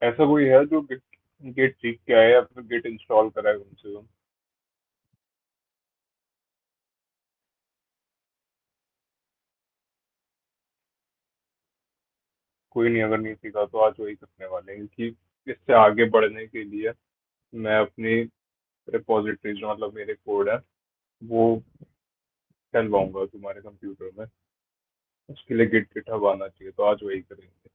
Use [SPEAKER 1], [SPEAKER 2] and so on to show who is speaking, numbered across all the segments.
[SPEAKER 1] ऐसा कोई है जो गिट गिट सीख के आया या फिर गिट इंस्टॉल करा है कम से कम? कोई नहीं, अगर नहीं सीखा तो आज वही करने वाले हैं, क्योंकि इससे आगे बढ़ने के लिए मैं अपनी रिपोजिटरी जो मतलब मेरे कोड है वो डलवाऊंगा तुम्हारे कंप्यूटर में। उसके लिए गिट गिटहब आना चाहिए, तो आज वही करेंगे।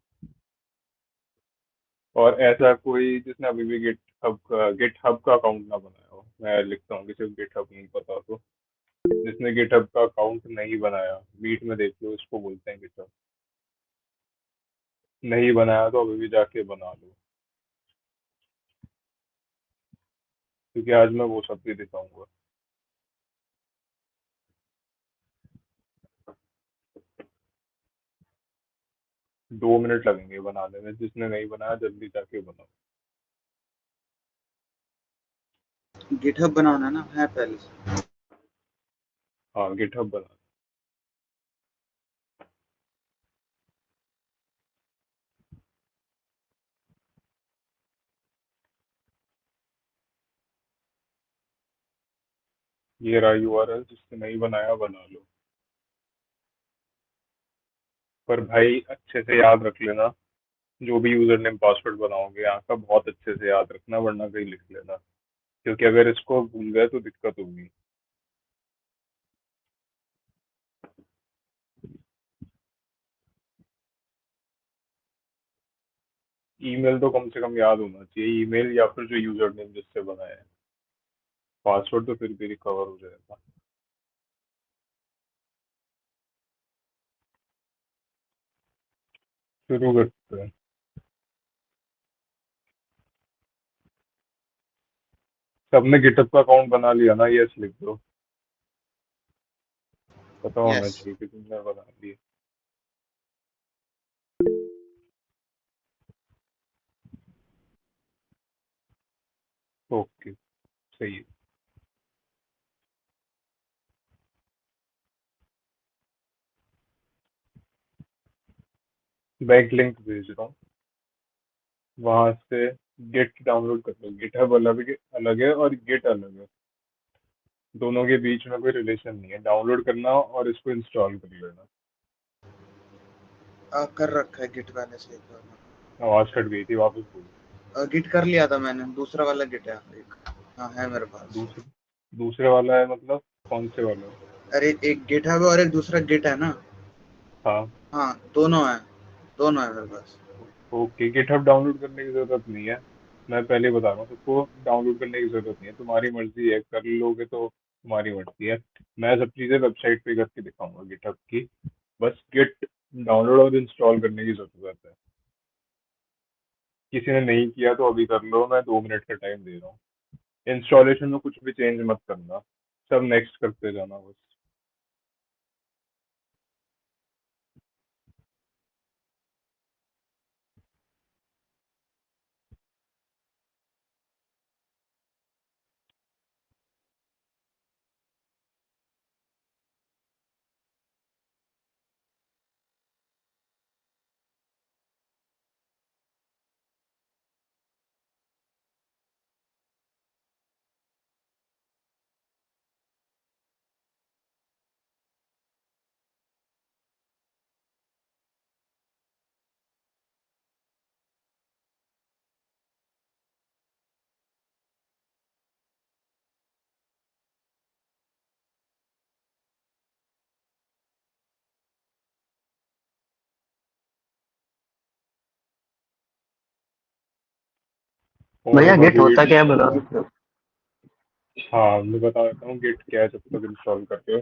[SPEAKER 1] और ऐसा कोई जिसने अभी भी गिटहब का अकाउंट ना बनाया हो, मैं लिखता हूँ कि सिर्फ गिटहब नहीं पता, तो जिसने गिटहब का अकाउंट नहीं बनाया, मीट में देख लो, इसको बोलते हैं गिटहब। नहीं बनाया तो अभी भी जाके बना लो, क्योंकि आज मैं वो सब भी दिखाऊंगा। 2 मिनट लगेंगे बनाने में, जिसने नहीं बनाया जल्दी जाके बनाओ।
[SPEAKER 2] गिटहब बनाना ना है पहले से।
[SPEAKER 1] हाँ, गिटहब बना। ये रहा यूआरएल, जिसने नहीं बनाया बना लो। पर भाई अच्छे से याद रख लेना, जो भी यूजर नेम पासवर्ड बनाओगे यहाँ का, बहुत अच्छे से याद रखना, वरना कहीं लिख लेना, क्योंकि अगर इसको भूल गए तो दिक्कत होगी। ईमेल तो कम से कम याद होना चाहिए, ईमेल या फिर जो यूजर नेम जिससे बनाया है। पासवर्ड तो फिर भी रिकवर हो जाएगा। शुरू करते हैं। सबने गिटहब का अकाउंट बना लिया ना? यस लिख दो, पता होना
[SPEAKER 2] यस।
[SPEAKER 1] चाहिए कि तुमने बना लिया। ओके, सही है। बैक लिंक भेज रहा हूँ, वहां से गिट डाउनलोड कर लो। गिटहब अलग है और गिट अलग है, दोनों के बीच में कोई रिलेशन नहीं है। डाउनलोड करना और इसको इंस्टॉल कर लेना।
[SPEAKER 2] कर रखा है गिट पहले से एक बार।
[SPEAKER 1] आवाज कट गई थी, वापस बोलो।
[SPEAKER 2] गिट कर लिया था मैंने, दूसरा वाला गिट है एक। हाँ है मेरे पास।
[SPEAKER 1] दूसरे दूसरे वाला है मतलब? कौन से वाला?
[SPEAKER 2] अरे एक गिट है और एक दूसरा गिट है ना।
[SPEAKER 1] हाँ।
[SPEAKER 2] हाँ दोनों है, दोनों है मेरे पास।
[SPEAKER 1] ओके, गिटहब डाउनलोड करने की जरूरत नहीं है। मैं पहले बता रहा हूँ सबको, डाउनलोड करने की जरूरत नहीं है, तुम्हारी मर्जी है, कर लोगे तो तुम्हारी मर्जी है। मैं सब चीजें वेबसाइट पे करके दिखाऊंगा गिटहब की। बस गिट डाउनलोड और इंस्टॉल करने की जरूरत है। किसी ने नहीं किया तो अभी कर लो, मैं 2 मिनट का टाइम दे रहा हूँ। इंस्टॉलेशन में कुछ भी चेंज मत करना, सब नेक्स्ट करते जाना बस। और
[SPEAKER 3] भैया गेट
[SPEAKER 1] अभी
[SPEAKER 3] होता क्या है बता सकते हो?
[SPEAKER 1] हाँ, मैं बता देता हूँ गिट क्या है जब तक इंस्टॉल करते हो।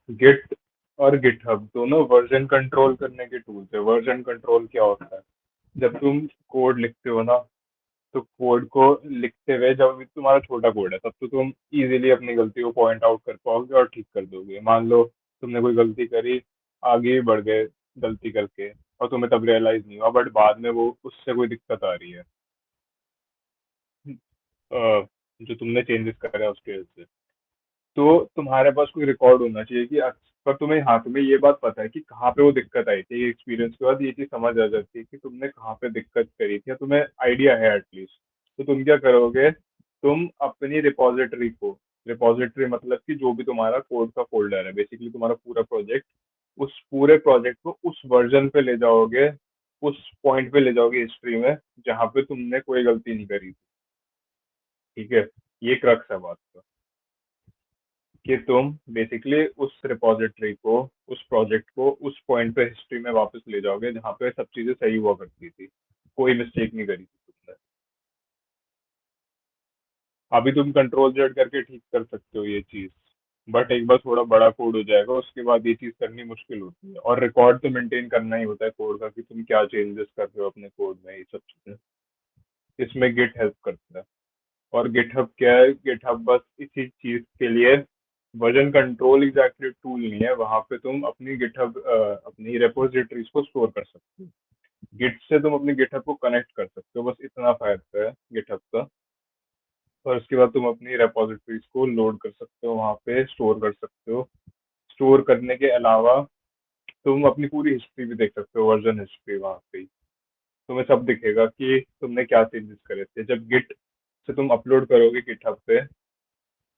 [SPEAKER 1] गिट और गिटहब दोनों वर्जन कंट्रोल करने के टूल्स है। वर्जन कंट्रोल क्या होता है? जब तुम कोड लिखते हो ना, तो कोड को लिखते हुए, जब भी तुम्हारा छोटा कोड है, तब तो तुम इजीली अपनी गलती को पॉइंट आउट कर पाओगे और ठीक कर दोगे। मान लो तुमने कोई गलती करी, आगे भी बढ़ गए गलती करके, और तुम्हें तब रियलाइज नहीं हुआ, बट बाद में वो उससे कोई दिक्कत आ रही है, जो तुमने चेंजेस करा है उसके वजह से। तो तुम्हारे पास कोई रिकॉर्ड होना चाहिए कि पर तुम्हें, हाँ, तुम्हें ये बात पता है कि कहाँ पे वो दिक्कत आई थी। एक्सपीरियंस के बाद ये चीज समझ आ जाती है कि तुमने कहाँ पे दिक्कत करी थी, या तुम्हें आइडिया है एटलीस्ट। तो तुम क्या करोगे, तुम अपनी रिपोजिटरी मतलब कि जो भी तुम्हारा कोड का फोल्डर है, बेसिकली तुम्हारा पूरा प्रोजेक्ट, उस पूरे प्रोजेक्ट को उस वर्जन पे ले जाओगे, उस पॉइंट पे ले जाओगे हिस्ट्री में जहाँ पे तुमने कोई गलती नहीं करी थी। ठीक है, ये क्रक्स है बात का, कि तुम बेसिकली उस रिपोजिटरी को, उस प्रोजेक्ट को उस पॉइंट पे हिस्ट्री में वापस ले जाओगे जहाँ पे सब चीजें सही हुआ करती थी, कोई मिस्टेक नहीं करी थी तुमने। अभी तुम कंट्रोल जेड करके ठीक कर सकते हो ये चीज, बट एक बार थोड़ा बड़ा कोड हो जाएगा उसके बाद ये चीज करनी मुश्किल होती है। और रिकॉर्ड तो मेंटेन करना ही होता है कोड का, कि तुम क्या चेंजेस कर रहे हो अपने कोड में, ये सब चीजें इसमें गिट हेल्प करता है। और गिटहब क्या है, गिटहब बस इसी चीज के लिए, वर्जन कंट्रोल एग्जैक्टली टूल नहीं है, वहां पे तुम अपनी गिटहब अपनी रेपोजिटरीज को स्टोर कर सकते हो। गिट से तुम अपनी गिटहब को कनेक्ट कर सकते हो, बस इतना फायदा है गिटहब का। और उसके बाद तुम अपनी रेपोजिटरीज को लोड कर सकते हो, वहां पे स्टोर कर सकते हो। स्टोर करने के अलावा तुम अपनी पूरी हिस्ट्री भी देख सकते हो, वर्जन हिस्ट्री वहां पे ही तुम्हें सब दिखेगा कि तुमने क्या चेंजेस करे थे। जब गिट से तुम अपलोड करोगे गिटहब पे,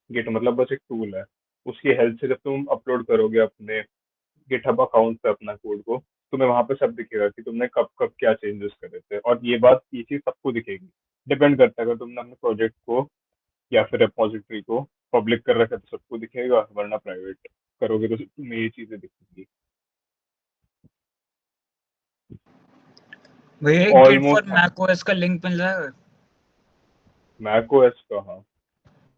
[SPEAKER 1] गिट मतलब बस एक टूल है, उसकी हेल्प से जब तुम अपलोड करोगे अपने गिटहब अकाउंट पे अपना कोड को, तुम्हें वहां पे सब दिखेगा कि तुमने कब कब क्या चेंजेस करे थे। और ये चीज सबको दिखेगी। डिपेंड करता है, अगर तुमने अपने प्रोजेक्ट को या फिर रेपोजिटरी को पब्लिक कर रखा है तो सबको दिखेगा, वरना प्राइवेट करोगे तो तुम्हें ये चीजें दिखेंगी।
[SPEAKER 3] भैया git for
[SPEAKER 1] almost.
[SPEAKER 3] Mac OS का लिंक मिल जाएगा?
[SPEAKER 1] मैक ओएस का, हाँ,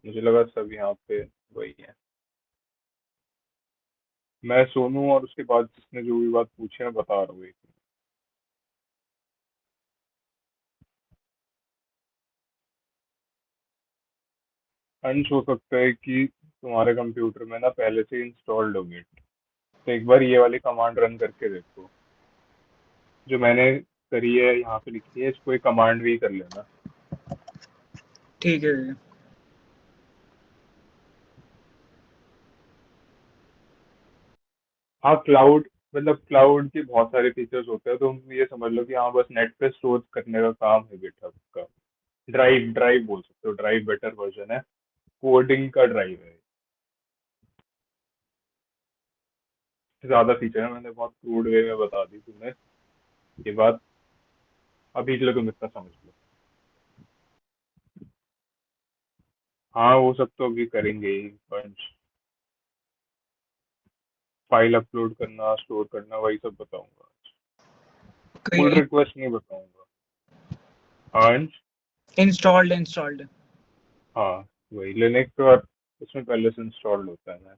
[SPEAKER 1] मुझे लगा सब यहाँ पे वही है। मैं सोनू और उसके बाद जिसने जो भी बात पूछी मैं बता रहा हूँ एक। अंश हो सकता है कि तुम्हारे कंप्यूटर में ना पहले से इंस्टॉल्ड हो Git, तो एक बार ये वाली कमांड रन करके देखो जो मैंने करी है, यहाँ पे लिखी है, इसको एक कमांड भी कर लेना।
[SPEAKER 3] ठीक है भैया।
[SPEAKER 1] हाँ, क्लाउड मतलब क्लाउड के बहुत सारे फीचर्स होते हैं, तो तुम ये समझ लो कि हाँ बस नेट पे स्टोर करने का काम है गिटहब का। ड्राइव ड्राइव बोल सकते हो, ड्राइव बेटर वर्जन है, कोडिंग का ड्राइव है। ज्यादा फीचर है, मैंने बहुत क्रूड वे में बता दी तुम्हें ये बात, अभी के लिए तुम इतना समझ लो। हाँ, वो सब तो अभी करेंगे ही बंच, फाइल अपलोड करना, स्टोर करना, वही सब बताऊंगा। पुल
[SPEAKER 3] कहीं
[SPEAKER 1] रिक्वेस्ट नहीं बताऊंगा। अंश।
[SPEAKER 3] इंस्टॉल्ड।
[SPEAKER 1] हाँ, वही लिनक्स का, उसमें पहले से इंस्टॉल्ड होता है ना।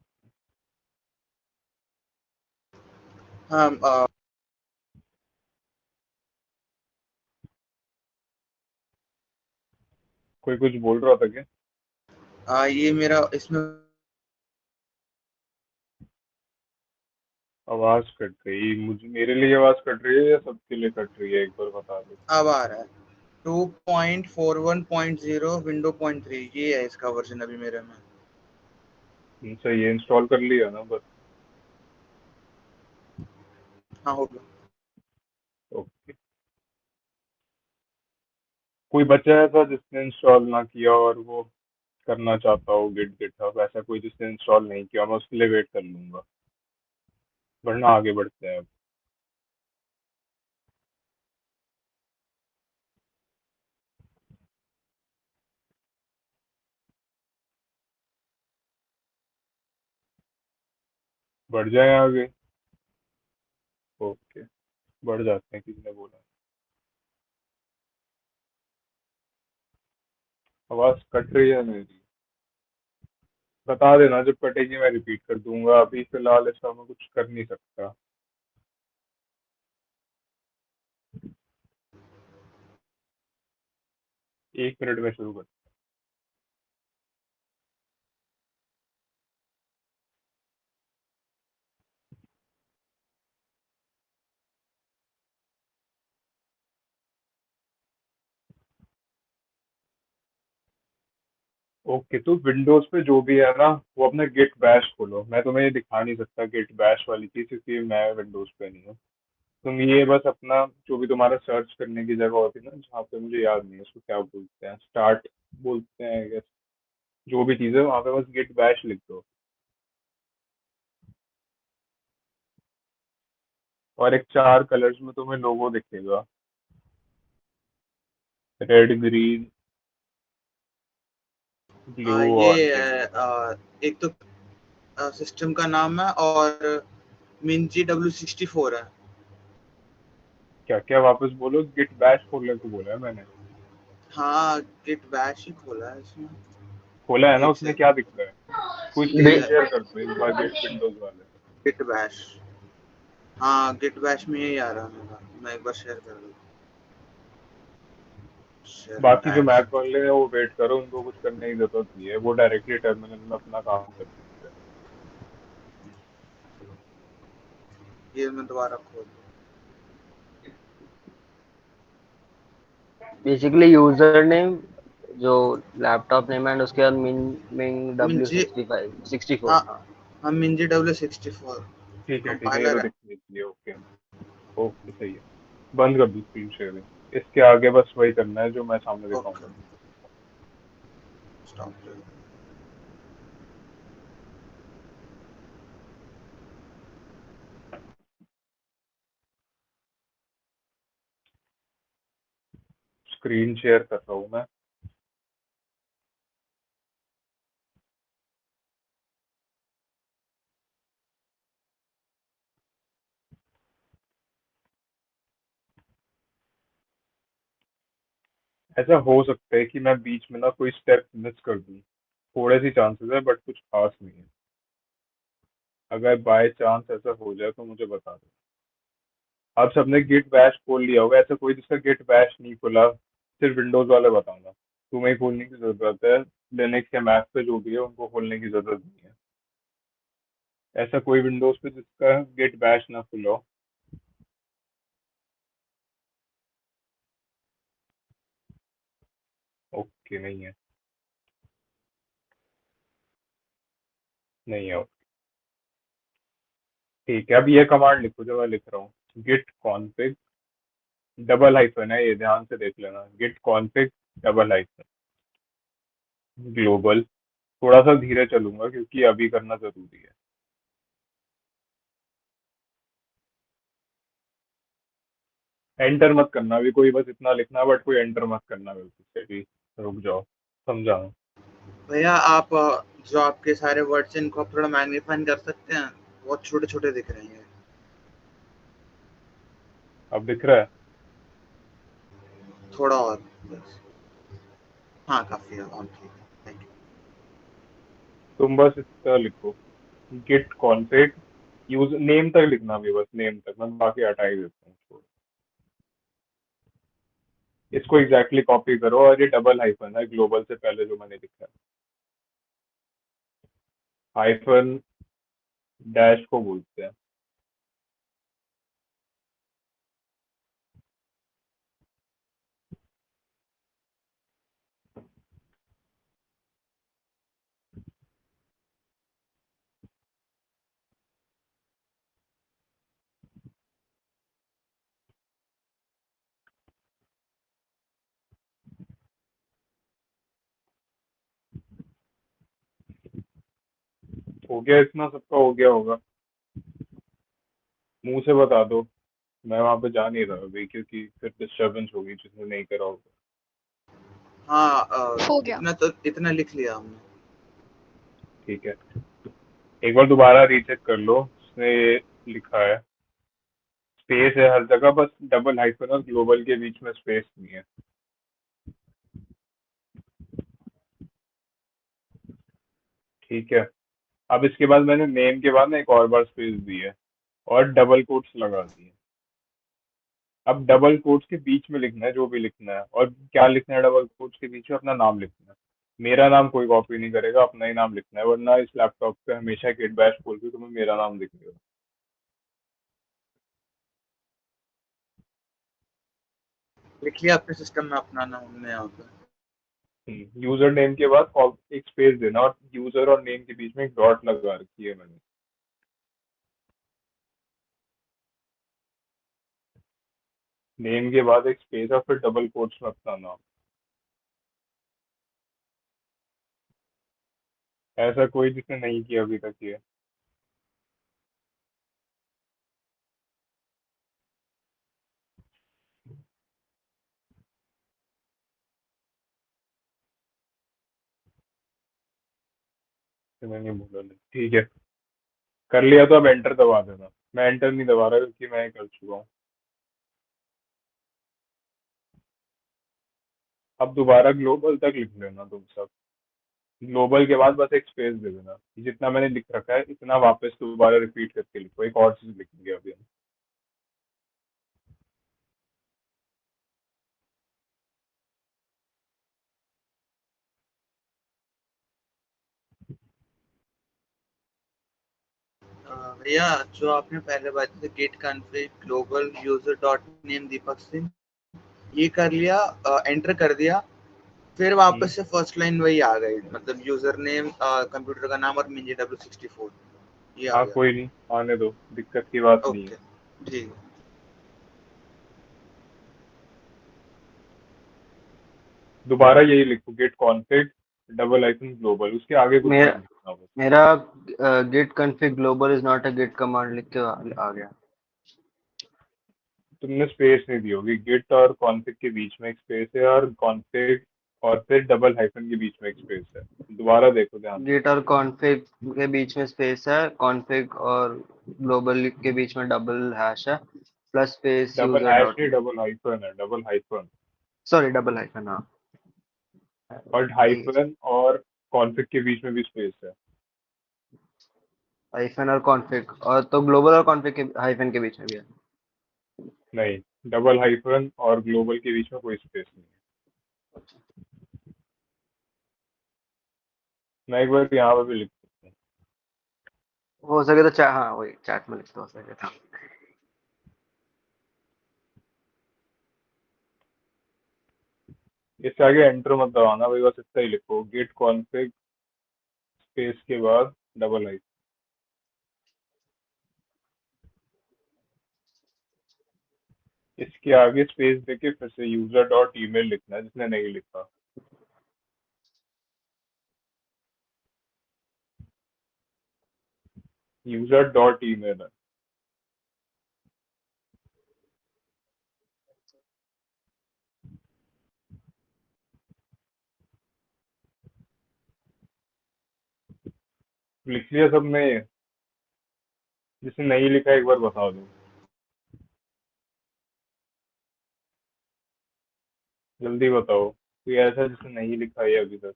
[SPEAKER 2] हाँ
[SPEAKER 1] कोई कुछ बोल रहा था क्या?
[SPEAKER 2] ये मेरा इसमें
[SPEAKER 1] आवाज कट गई, मुझे, मेरे लिए आवाज कट रही है या सबके लिए कट रही है, एक बार बता दो।
[SPEAKER 2] अब आ रहा है 2.41.0 विंडो 0.3, ये है इसका वर्जन अभी मेरे में।
[SPEAKER 1] सही है, इंस्टॉल कर लिया ना बस।
[SPEAKER 2] हाँ हो गया।
[SPEAKER 1] ओके। कोई बचा है ऐसा जिसने इंस्टॉल ना किया और वो करना चाहता हो गिट गिटहब, ऐसा कोई जिसने इंस्टॉल नहीं किया, मैं उसके लिए वेट कर लूंगा, वरना आगे बढ़ते हैं अब। बढ़ जाए आगे। ओके, बढ़ जाते हैं, किसी ने बोला। आवाज कट रही है मेरी, बता देना, जब कटेगी मैं रिपीट कर दूंगा, अभी फिलहाल इसका मैं कुछ कर नहीं सकता। 1 मिनट में शुरू कर। ओके, तो विंडोज पे जो भी है ना, वो अपना गिट बैश खोलो। मैं तुम्हें ये दिखा नहीं सकता गिट बैश वाली चीज, क्योंकि मैं विंडोज पे नहीं हूँ। तुम ये बस अपना जो भी तुम्हारा सर्च करने की जगह होती है ना, जहाँ पे मुझे याद नहीं है उसको क्या बोलते हैं, स्टार्ट बोलते हैं I guess, जो भी चीज़ है वहाँ पे बस गिट बैश लिख दो। और एक 4 कलर्स में तुम्हें लोगो दिखेगा, रेड, ग्रीन, ब्लू
[SPEAKER 2] ये
[SPEAKER 1] और पिंक।
[SPEAKER 2] एक तो सिस्टम का नाम है और मिंजी W64 है।
[SPEAKER 1] क्या क्या वापस बोलो, गिट बैश खोलने को बोला है मैंने।
[SPEAKER 2] हाँ, गिट बैश ही खोला है इसमें।
[SPEAKER 1] खोला है ना,
[SPEAKER 2] एक
[SPEAKER 1] उसमें
[SPEAKER 2] से
[SPEAKER 1] क्या दिख रहा है? कोई स्क्रीन शेयर कर दो एक बार गिट विंडोज वाले।
[SPEAKER 2] Git bash. हाँ, गिट बैश में यही आ रहा है मेरा। मैं एक बार शेयर कर दूँ। शेयर
[SPEAKER 1] बाकी जो
[SPEAKER 2] बैश।
[SPEAKER 1] मैक वाले हैं वो वेट करो, उनको कुछ करने की जरूरत नहीं है, वो डायरेक्टली टर्मिनल में अपना काम कर सकते हैं।
[SPEAKER 2] ये मैं दोबारा खोल दूँ।
[SPEAKER 4] बेसिकली यूजर नेम जो लैपटॉप नेम एंड उसके बाद मिन मिंग डब्ल्यू
[SPEAKER 2] मिंजी।
[SPEAKER 4] 64
[SPEAKER 2] हाँ,
[SPEAKER 4] हाँ।
[SPEAKER 2] हम मिंजी W64
[SPEAKER 1] ठीक है, ये
[SPEAKER 2] कंपाइलर
[SPEAKER 1] तो
[SPEAKER 2] है।
[SPEAKER 1] दिख लीजिए। ओके, ओके सही है। बंद कर दो स्क्रीन शेयरिंग। इसके आगे बस वही करना है जो मैं सामने
[SPEAKER 2] ओके,
[SPEAKER 1] दिखाऊंगा।
[SPEAKER 2] स्टॉप।
[SPEAKER 1] स्क्रीन शेयर कर रहा हूँ मैं। ऐसा हो सकता है कि मैं बीच में ना कोई स्टेप मिस कर दूं, थोड़े सी चांसेस है, बट कुछ खास नहीं है। अगर बाय चांस ऐसा हो जाए तो मुझे बता दो। आप सबने गिट बैश खोल लिया होगा, ऐसा कोई जिसका गिट बैश नहीं खुला, सिर्फ विंडोज वाले बताऊंगा। तुम्हें खोलने की जरूरत है, लिनक्स या मैक पे जो भी है उनको खोलने की जरूरत नहीं है। ऐसा कोई विंडोज पे जिसका गिट बैश ना खुला हो। ओके, नहीं है, नहीं है। ठीक है, अब ये कमांड लिखो जो मैं लिख रहा हूँ, गिट कॉन्फिग, डबल हाइफन है ये, ध्यान से देख लेना, git config double hyphen global. थोड़ा सा धीरे चलूंगा क्योंकि अभी करना जरूरी है। एंटर मत करना अभी कोई, बस इतना लिखना, बट कोई एंटर मत करना गलती से भी। रुक जाओ, समझाऊं।
[SPEAKER 2] भैया आप जो आपके सारे वर्ड्स हैं इनको आप थोड़ा मैग्नीफाई कर सकते हैं। बहुत छोटे छोटे दिख रहे हैं।
[SPEAKER 1] अब दिख रहा है?
[SPEAKER 2] थोड़ा और बस। हाँ, काफी है और ठीक है। Thank you.
[SPEAKER 1] तुम बस इतना लिखो, गिट कॉन्फिग, यूज नेम तक लिखना भी, बस नेम तक, मैं बाकी हटा ही देता हूँ, छोड़ो। इसको एग्जैक्टली कॉपी करो, और ये डबल हाइफन है ग्लोबल से पहले जो मैंने लिखा है। हाइफन डैश को बोलते हैं। हो गया, इतना सबका हो गया होगा। मुंह से बता दो, मैं वहां पे जा नहीं रहा अभी, क्योंकि फिर डिस्टरबेंस होगी जिसने नहीं करा होगा।
[SPEAKER 2] हाँ,
[SPEAKER 5] हो गया।
[SPEAKER 2] इतना लिख लिया हमने।
[SPEAKER 1] ठीक है, एक बार दोबारा रीचेक कर लो, उसने ये लिखा है, स्पेस है हर जगह, बस डबल हाइफन और ग्लोबल के बीच में स्पेस नहीं है। ठीक है, अब इसके बाद मैंने नेम के बाद ना एक और बार स्पेस दी है, और डबल कोट्स लगा दिए। अब डबल कोट्स के बीच में लिखना है जो भी लिखना है, और क्या लिखना है डबल कोट्स के बीच में? अपना नाम लिखना है। मेरा नाम कोई कॉपी नहीं करेगा, अपना ही नाम लिखना है, वरना इस लैपटॉप पे हमेशा किट बैश खोल के तुम्हें मेरा नाम दिखेगा।
[SPEAKER 2] लिख लिया अपने सिस्टम में अपना नाम हमने यहाँ पे।
[SPEAKER 1] यूजर नेम के बाद एक स्पेस देना और यूजर और नेम के बीच में एक डॉट लगा रखी है मैंने। नेम के बाद एक स्पेस और फिर डबल कोट्स में अपना नाम। ऐसा कोई जिसने नहीं किया अभी तक ये। तो मैंने बोला नहीं, ठीक है कर लिया तो अब एंटर दबा देना। मैं एंटर नहीं दबा रहा क्योंकि मैं ये कर चुका हूँ। अब दोबारा ग्लोबल तक लिख लेना तुम सब। ग्लोबल के बाद बस एक स्पेस दे देना। जितना मैंने लिख रखा है इतना वापस दोबारा रिपीट करके लिखो। एक और चीज लिखेंगे अभी हम।
[SPEAKER 2] भैया जो आपने पहले बात की git config global user dot name Deepak Singh, ये कर लिया, एंटर कर दिया, फिर वापस से फर्स्ट लाइन वही आ गई, मतलब यूजर नेम, कंप्यूटर का नाम और मिंजी W64 ये आ
[SPEAKER 1] हाँ
[SPEAKER 2] गया।
[SPEAKER 1] कोई नहीं, आने दो, दिक्कत की बात नहीं है।
[SPEAKER 2] ओके ठीक है।
[SPEAKER 1] दोबारा यही लिखो, git config double hyphen global, उसके आगे कुछ नहीं
[SPEAKER 4] मेरा
[SPEAKER 1] लिखना बस।
[SPEAKER 4] मेरा git config global is not a git command लिख के आ गया।
[SPEAKER 1] तुमने स्पेस नहीं दी होगी। गिट और कॉन्फिग के बीच में एक स्पेस है और कॉन्फिग और फिर डबल हाइफन के बीच में एक स्पेस है। दोबारा देखो ध्यान से।
[SPEAKER 4] git और config के बीच में स्पेस है, config और global के बीच में डबल हैश है, plus space
[SPEAKER 1] double
[SPEAKER 4] user
[SPEAKER 1] hash
[SPEAKER 4] dot
[SPEAKER 1] नहीं,
[SPEAKER 4] नेम,
[SPEAKER 1] डबल हाइफन है, double hyphen.
[SPEAKER 4] Sorry double hyphen, हाँ
[SPEAKER 1] और
[SPEAKER 4] ठीक है।
[SPEAKER 1] हाइफन और कॉन्फिग के बीच में भी स्पेस है।
[SPEAKER 4] हाइफन और config, और तो ग्लोबल और config के हाइफन के बीच में भी है।
[SPEAKER 1] नहीं, डबल हाइफन और ग्लोबल के बीच में कोई स्पेस नहीं है। मैं एक बार यहाँ पे भी लिख सकता हूँ।
[SPEAKER 4] हो सके तो हाँ वही चैट में लिख दो, हो सके तो।
[SPEAKER 1] इससे आगे एंटर मत दबाना भाई, बस इतना ही लिखो, गेट कॉन्फिग स्पेस के बाद डबल हाइफन। इसके आगे स्पेस देके फिर से यूजर डॉट ईमेल लिखना है जिसने नहीं लिखा। यूजर डॉट ईमेल है। लिख लिया सबने? जिसने नहीं लिखा एक बार बता दो, जल्दी बताओ कोई ऐसा जिसने नहीं लिखा है अभी तक।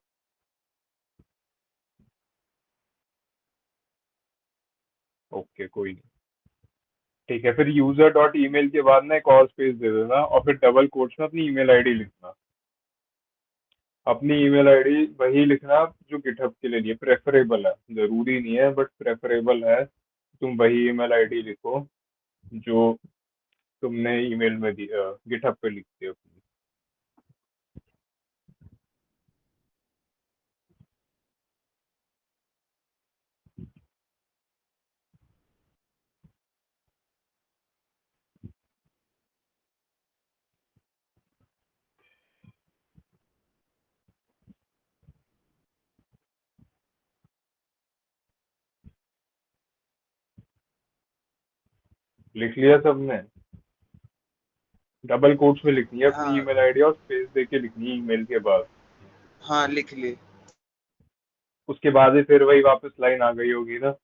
[SPEAKER 1] ओके कोई नहीं, ठीक है। फिर यूजर डॉट ईमेल के बाद ना एक और स्पेस दे देना और फिर डबल कोट्स में अपनी ईमेल आईडी लिखना। अपनी ईमेल आईडी वही लिखना जो गिटहब के लिए प्रेफरेबल है। जरूरी नहीं है बट प्रेफरेबल है। तुम वही ईमेल आईडी लिखो जो तुमने ईमेल में दी, गिटहब पे लिखती हो। लिख लिया सबने? डबल कोट्स में लिखनी है अपनी
[SPEAKER 2] हाँ
[SPEAKER 1] ईमेल आईडी और स्पेस देके लिखनी है ईमेल के बाद।
[SPEAKER 2] हाँ लिख ली।
[SPEAKER 1] उसके बाद ही फिर वही वापस लाइन आ गई होगी ना।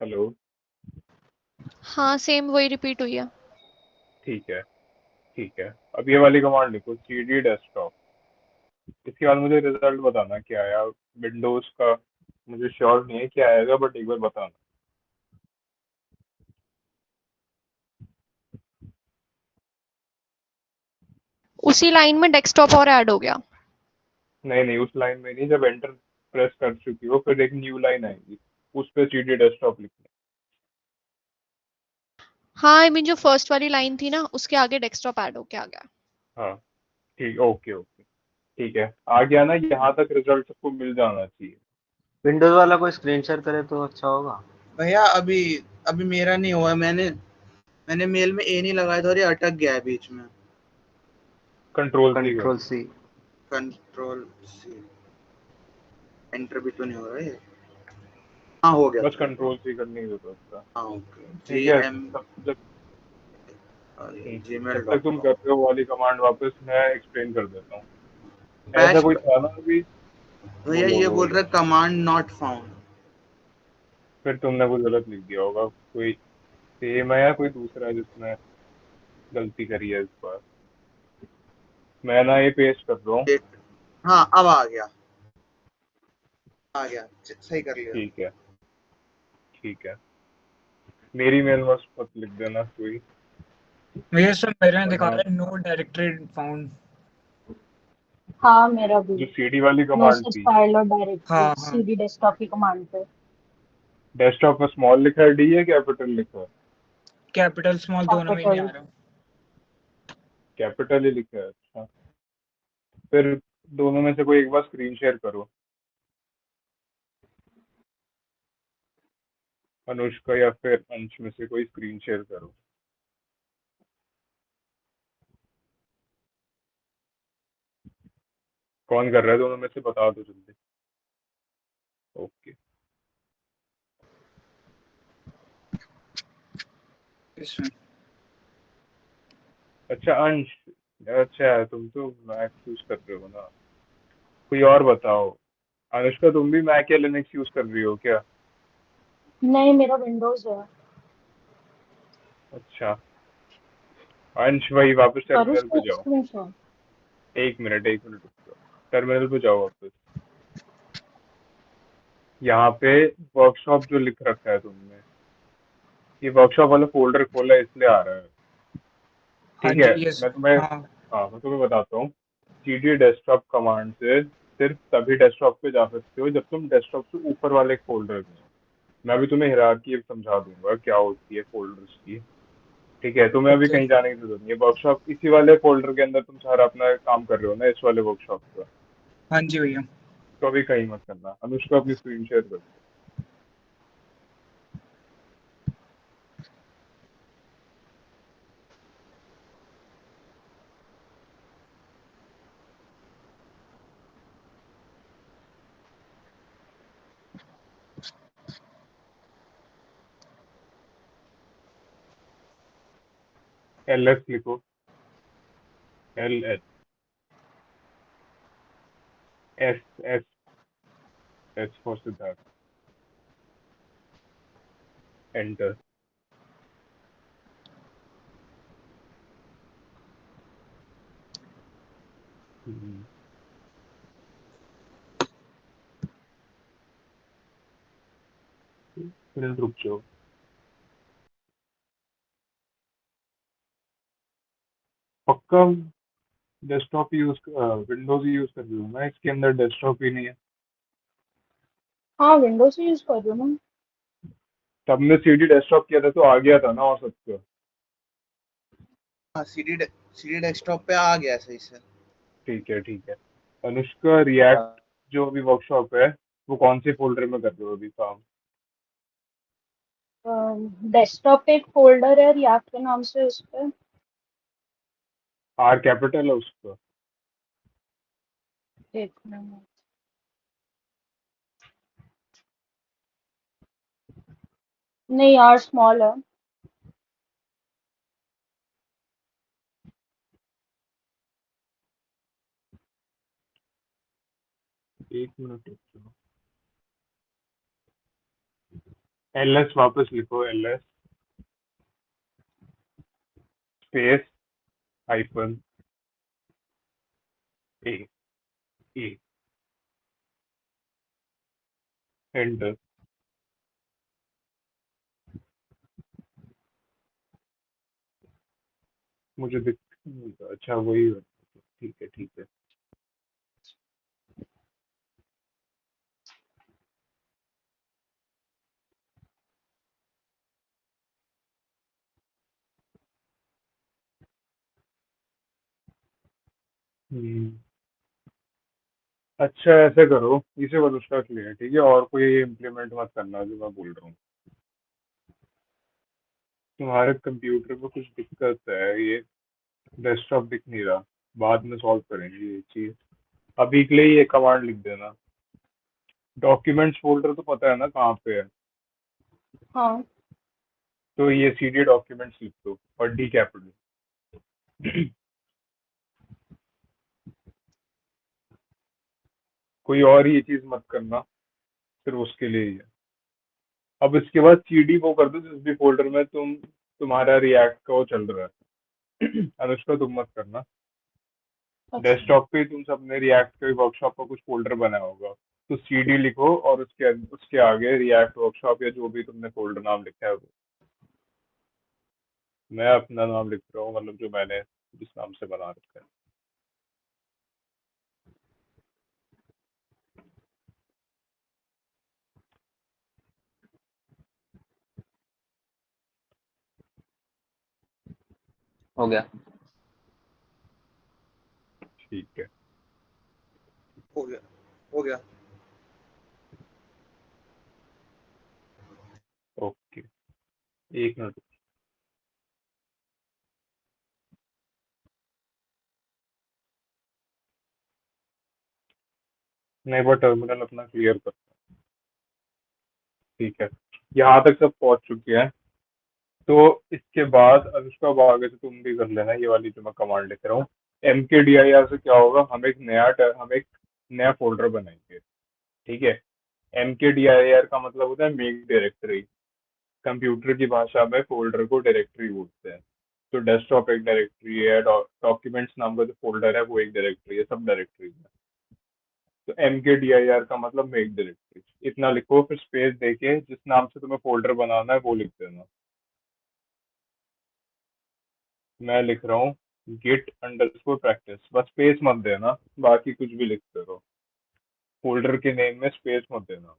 [SPEAKER 1] हेलो?
[SPEAKER 5] हाँ सेम वही रिपीट हुई है।
[SPEAKER 1] ठीक है, ठीक है। अब ये वाली कमांड लिखो, cd डेस्कटॉप। इसके बाद मुझे रिजल्ट बताना क्या आया विंडोज का। मुझे श्योर नहीं है क्या आएगा बट एक बार बताना।
[SPEAKER 5] उसी लाइन में डेस्कटॉप और ऐड हो गया।
[SPEAKER 1] नहीं नहीं, उस लाइन में नहीं, जब एंटर प्रेस कर चुकी हो फिर एक न्यू लाइन आएगी, उस पे cd डेस्कटॉप लिखना
[SPEAKER 5] हाँ आई मीन जो फर्स्ट वाली लाइन थी ना उसके आगे डेस्कटॉप ऐड होके आ गया।
[SPEAKER 1] हाँ ठीक, ओके ओके, ठीक है, आ गया ना, यहाँ तक रिजल्ट सबको मिल जाना चाहिए।
[SPEAKER 4] विंडोज वाला कोई स्क्रीन शेयर करे तो अच्छा होगा।
[SPEAKER 2] भैया अभी अभी मेरा नहीं हुआ, मैंने मेल में ए नहीं लगाया था और ये अटक गया है बीच में।
[SPEAKER 1] कंट्रोल सी कर,
[SPEAKER 4] control C.
[SPEAKER 2] Control C, enter भी तो नहीं हो रहा है ये। हाँ हो गया
[SPEAKER 1] बस
[SPEAKER 2] था।
[SPEAKER 1] कंट्रोल सी करने की जरूरत था।
[SPEAKER 2] हाँ ओके,
[SPEAKER 1] ठीक
[SPEAKER 2] जी
[SPEAKER 1] है,
[SPEAKER 2] एम
[SPEAKER 1] तब जब
[SPEAKER 2] जीमेल
[SPEAKER 1] जब तक
[SPEAKER 2] डॉट
[SPEAKER 1] तुम कर
[SPEAKER 2] कॉम।
[SPEAKER 1] रहे हो वाली कमांड वापस मैं एक्सप्लेन कर देता हूँ। ऐसा
[SPEAKER 2] बैश
[SPEAKER 1] कोई था ना अभी।
[SPEAKER 2] भैया
[SPEAKER 1] बोलो
[SPEAKER 2] ये बोल
[SPEAKER 1] बोलो,
[SPEAKER 2] रहा कमांड नॉट फाउंड।
[SPEAKER 1] फिर तुमने कुछ गलत लिख दिया होगा, कोई सेम है या कोई दूसरा है जिसने गलती करी है इस बार। मैं ना ये पेस्ट कर रहा हूँ।
[SPEAKER 2] हाँ अब आ गया, आ गया, सही कर लिया।
[SPEAKER 1] ठीक है ठीक है, मेरी मेल मत लिख देना कोई,
[SPEAKER 3] भैया सर मेरे में दिखा
[SPEAKER 1] वरना
[SPEAKER 3] रहा है नो डायरेक्टरी फाउंड।
[SPEAKER 6] हाँ मेरा भी।
[SPEAKER 1] जो सीडी वाली
[SPEAKER 6] नो
[SPEAKER 1] कमांड
[SPEAKER 6] सच
[SPEAKER 1] थी,
[SPEAKER 6] फाइल और डायरेक्टरी
[SPEAKER 3] हाँ हाँ
[SPEAKER 6] सीडी डेस्कटॉप की कमांड पे।
[SPEAKER 1] डेस्कटॉप में स्मॉल लिखा है, डी है कैपिटल लिखा है?
[SPEAKER 3] कैपिटल स्मॉल दोनों में ही नहीं आ
[SPEAKER 6] कैपिटल।
[SPEAKER 3] रहा।
[SPEAKER 1] कैपिटल ही लिखा है, अच्छा। फिर दोनों में से कोई एक बार स्क्रीन शेयर करो, अनुष्का या फिर अंश में से कोई स्क्रीन शेयर करो। कौन कर रहा है दोनों में से, बता दो जल्दी। ओके,
[SPEAKER 3] इसमें
[SPEAKER 1] अच्छा अंश, अच्छा तुम तो मैक यूज कर रहे हो ना, कोई और बताओ। अनुष्का तुम भी मैक या लिनक्स यूज कर रही हो क्या?
[SPEAKER 6] नहीं मेरा विंडोज है।
[SPEAKER 1] अच्छा, अंश भाई वापस
[SPEAKER 6] करूँ
[SPEAKER 1] टर्मिनल
[SPEAKER 6] उसका
[SPEAKER 1] पे जाओ।
[SPEAKER 6] स्क्रीनशॉट?
[SPEAKER 1] एक मिनट रुक जाओ, टर्मिनल पे जाओ वापस। यहाँ पे वर्कशॉप जो लिख रखा है तुमने, ये वर्कशॉप वाला फोल्डर खोला है इसलिए आ रहा है।
[SPEAKER 3] हाँ
[SPEAKER 1] ठीक है,
[SPEAKER 3] जी ये हाँ
[SPEAKER 1] मैं तुम्हें बताता हूँ। cd डेस्कटॉप कमांड से सिर्फ तभी डेस्कटॉप पे जा सकते हो जब तुम डेस्कटॉप से ऊपर वाले एक फोल्डर में हो। मैं अभी तुम्हें हिरार्की समझा दूंगा क्या होती है फोल्डर्स की। ठीक है, तुम्हें अभी
[SPEAKER 3] ओके।
[SPEAKER 1] कहीं जाने की जरूरत नहीं है, वर्कशॉप इसी वाले फोल्डर के अंदर तुम सारा अपना काम कर रहे हो ना, इस वाले वर्कशॉप का।
[SPEAKER 3] हाँ जी भैया।
[SPEAKER 1] तो अभी कहीं मत करना। अनुष्का अपनी स्क्रीन शेयर कर दो। ls लिखो, ls, s s s for Siddharth, enter. फिर रुक जाओ। पक्का डेस्कटॉप यूज, विंडोज यूज कर रही हूँ मैं, इसके अंदर डेस्कटॉप ही नहीं है।
[SPEAKER 6] हाँ विंडोज ही यूज कर रही हूँ मैं।
[SPEAKER 1] तब ने सीडी डेस्कटॉप किया था तो आ गया था ना और सबको।
[SPEAKER 2] हाँ सीडी डेस्कटॉप पे आ गया सही से।
[SPEAKER 1] ठीक है ठीक है, अनुष्का रिएक्ट जो अभी वर्कशॉप है वो कौन से फोल्डर में कर रहे हो अभी काम?
[SPEAKER 6] डेस्कटॉप पे एक फोल्डर है रिएक्ट के नाम से, उस पे।
[SPEAKER 1] आर कैपिटल है उसका?
[SPEAKER 6] एक मिनट। नहीं यार स्मॉल है।
[SPEAKER 1] एक मिनट रुक जाओ, ls वापस लिखो, ls स्पेस हाइफन ए, ए, एंटर। मुझे दिख नहीं रहा। अच्छा वही है। ठीक है ठीक है, हम्म, अच्छा ऐसे करो, इसे बस उसका क्लियर, ठीक है, और कोई इम्प्लीमेंट मत करना जो मैं बोल रहा हूँ। तुम्हारे कंप्यूटर में कुछ दिक्कत है, ये डेस्कटॉप दिख नहीं रहा, बाद में सॉल्व करेंगे ये चीज। अभी के लिए ये कमांड लिख देना। डॉक्यूमेंट्स फोल्डर तो पता है ना कहाँ पे है,
[SPEAKER 6] हाँ।
[SPEAKER 1] तो ये सीडी डॉक्यूमेंट्स लिख दो और डी कैपिटल। कोई और ये चीज मत करना, सिर्फ उसके लिए ही है। अब इसके बाद सीडी वो कर दो जिस भी फोल्डर में तुम्हारा रिएक्ट का वो चल रहा है। अनुष्का तुम मत करना।
[SPEAKER 6] अच्छा।
[SPEAKER 1] डेस्कटॉप पे तुम सबने रिएक्ट के वर्कशॉप का कुछ फोल्डर बनाया होगा, तो सीडी लिखो और उसके उसके आगे रिएक्ट वर्कशॉप या जो भी तुमने फोल्डर नाम लिखा है वो। मैं अपना नाम लिख रहा हूँ, मतलब जो मैंने जिस नाम से बना रखा है।
[SPEAKER 4] हो गया।
[SPEAKER 1] ठीक है।
[SPEAKER 2] हो गया, हो गया।
[SPEAKER 1] ओके, एक मिनट। मैं एक बार टर्मिनल अपना क्लियर करता हूँ। ठीक है, यहाँ तक सब पहुंच चुके हैं। तो इसके बाद अब इसको अब आगे से तुम भी कर लेना, ये वाली जो मैं कमांड लिख रहा हूँ। MKDIR से क्या होगा, हम एक नया फोल्डर बनाएंगे। ठीक है, MKDIR का मतलब होता है मेक डायरेक्टरी। कंप्यूटर की भाषा में फोल्डर को डायरेक्टरी बोलते हैं। तो डेस्कटॉप एक डायरेक्टरी है, डॉक्यूमेंट्स नाम का जो फोल्डर है वो एक डायरेक्टरी है, सब डायरेक्टरी है। तो MKDIR का मतलब मेक डायरेक्टरी। इतना लिखो, फिर स्पेस देके जिस नाम से तुम्हें फोल्डर बनाना है वो लिख देना। मैं लिख रहा हूँ गिट अंडरस्कोर प्रैक्टिस, बस स्पेस मत देना, बाकी कुछ भी लिखते रहो, फोल्डर के नेम में स्पेस मत देना।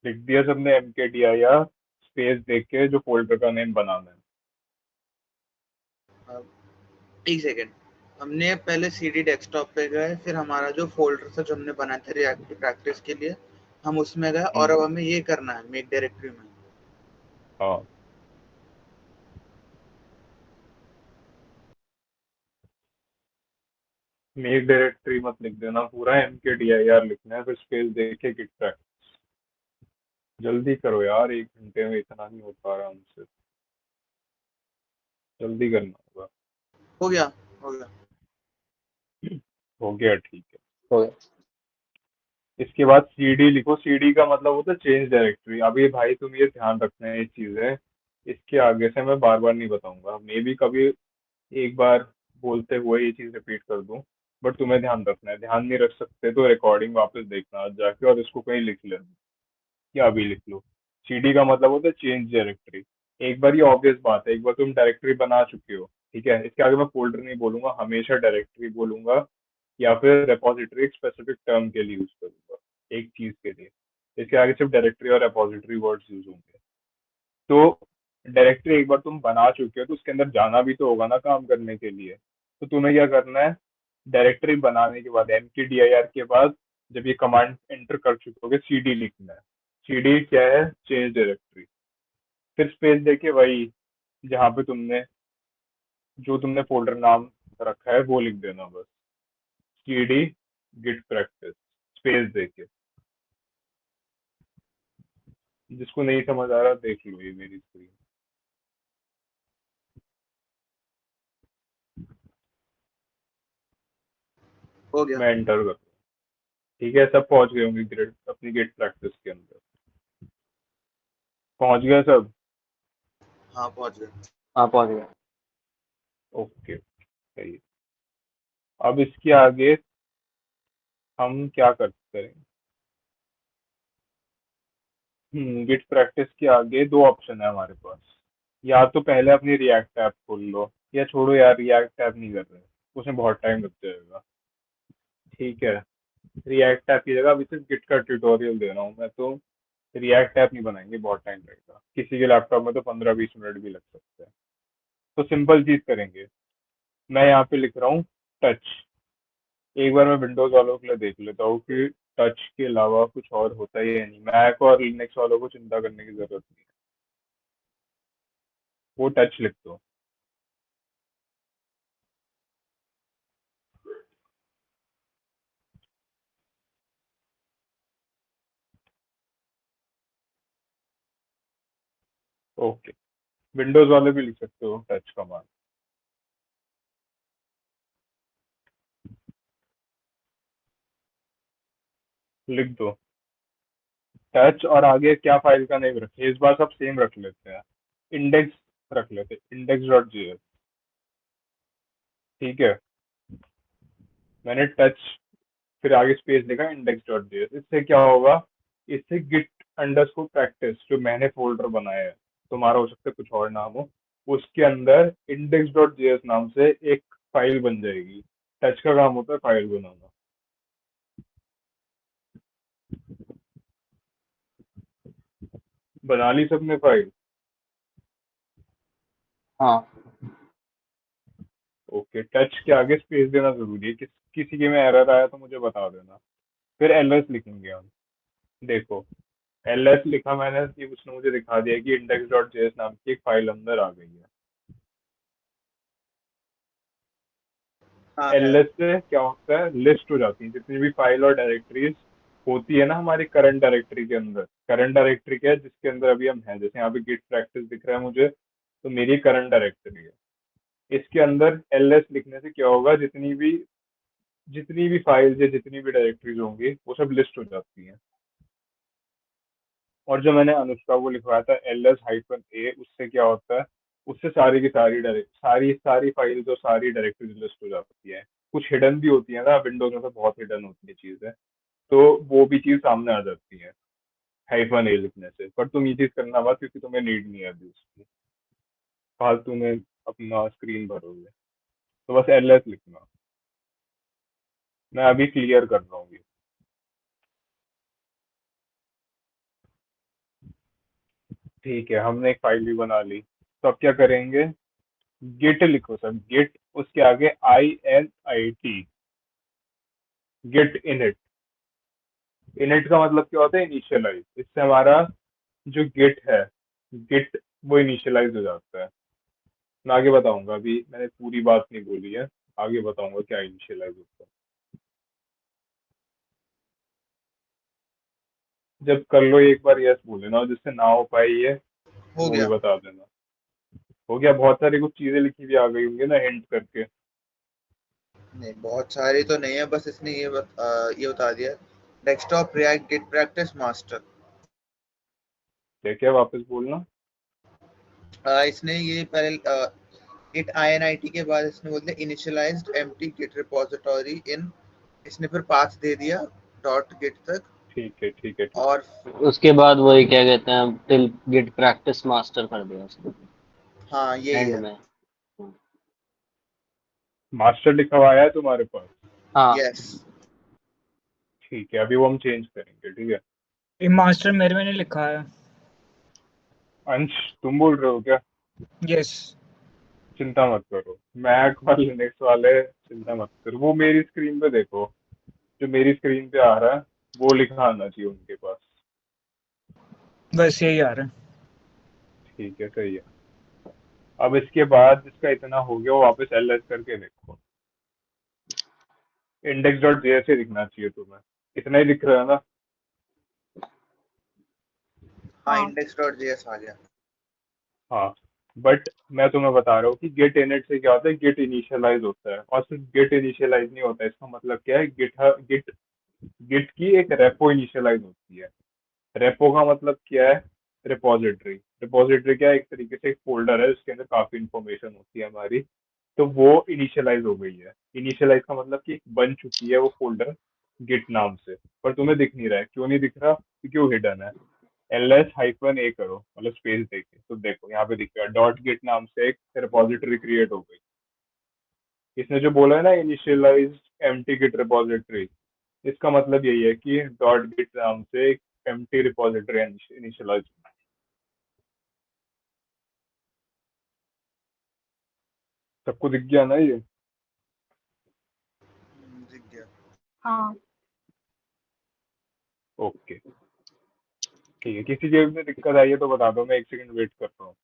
[SPEAKER 1] लिख दिया सबने MKDIR, स्पेस देख के जो फोल्डर का नेम बनाना है।
[SPEAKER 2] एक सेकेंड, हमने पहले सीडी डेस्कटॉप पे गए, फिर हमारा जो फोल्डर था जो हमने बनाया था रिएक्ट की प्रैक्टिस के लिए, हम उसमें गए, और अब हमें ये करना है मेक डायरेक्टरी में।
[SPEAKER 1] हाँ, मेक डायरेक्टरी मत लिख देना पूरा, MKDIR लिखना है, फिर स्पेस देख के गिट प्रैक्टिस। जल्दी करो यार, 1 घंटे में इतना नहीं हो पा रहा हमसे, जल्दी करना होगा।
[SPEAKER 2] हो गया, हो गया।
[SPEAKER 1] हो गया, ठीक है।
[SPEAKER 4] हो गया।
[SPEAKER 1] इसके बाद CD लिखो, CD का मतलब होता है चेंज डायरेक्टरी। अब ये भाई तुम ये ध्यान रखना है, ये चीजें इसके आगे से मैं बार बार नहीं बताऊंगा, मे भी कभी एक बार बोलते हुए ये चीज रिपीट कर दूं, बट तुम्हें ध्यान रखना है। ध्यान नहीं रख सकते तो रिकॉर्डिंग वापस देखना आज जाके और इसको कहीं लिख लेना, या अभी लिख लो। CD का मतलब होता है चेंज डायरेक्टरी। एक बार ये ऑब्वियस बात है, एक बार तुम डायरेक्टरी बना चुके हो, ठीक है, इसके आगे मैं फोल्डर नहीं बोलूंगा, हमेशा डायरेक्टरी बोलूंगा, या फिर रेपोजिटरी एक स्पेसिफिक टर्म के लिए यूज करूंगा, एक चीज के लिए। इसके आगे सिर्फ डायरेक्टरी और रेपोजिटरी वर्ड्स यूज होंगे। तो डायरेक्टरी एक बार तुम बना चुके हो तो उसके अंदर जाना भी तो होगा ना काम करने के लिए। तो तुम्हें क्या करना है, डायरेक्टरी बनाने के बाद MKDIR के बाद जब ये कमांड एंटर कर चुके होगे, CD लिखना है। CD क्या है, चेंज डायरेक्टरी। फिर स्पेस देके वही जहाँ पे जो तुमने फोल्डर नाम रखा है वो लिख देना बस। CD गिट प्रैक्टिस, स्पेस देके। जिसको नहीं समझ आ रहा देख लो ये मेरी स्क्रीन।
[SPEAKER 2] हो गया।
[SPEAKER 1] मैं एंटर कर रहा हूँ। ठीक है, सब पहुंच गए होंगे ग्रेड अपनी गेट प्रैक्टिस के अंदर। पहुंच गए सब।
[SPEAKER 2] हाँ, पहुंच गए।
[SPEAKER 4] हाँ पहुंच गया।
[SPEAKER 1] ओके, सही है। अब इसके आगे हम क्या कर सकते हैं। गिट प्रैक्टिस के आगे दो ऑप्शन है हमारे पास। या तो पहले अपनी रिएक्ट ऐप खोल लो, या छोड़ो यार, रिएक्ट ऐप नहीं कर रहे, उसमें बहुत टाइम लग जाएगा। ठीक है, रिएक्ट ऐप की जगह अभी सिर्फ गिट का ट्यूटोरियल दे रहा हूँ मैं, तो रिएक्ट ऐप नहीं बनाएंगे, बहुत टाइम लगेगा, किसी के लैपटॉप में तो 15-20 मिनट भी लग सकते हैं। तो सिंपल चीज करेंगे, मैं यहाँ पे लिख रहा हूँ टच। एक बार मैं विंडोज वालों के लिए देख लेता हूँ कि टच के अलावा कुछ और होता ही है नहीं। मैक और लिनक्स वालों को चिंता करने की जरूरत नहीं है, वो टच लिख दो। ओके, विंडोज वाले भी लिख सकते हो टच कमांड, लिख दो टच। और आगे क्या फाइल का नेम रखे, इस बार सब सेम रख लेते हैं, इंडेक्स रख लेते हैं, index.js। ठीक है, मैंने टच फिर आगे स्पेस लिखा index.js। इससे क्या होगा, इससे गिट अंडरस्कोर प्रैक्टिस जो मैंने फोल्डर बनाया है, तुम्हारा हो सकता है कुछ और नाम हो, उसके अंदर index.js नाम से एक फाइल बन जाएगी। टच का काम होता है फाइल बनाना। बना ली सबने फाइल?
[SPEAKER 4] हाँ।
[SPEAKER 1] ओके, टच के आगे स्पेस देना जरूरी है। किसी के में एरर आया तो मुझे बता देना। फिर एलएस लिखेंगे हम। देखो, एलएस लिखा मैंने कि उसने मुझे दिखा दिया कि index.js नाम की एक फाइल अंदर आ गई है।
[SPEAKER 2] हाँ है।
[SPEAKER 1] एलएस से क्या होता है, लिस्ट हो जाती है जितनी भी फाइल और डायरेक्टरीज होती है ना हमारी करंट डायरेक्टरी के अंदर। करंट डायरेक्टरी क्या है, जिसके अंदर अभी हम हैं, जैसे यहाँ पे गिट प्रैक्टिस दिख रहा है मुझे, तो मेरी करंट डायरेक्टरी है। इसके अंदर एलएस लिखने से क्या होगा, जितनी भी फाइल्स या जितनी भी डायरेक्टरीज होंगी वो सब लिस्ट हो जाती हैं। और जो मैंने अनुष्का को लिखवाया था ls-a, उससे क्या होता है, उससे सारी की सारी डायरेक्ट सारी सारी फाइल्स और सारी डायरेक्टरीज लिस्ट हो जाती है। कुछ हिडन भी होती है ना, विंडोज में तो बहुत हिडन होती है चीजें, तो वो भी चीज सामने आ जाती है -a लिखने से। पर तुम ये चीज करना मत, क्योंकि तुम्हें नीड नहीं है अभी उसकी, फालतू में अपना स्क्रीन भरोगे। तो बस ls लिखना। मैं अभी क्लियर कर रहा हूँ ये। ठीक है, हमने एक फाइल भी बना ली। तो अब क्या करेंगे, गिट लिखो सर, गिट उसके आगे INIT, गिट इनिट। इनिट का मतलब क्या होता है, इनिशियलाइज। इससे हमारा जो गिट है, गिट वो इनिशियलाइज हो जाता है। मैं आगे बताऊंगा, अभी मैंने पूरी बात नहीं बोली है, आगे बताऊंगा क्या इनिशियलाइज होता है। जब कर लो एक बार यस बोल देना, और जिससे ना हो पाई है
[SPEAKER 2] हो
[SPEAKER 1] वो भी
[SPEAKER 2] गया।
[SPEAKER 1] बता देना। हो गया, बहुत सारी कुछ चीजें लिखी भी आ गई होंगी ना हिंट करके।
[SPEAKER 2] नहीं बहुत सारी तो नहीं है, बस इसने ये बता दिया, desktop React git practice master.
[SPEAKER 1] क्या क्या वापस बोलना।
[SPEAKER 2] इसने ये पहले गिट INIT के बाद इसने बोल दिया इनिशियलाइज्ड एम्प्टी गिट रिपोजिटरी इन, इसने फिर पाथ दे दिया डॉट गिट तक।
[SPEAKER 1] ठीक है ठीक है ठीक है।
[SPEAKER 2] और
[SPEAKER 4] उसके बाद वही क्या कहते हैं, टिल गिट प्रैक्टिस मास्टर कर दिया उसको
[SPEAKER 2] हाँ यही
[SPEAKER 4] एंड
[SPEAKER 2] है।
[SPEAKER 4] में।
[SPEAKER 1] मास्टर लिखा हुआ आया है तुम्हारे पास?
[SPEAKER 4] हाँ।
[SPEAKER 2] यस।
[SPEAKER 1] ठीक है, अभी वो हम चेंज करेंगे। ठीक है,
[SPEAKER 3] ये मास्टर मेरे में नहीं लिखा है।
[SPEAKER 1] अंश तुम बोल रहे हो क्या?
[SPEAKER 3] यस।
[SPEAKER 1] चिंता मत करो, मैक और लिनक्स वाले चिंता मत करो, वो मेरी स्क्रीन पे देखो, जो मेरी स्क्रीन पे आ रहा है वो लिखा आना चाहिए उनके पास।
[SPEAKER 3] बस यही आ रहा है।
[SPEAKER 1] ठीक है, सही है। अब इसके बाद जिसका इतना हो गया वो वापस ls करके देखो। index.js ही दिखना चाहिए तुम्हें, इतना ही दिख रहा है ना?
[SPEAKER 2] हाँ
[SPEAKER 6] हाँ
[SPEAKER 2] index.js आ गया।
[SPEAKER 1] हाँ, बट मैं तुम्हें बता रहा हूँ कि गेट इनिट से क्या होता है, गेट इनिशियलाइज होता है। और सिर्फ गेट इनिशियलाइज नहीं होता है, इसका मतलब क्या है, गिट गिट की एक रेपो इनिशियलाइज होती है। रेपो का मतलब क्या है, रिपोजिटरी। रिपोजिटरी क्या है, एक तरीके से एक फोल्डर है जिसके अंदर काफी इंफॉर्मेशन होती है हमारी। तो वो इनिशियलाइज हो गई है। इनिशियलाइज का मतलब कि बन चुकी है वो फोल्डर गिट नाम से, पर तुम्हें दिख नहीं रहा है। क्यों नहीं दिख रहा, क्योंकि वो हिडन है। ls-a करो, मतलब स्पेस देके, तो देखो यहाँ पे दिख रहा है डॉट गिट नाम से एक रिपोजिटरी क्रिएट हो गई। इसने जो बोला है ना इनिशियलाइज एम्प्टी गिट रिपोजिटरी, इसका मतलब यही है कि डॉट गिट नाम से एक एम्प्टी रिपोजिटरी इनिशियलाइज। सबको दिख गया ना ये?
[SPEAKER 2] गया।
[SPEAKER 6] हाँ
[SPEAKER 1] ओके ठीक है, किसी चीज में दिक्कत आई है तो बता दो, मैं 1 सेकंड वेट कर रहा हूँ।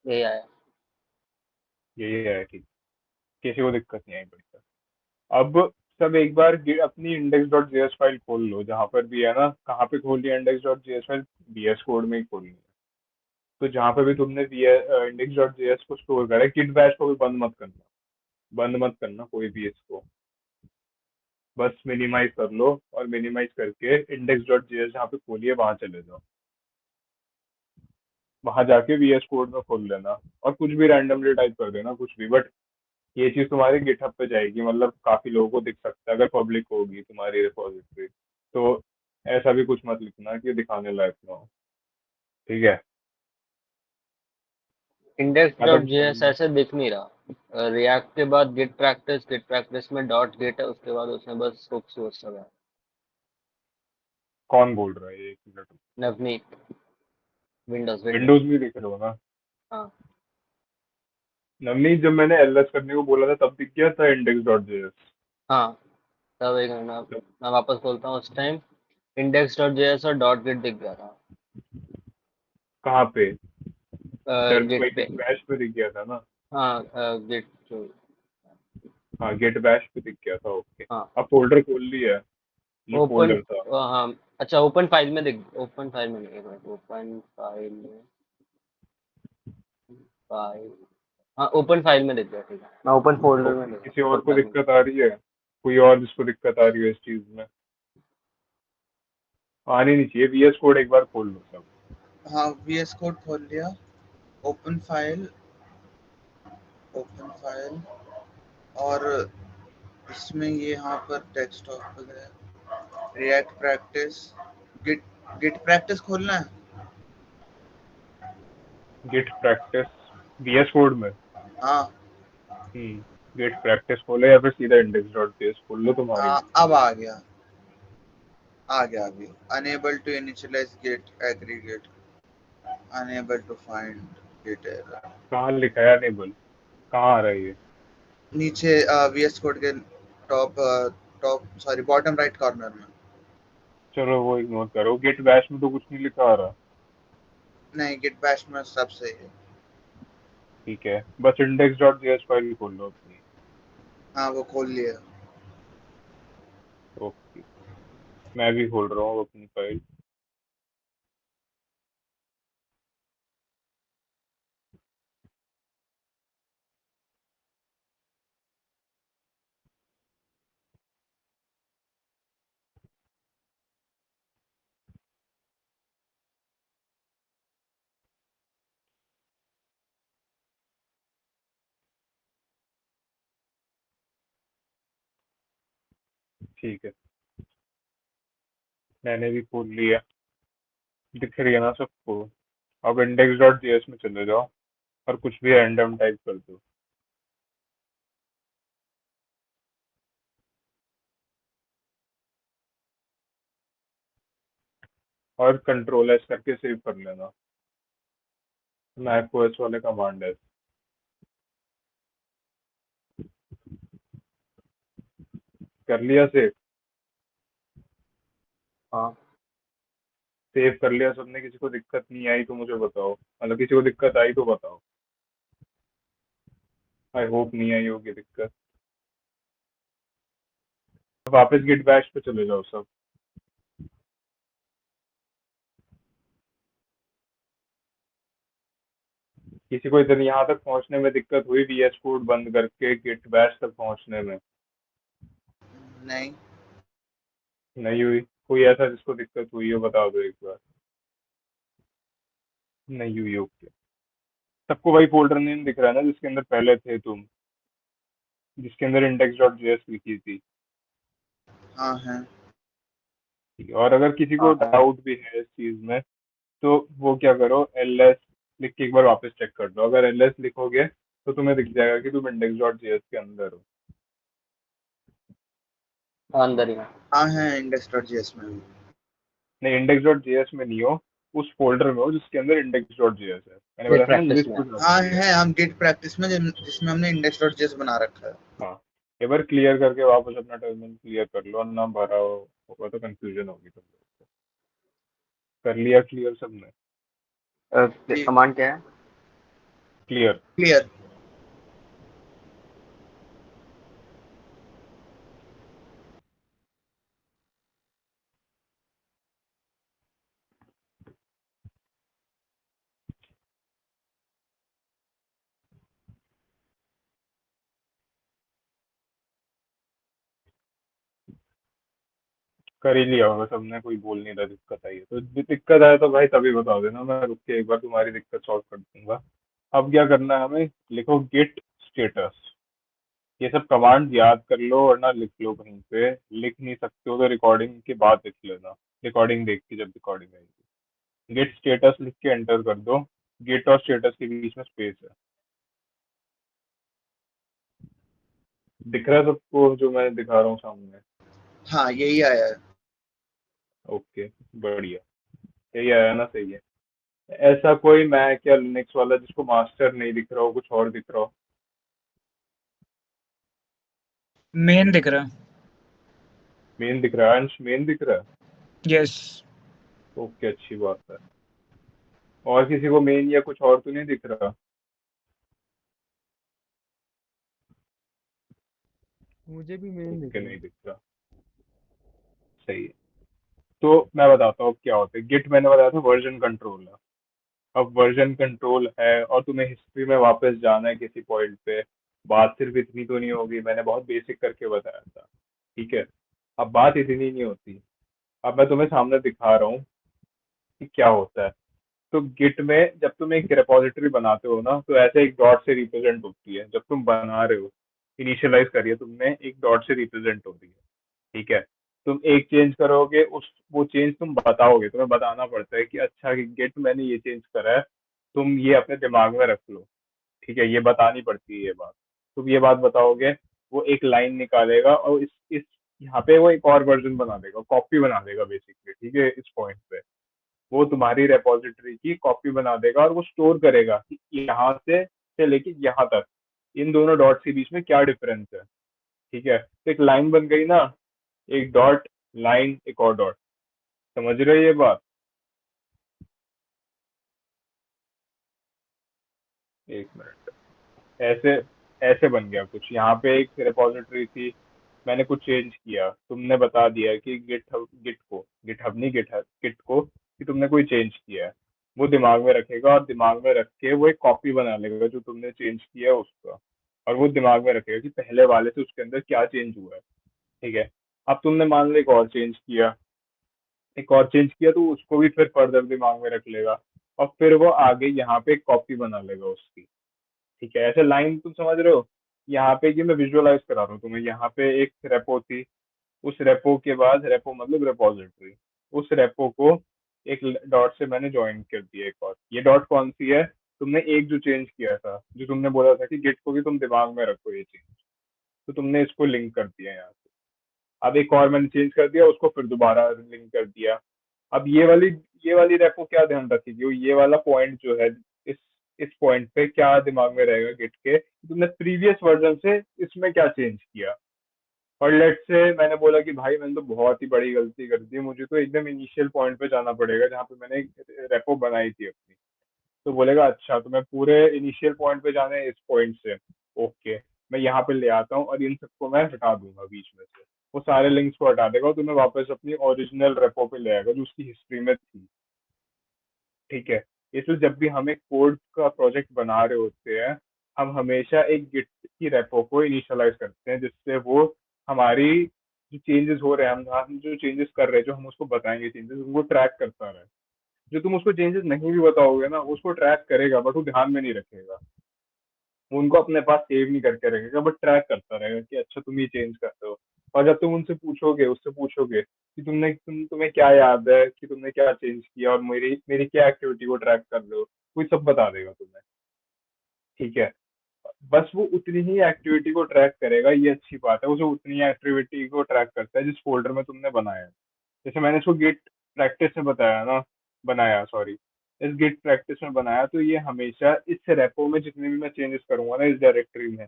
[SPEAKER 4] ये आया।
[SPEAKER 1] यही है, ठीक, किसी को दिक्कत नहीं आई बढ़िया। अब सब एक बार अपनी इंडेक्स डॉट जेएस फाइल खोल लो, जहाँ पर भी है ना, कहाँ पे खोल लिया index dot JS file, VS code में ही खोलनी है। तो जहाँ पे भी तुमने इंडेक्स डॉट जेएस को स्टोर करा है, किट बैश को भी बंद मत करना, बंद मत करना कोई भी इसको, बस मिनिमाइज कर लो, और मिनिमाइज करके इंडेक्स डॉट जेएस जहाँ पे खोलिए वहां चले जाओ, वहां जाके VS कोड में खोल लेना, और कुछ भी रैंडमली टाइप कर देना, कुछ भी, बट ये चीज तुम्हारे गिटहब पे जाएगी, मतलब काफी लोगों को दिख सकता है अगर पब्लिक होगी तुम्हारी रिपोजिटरी। तो ऐसा भी कुछ मत लिखना कि दिखाने लायक ना हो, ठीक है।
[SPEAKER 4] इंडेक्स डॉट
[SPEAKER 1] मतलब
[SPEAKER 4] जेएस ऐसे दिख नहीं रहा। रिएक्ट के बाद गिट प्रैक्टिस में डॉट गेट है, उसके बाद उसमें बस हुक्स वो सब है।
[SPEAKER 1] कौन बोल रहा है ये, 1 minute.
[SPEAKER 4] Navneet, Windows Windows.
[SPEAKER 1] Windows भी दिख रहे हो ना?
[SPEAKER 4] हाँ
[SPEAKER 1] नवनीत, जब मैंने एलएस करने को बोला था तब दिख गया था इंडेक्स डॉट जेएस?
[SPEAKER 4] हाँ, तब एक मिनट मैं वापस खोलता हूँ। उस टाइम इंडेक्स डॉट जेएस और डॉट गेट दिख गया था
[SPEAKER 1] कहाँ पे? सर
[SPEAKER 4] गिट
[SPEAKER 1] कोई
[SPEAKER 4] पे।
[SPEAKER 1] गिट बैश पे दिख गया था ना?
[SPEAKER 4] हाँ गिट
[SPEAKER 1] हाँ, गिट बैश पे दिख गया था, ओके।
[SPEAKER 4] हाँ
[SPEAKER 1] अब फोल्डर खोल लिया है, ये
[SPEAKER 4] ओपन।
[SPEAKER 1] फोल्डर था।
[SPEAKER 4] हाँ अच्छा, ओपन फाइल में दिख, ओपन फाइल में नहीं, एक मिनट, ओपन फाइल में, फाइल, हाँ ओपन फाइल में दिख गया, ठीक है। मैं ओपन फोल्डर में
[SPEAKER 1] ओके,
[SPEAKER 4] देखा,
[SPEAKER 1] किसी और
[SPEAKER 4] ओपन
[SPEAKER 1] को
[SPEAKER 4] फाइल में।
[SPEAKER 1] दिक्कत आ रही है? कोई और जिसको दिक्कत आ रही है इस चीज में? आनी नहीं चाहिए, VS कोड एक बार खोल लो सब।
[SPEAKER 2] हाँ VS कोड खोल लिया। ओपन फाइल, ओपन फाइल, और इसमें ये यहाँ पर डेस्कटॉप पे गया, React practice, git git practice खोलना है।
[SPEAKER 1] गिट प्रैक्टिस VS कोड में?
[SPEAKER 2] हाँ
[SPEAKER 1] गिट प्रैक्टिस खोलो, या फिर सीधा इंडेक्स डॉट जेएस खोल लो तुम्हारी
[SPEAKER 2] हाँ,
[SPEAKER 1] मर्जी।
[SPEAKER 2] अब आ गया, आ गया अभी। Unable to initialise git aggregate, unable to find git error.
[SPEAKER 1] कहाँ लिखा है अनेबल, कहाँ आ रहा है ये?
[SPEAKER 2] नीचे VS कोड के top, top sorry bottom right corner में।
[SPEAKER 1] चलो वो इग्नोर करो, गिट बैश में तो कुछ नहीं लिखा आ रहा।
[SPEAKER 2] नहीं, गिट बैश में सब सही है।
[SPEAKER 1] ठीक है, बस इंडेक्स डॉट जेएस फाइल खोल लो अपनी।
[SPEAKER 2] हाँ वो खोल लिया।
[SPEAKER 1] ओके, मैं भी खोल रहा हूँ अपनी फाइल। ठीक है, मैंने भी खोल लिया, दिख रही है ना सबको? अब इंडेक्स डॉट जेएस में चले जाओ, और कुछ भी रैंडम टाइप कर दो, और कंट्रोल एस करके सेव कर लेना, मैक ओएस वाले कमांड है। कर लिया सेव?
[SPEAKER 4] हाँ
[SPEAKER 1] सेव कर लिया सबने? किसी को दिक्कत नहीं आई तो मुझे बताओ, मतलब किसी को दिक्कत आई तो बताओ। आई होप नहीं आई होगी दिक्कत। अब वापस गिट बैश पे चले जाओ सब। किसी को इधर यहाँ तक पहुँचने में दिक्कत हुई VS कोड बंद करके गिट बैश तक पहुँचने में?
[SPEAKER 2] नहीं,
[SPEAKER 1] नहीं हुई? कोई ऐसा जिसको दिक्कत हुई हो बता दो एक बार। नहीं हुई, ओके। सबको वही फोल्डर नेम दिख रहा है ना जिसके अंदर पहले थे तुम, जिसके अंदर इंडेक्स डॉट जेएस लिखी थी?
[SPEAKER 2] हाँ है।
[SPEAKER 1] ठीक है, और अगर किसी को
[SPEAKER 4] हाँ है।
[SPEAKER 1] डाउट भी है इस चीज में, तो वो क्या करो, LS लिख के एक बार वापस चेक कर लो। अगर LS लिखोगे तो तुम्हें दिख जाएगा कि तुम इंडेक्स डॉट जेएस के अंदर हो।
[SPEAKER 4] अंदर ही है।
[SPEAKER 2] हाँ है इंडेक्स डॉट जेएस में भी।
[SPEAKER 1] नहीं, इंडेक्स डॉट जेएस में नहीं हो, उस फोल्डर में हो जिसके अंदर index.js है। मैंने
[SPEAKER 4] Git
[SPEAKER 1] बताया ना
[SPEAKER 4] practice
[SPEAKER 1] लिस्ट
[SPEAKER 4] में।
[SPEAKER 1] कुछ
[SPEAKER 2] हाँ
[SPEAKER 1] रखी है।
[SPEAKER 2] है, हम गिट प्रैक्टिस में जिसमें हमने index.js बना रखा है।
[SPEAKER 1] हाँ, एक बार क्लियर करके वापस अपना टर्मिनल क्लियर कर लो, ना भरा होगा तो कंफ्यूजन होगी तुम लोग को। कर लिया क्लियर सबने?
[SPEAKER 4] कमांड क्या है?
[SPEAKER 1] क्लियर।
[SPEAKER 2] क्लियर।
[SPEAKER 1] कर ही लिया होगा सबने, कोई बोल नहीं रहा दिक्कत आई है तो। दिक्कत आए तो भाई तभी बता देना, मैं रुक के एक बार तुम्हारी दिक्कत सॉल्व कर दूंगा। अब क्या करना है हमें, लिखो गिट स्टेटस। ये सब कमांड याद कर लो वरना लिख लो कहीं पे। लिख नहीं सकते हो तो रिकॉर्डिंग के बाद लिख लेना, रिकॉर्डिंग देख के जब रिकॉर्डिंग आएगी। गिट स्टेटस लिख के एंटर कर दो। गिट और स्टेटस के बीच में स्पेस है। दिख रहा है सबको जो मैं दिखा रहा हूँ सामने?
[SPEAKER 2] हाँ यही आया है।
[SPEAKER 1] ओके, बढ़िया। यही आया ना? सही है। ऐसा कोई मैक या लिनक्स वाला जिसको मास्टर नहीं दिख रहा हो, कुछ और दिख रहा हो?
[SPEAKER 3] मेन दिख रहा है।
[SPEAKER 1] मेन दिख रहा है? अंश मेन दिख रहा है?
[SPEAKER 3] यस।
[SPEAKER 1] ओके, अच्छी बात है। और किसी को मेन या कुछ और तो नहीं दिख रहा?
[SPEAKER 4] मुझे भी मेन दिख
[SPEAKER 1] ओके,
[SPEAKER 4] रहा
[SPEAKER 1] नहीं
[SPEAKER 4] है।
[SPEAKER 1] दिख रहा। सही है। तो मैं बताता हूँ अब क्या होता है। गिट मैंने बताया था वर्जन कंट्रोल है। अब वर्जन कंट्रोल है और तुम्हें हिस्ट्री में वापस जाना है किसी पॉइंट पे। बात सिर्फ इतनी तो नहीं होगी, मैंने बहुत बेसिक करके बताया था। ठीक है, अब बात इतनी नहीं होती। अब मैं तुम्हें सामने दिखा रहा हूँ कि क्या होता है। तो गिट में जब तुम एक रिपोजिटरी बनाते हो ना, तो ऐसे एक डॉट से रिप्रेजेंट होती है। जब तुम बना रहे हो, इनिशियलाइज करिए तुमने, एक डॉट से रिप्रेजेंट होती है। ठीक है, तुम एक चेंज करोगे, उस वो चेंज तुम बताओगे, तुम्हें बताना पड़ता है कि अच्छा कि गेट मैंने ये चेंज करा है, तुम ये अपने दिमाग में रख लो। ठीक है, ये बतानी पड़ती है ये बात। तुम ये बात बताओगे, वो एक लाइन निकालेगा और इस यहाँ पे वो एक और वर्जन बना देगा, कॉपी बना देगा बेसिकली। ठीक है, इस पॉइंट पे वो तुम्हारी रेपोजिटरी की कॉपी बना देगा और वो स्टोर करेगा कि यहाँ से लेके यहाँ तक इन दोनों डॉट के बीच में क्या डिफरेंस है। ठीक है, तो एक लाइन बन गई ना, एक डॉट, लाइन, एक और डॉट। समझ रहे हो ये बात? एक मिनट। ऐसे ऐसे बन गया कुछ। यहाँ पे एक रिपोजिटरी थी, मैंने कुछ चेंज किया, तुमने बता दिया कि गिटहब नहीं गिट को कि तुमने कोई चेंज किया है। वो दिमाग में रखेगा और दिमाग में रख के वो एक कॉपी बना लेगा जो तुमने चेंज किया है उसका। और वो दिमाग में रखेगा कि पहले वाले से उसके अंदर क्या चेंज हुआ है। ठीक है, अब तुमने मान लो एक और चेंज किया तो उसको भी फिर फर्दर दिमाग में रख लेगा। और फिर वो आगे यहाँ पे एक कॉपी बना लेगा उसकी। ठीक है, ऐसे लाइन तुम समझ रहे हो? यहाँ पे ये मैं विजुअलाइज करा रहा हूँ तुम्हें। यहाँ पे एक रेपो थी, उस रेपो के बाद, रेपो मतलब रेपोजिटरी, उस रेपो को एक डॉट से मैंने ज्वाइन कर दिया। एक और ये डॉट कौन सी है? तुमने एक जो चेंज किया था, जो तुमने बोला था कि गिट को भी तुम दिमाग में रखो ये चेंज, तो तुमने इसको लिंक कर दिया यहाँ से। अब एक और मैंने चेंज कर दिया, उसको फिर दोबारा लिंक कर दिया। अब ये वाली रेपो क्या ध्यान रखेगी, वो ये वाला पॉइंट जो है, इस इस पॉइंट पे क्या दिमाग में रहेगा गिट के कि तुमने प्रीवियस वर्जन से इसमें क्या चेंज किया। और लेट से मैंने बोला कि भाई मैंने तो बहुत ही बड़ी गलती कर दी, मुझे तो एकदम इनिशियल पॉइंट पे जाना पड़ेगा जहाँ पे मैंने रेपो बनाई थी अपनी। तो बोलेगा अच्छा तुम्हें पूरे इनिशियल पॉइंट पे जाना है इस पॉइंट से। ओके, मैं यहाँ पे ले आता हूँ और इन सबको मैं हटा दूंगा बीच में से। वो सारे लिंक्स को हटा देगा और तुम्हें वापस अपनी ओरिजिनल रेपो पे ले आएगा जो उसकी हिस्ट्री में थी। ठीक है, इसलिए जब भी हम एक कोड का प्रोजेक्ट बना रहे होते हैं, हम हमेशा एक गिट की रेपो को इनिशियलाइज करते हैं, जिससे वो हमारी जो चेंजेस हो रहे हैं, हम जो चेंजेस कर रहे हैं, जो हम उसको बताएंगे चेंजेस, वो ट्रैक करता रहे। जो तुम उसको चेंजेस नहीं भी बताओगे ना, उसको ट्रैक करेगा बट वो ध्यान में नहीं रखेगा। वो उनको अपने पास सेव नहीं करके रखेगा, बट ट्रैक करता रहेगा कि अच्छा तुम ये चेंज करते हो। और जब तुम उससे पूछोगे कि तुम्हें क्या याद है कि तुमने क्या चेंज किया और मेरी मेरी क्या एक्टिविटी को ट्रैक कर रहे हो, वो सब बता देगा तुम्हें। ठीक है, बस वो उतनी ही एक्टिविटी को ट्रैक करेगा, ये अच्छी बात है। उसे उतनी ही एक्टिविटी को ट्रैक करता है जिस फोल्डर में तुमने बनाया है। जैसे मैंने इसको गिट प्रैक्टिस में बताया ना, बनाया, सॉरी, इस गिट प्रैक्टिस में बनाया, तो ये हमेशा इस रेपो में जितने भी मैं चेंजेस करूंगा ना इस डायरेक्टरी में,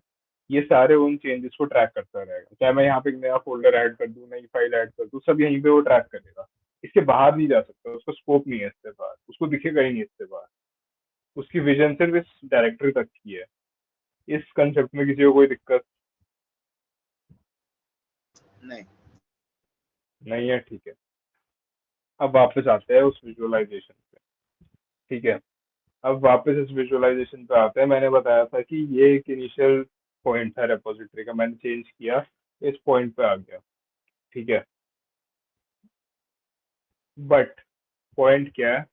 [SPEAKER 1] ये सारे उन चेंजेस को ट्रैक करता रहेगा। चाहे मैं यहाँ पे एक नया फोल्डर ऐड कर दूं, नई फाइल ऐड कर दूं, सब यहीं पे वो ट्रैक करेगा। इसके बाहर नहीं जा सकता, उसका स्कोप नहीं है इससे बाहर, उसको दिखेगा ही नहीं इससे बाहर। उसकी विजन सिर्फ इस डायरेक्टरी तक की है। इस कंसेप्ट में किसी को कोई दिक्कत
[SPEAKER 2] नहीं।
[SPEAKER 1] नहीं है? ठीक है, अब वापस आते हैं उस विजुअलाइजेशन पे। ठीक है, अब वापस इस विजुअलाइजेशन पे आते हैं। मैंने बताया था कि ये एक इनिशियल पॉइंट था रेपोजिटरी का, मैंने चेंज किया, इस पॉइंट पे आ गया। ठीक है, बट पॉइंट क्या है,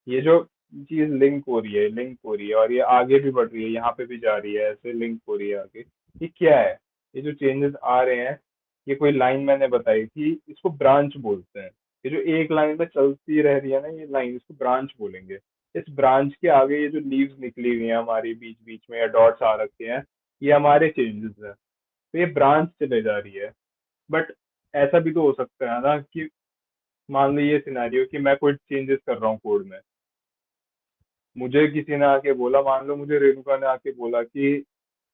[SPEAKER 1] ये जो चीज लिंक हो रही है, लिंक हो रही है, और ये आगे भी बढ़ रही है, यहाँ पे भी जा रही है, ऐसे लिंक हो रही है आगे, ये क्या है? ये जो चेंजेस आ रहे हैं, ये कोई लाइन मैंने बताई थी, इसको ब्रांच बोलते हैं। ये जो एक लाइन में चलती रह रही है ना ये लाइन, इसको ब्रांच बोलेंगे। इस ब्रांच के आगे ये जो लीव्स निकली हुई हैं हमारी बीच बीच में, या डॉट्स आ रखे हैं, ये हमारे चेंजेस हैं। तो ये ब्रांच चले जा रही है। बट ऐसा भी तो हो सकता है ना कि मान लो ये सिनेरियो कि मैं कोई चेंजेस कर रहा हूँ कोड में, मुझे किसी ने आके बोला, मान लो मुझे रेणुका ने आके बोला कि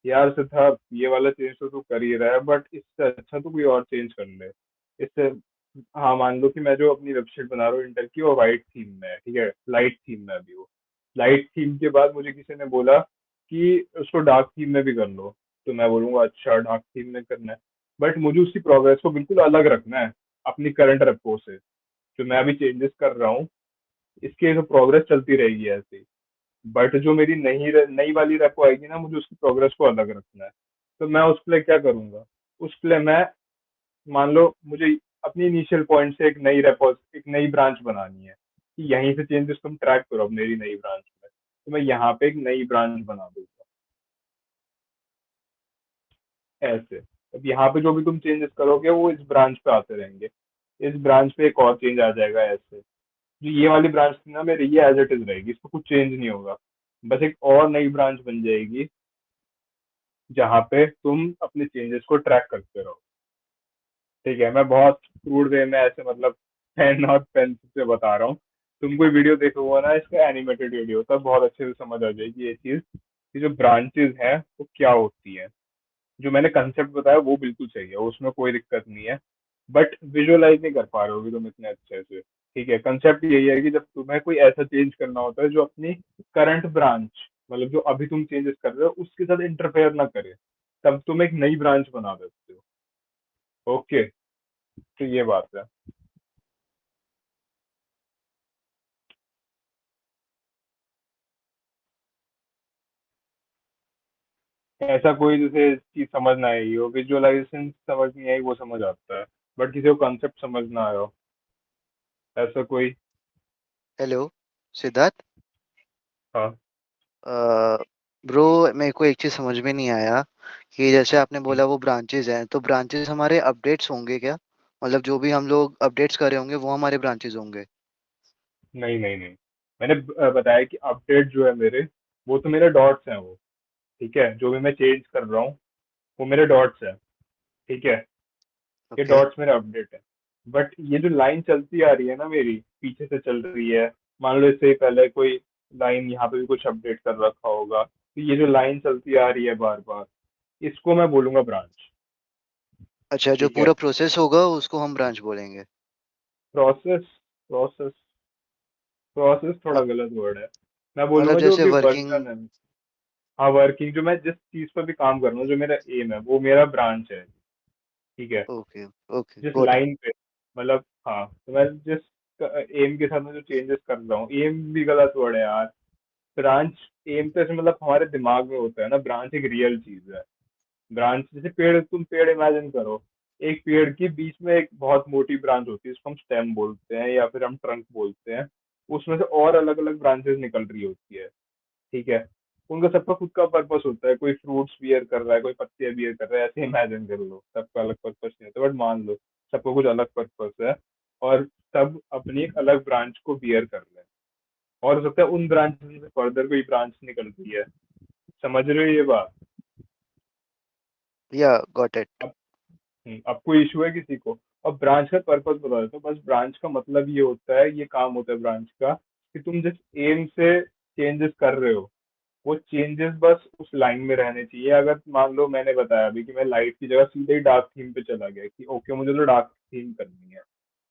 [SPEAKER 1] यार सिद्धार्थ, ये वाला चेंज तो तू कर ही रहा है, बट इससे अच्छा तो कोई और चेंज कर ले इससे। हाँ, मान लो कि मैं जो अपनी वेबसाइट बना रहा हूँ इंटर की, वो वाइट थीम में है, ठीक है, लाइट थीम में। अभी वो लाइट थीम के बाद मुझे किसी ने बोला कि उसको डार्क थीम में भी कर लो, तो मैं बोलूंगा अच्छा डार्क थीम में करना है, बट मुझे उसकी प्रोग्रेस को बिल्कुल अलग रखना है अपनी करंट रेपो से। जो मैं अभी चेंजेस कर रहा हूँ, इसकी तो प्रोग्रेस चलती रहेगी ऐसे ही, बट जो मेरी नई नई वाली रेपो आएगी ना, मुझे उसकी प्रोग्रेस को अलग रखना है। तो मैं उस प्ले क्या करूंगा, उस प्ले मैं, मान लो मुझे अपनी इनिशियल पॉइंट से एक नई रेपो, एक नई ब्रांच बनानी है कि यहीं से चेंजेस तुम ट्रैक करो अब मेरी नई ब्रांच में, तो मैं यहाँ पे एक नई ब्रांच बना दूंगा ऐसे। अब यहाँ पे जो भी तुम चेंजेस करोगे वो इस ब्रांच पे आते रहेंगे, इस ब्रांच पे एक और चेंज आ जाएगा ऐसे। जो ये वाली ब्रांच थी ना मेरी, ये एज इट इज रहेगी, इसको कुछ चेंज नहीं होगा, बस एक और नई ब्रांच बन जाएगी जहाँ पे तुम अपने चेंजेस को ट्रैक करते रहो। ठीक है, मैं बहुत क्रूड वे में ऐसे मतलब पेन और पेंसिल से बता रहा हूँ। तुम कोई वीडियो देखोगे ना इसका, एनिमेटेड वीडियो, तब बहुत अच्छे से समझ आ जाएगी ये चीज कि जो ब्रांचेस हैं वो क्या होती है। जो मैंने कंसेप्ट बताया वो बिल्कुल सही है, उसमें कोई दिक्कत नहीं है, बट विजुअलाइज नहीं कर पा रहे होगे तुम इतने अच्छे से। ठीक है, कंसेप्ट यही है कि जब तुम्हें कोई ऐसा चेंज करना होता है जो अपनी करंट ब्रांच, मतलब जो अभी तुम चेंजेस कर रहे हो उसके साथ इंटरफेयर ना करे, तब तुम एक नई ब्रांच बना देते हो। ओके, तो ये बात है। ऐसा कोई जैसे चीज समझ ना आई हो, विजुअलाइजेशन समझ नहीं आई वो समझ आता है, बट किसी को कंसेप्ट समझ ना आया हो, ऐसा कोई?
[SPEAKER 7] हेलो सिद्धार्थ।
[SPEAKER 1] हाँ।
[SPEAKER 7] ब्रो, मेरे को एक चीज समझ में नहीं आया कि जैसे आपने बोला वो ब्रांचेस हैं, तो ब्रांचेस हमारे अपडेट्स होंगे क्या? मतलब जो भी हम लोग अपडेट्स कर रहे होंगे वो हमारे ब्रांचेस होंगे?
[SPEAKER 1] नहीं नहीं नहीं, मैंने बताया कि अपडेट जो है मेरे, वो तो मेरे डॉट्स हैं वो। ठीक है, जो भी मैं चेंज कर रहा हूँ वो मेरे डॉट्स है। ठीक है, ये
[SPEAKER 7] ओके।
[SPEAKER 1] डॉट्स मेरे अपडेट है। बट ये जो लाइन चलती आ रही है ना मेरी, पीछे से चल रही है, मान लो इससे पहले कोई लाइन यहाँ पे भी कुछ अपडेट कर रखा होगा, तो ये जो लाइन चलती आ रही है बार बार, इसको मैं बोलूंगा ब्रांच।
[SPEAKER 7] अच्छा, जो
[SPEAKER 1] ठीक है,
[SPEAKER 7] पूरा प्रोसेस होगा उसको हम ब्रांच बोलेंगे।
[SPEAKER 1] प्रोसेस, प्रोसेस, प्रोसेस थोड़ा
[SPEAKER 7] हाँ,
[SPEAKER 1] गलत वर्ड है। मैं
[SPEAKER 7] मतलब
[SPEAKER 1] बोलूंगा जो
[SPEAKER 7] जैसे
[SPEAKER 1] भी
[SPEAKER 7] वर्किंग।
[SPEAKER 1] वर्जन है। हाँ, वर्किंग, जो मैं जिस चीज पर भी काम कर रहा हूँ, जो मेरा एम है वो मेरा ब्रांच है। ठीक है,
[SPEAKER 7] ओके। ओके,
[SPEAKER 1] जिस
[SPEAKER 7] गॉट इट।
[SPEAKER 1] लाइन पे, मतलब हाँ, तो मैं जिस एम के साथ में जो चेंजेस कर रहा हूँ, एम भी गलत वर्ड है यार। ब्रांच, एम तो ऐसे मतलब हमारे दिमाग में होता है ना, ब्रांच एक रियल चीज है। ब्रांच जैसे पेड़, तुम पेड़ इमेजिन करो, एक पेड़ की बीच में एक बहुत मोटी ब्रांच होती है, उसको हम स्टेम बोलते हैं या फिर हम ट्रंक बोलते हैं। उसमें से और अलग अलग ब्रांचेस निकल रही होती है। ठीक है, उनका सबका खुद का पर्पस होता है, कोई फ्रूट्स बियर कर रहा है, कोई पत्तियां बियर कर रहा है, ऐसे इमेजिन कर लो, सबका अलग पर्पस नहीं होता, बट मान लो सबको कुछ अलग पर्पस है, और सब अपनी एक अलग ब्रांच को बियर कर रहे हैं, और हो सकता है उन ब्रांच से फर्दर कोई ब्रांच निकलती है। समझ रहे हो ये बात?
[SPEAKER 7] या गॉट इट।
[SPEAKER 1] अब अब कोई इशू है किसी को? और ब्रांच का पर्पस बता देता हूँ। बस ब्रांच का मतलब ये होता है, ये काम होता है ब्रांच का, कि तुम जिस एम से चेंजेस कर रहे हो वो चेंजेस बस उस लाइन में रहने चाहिए। अगर मान लो मैंने बताया अभी कि मैं लाइट की जगह सीधे ही डार्क थीम पे चला गया कि ओके मुझे तो डार्क थीम करनी है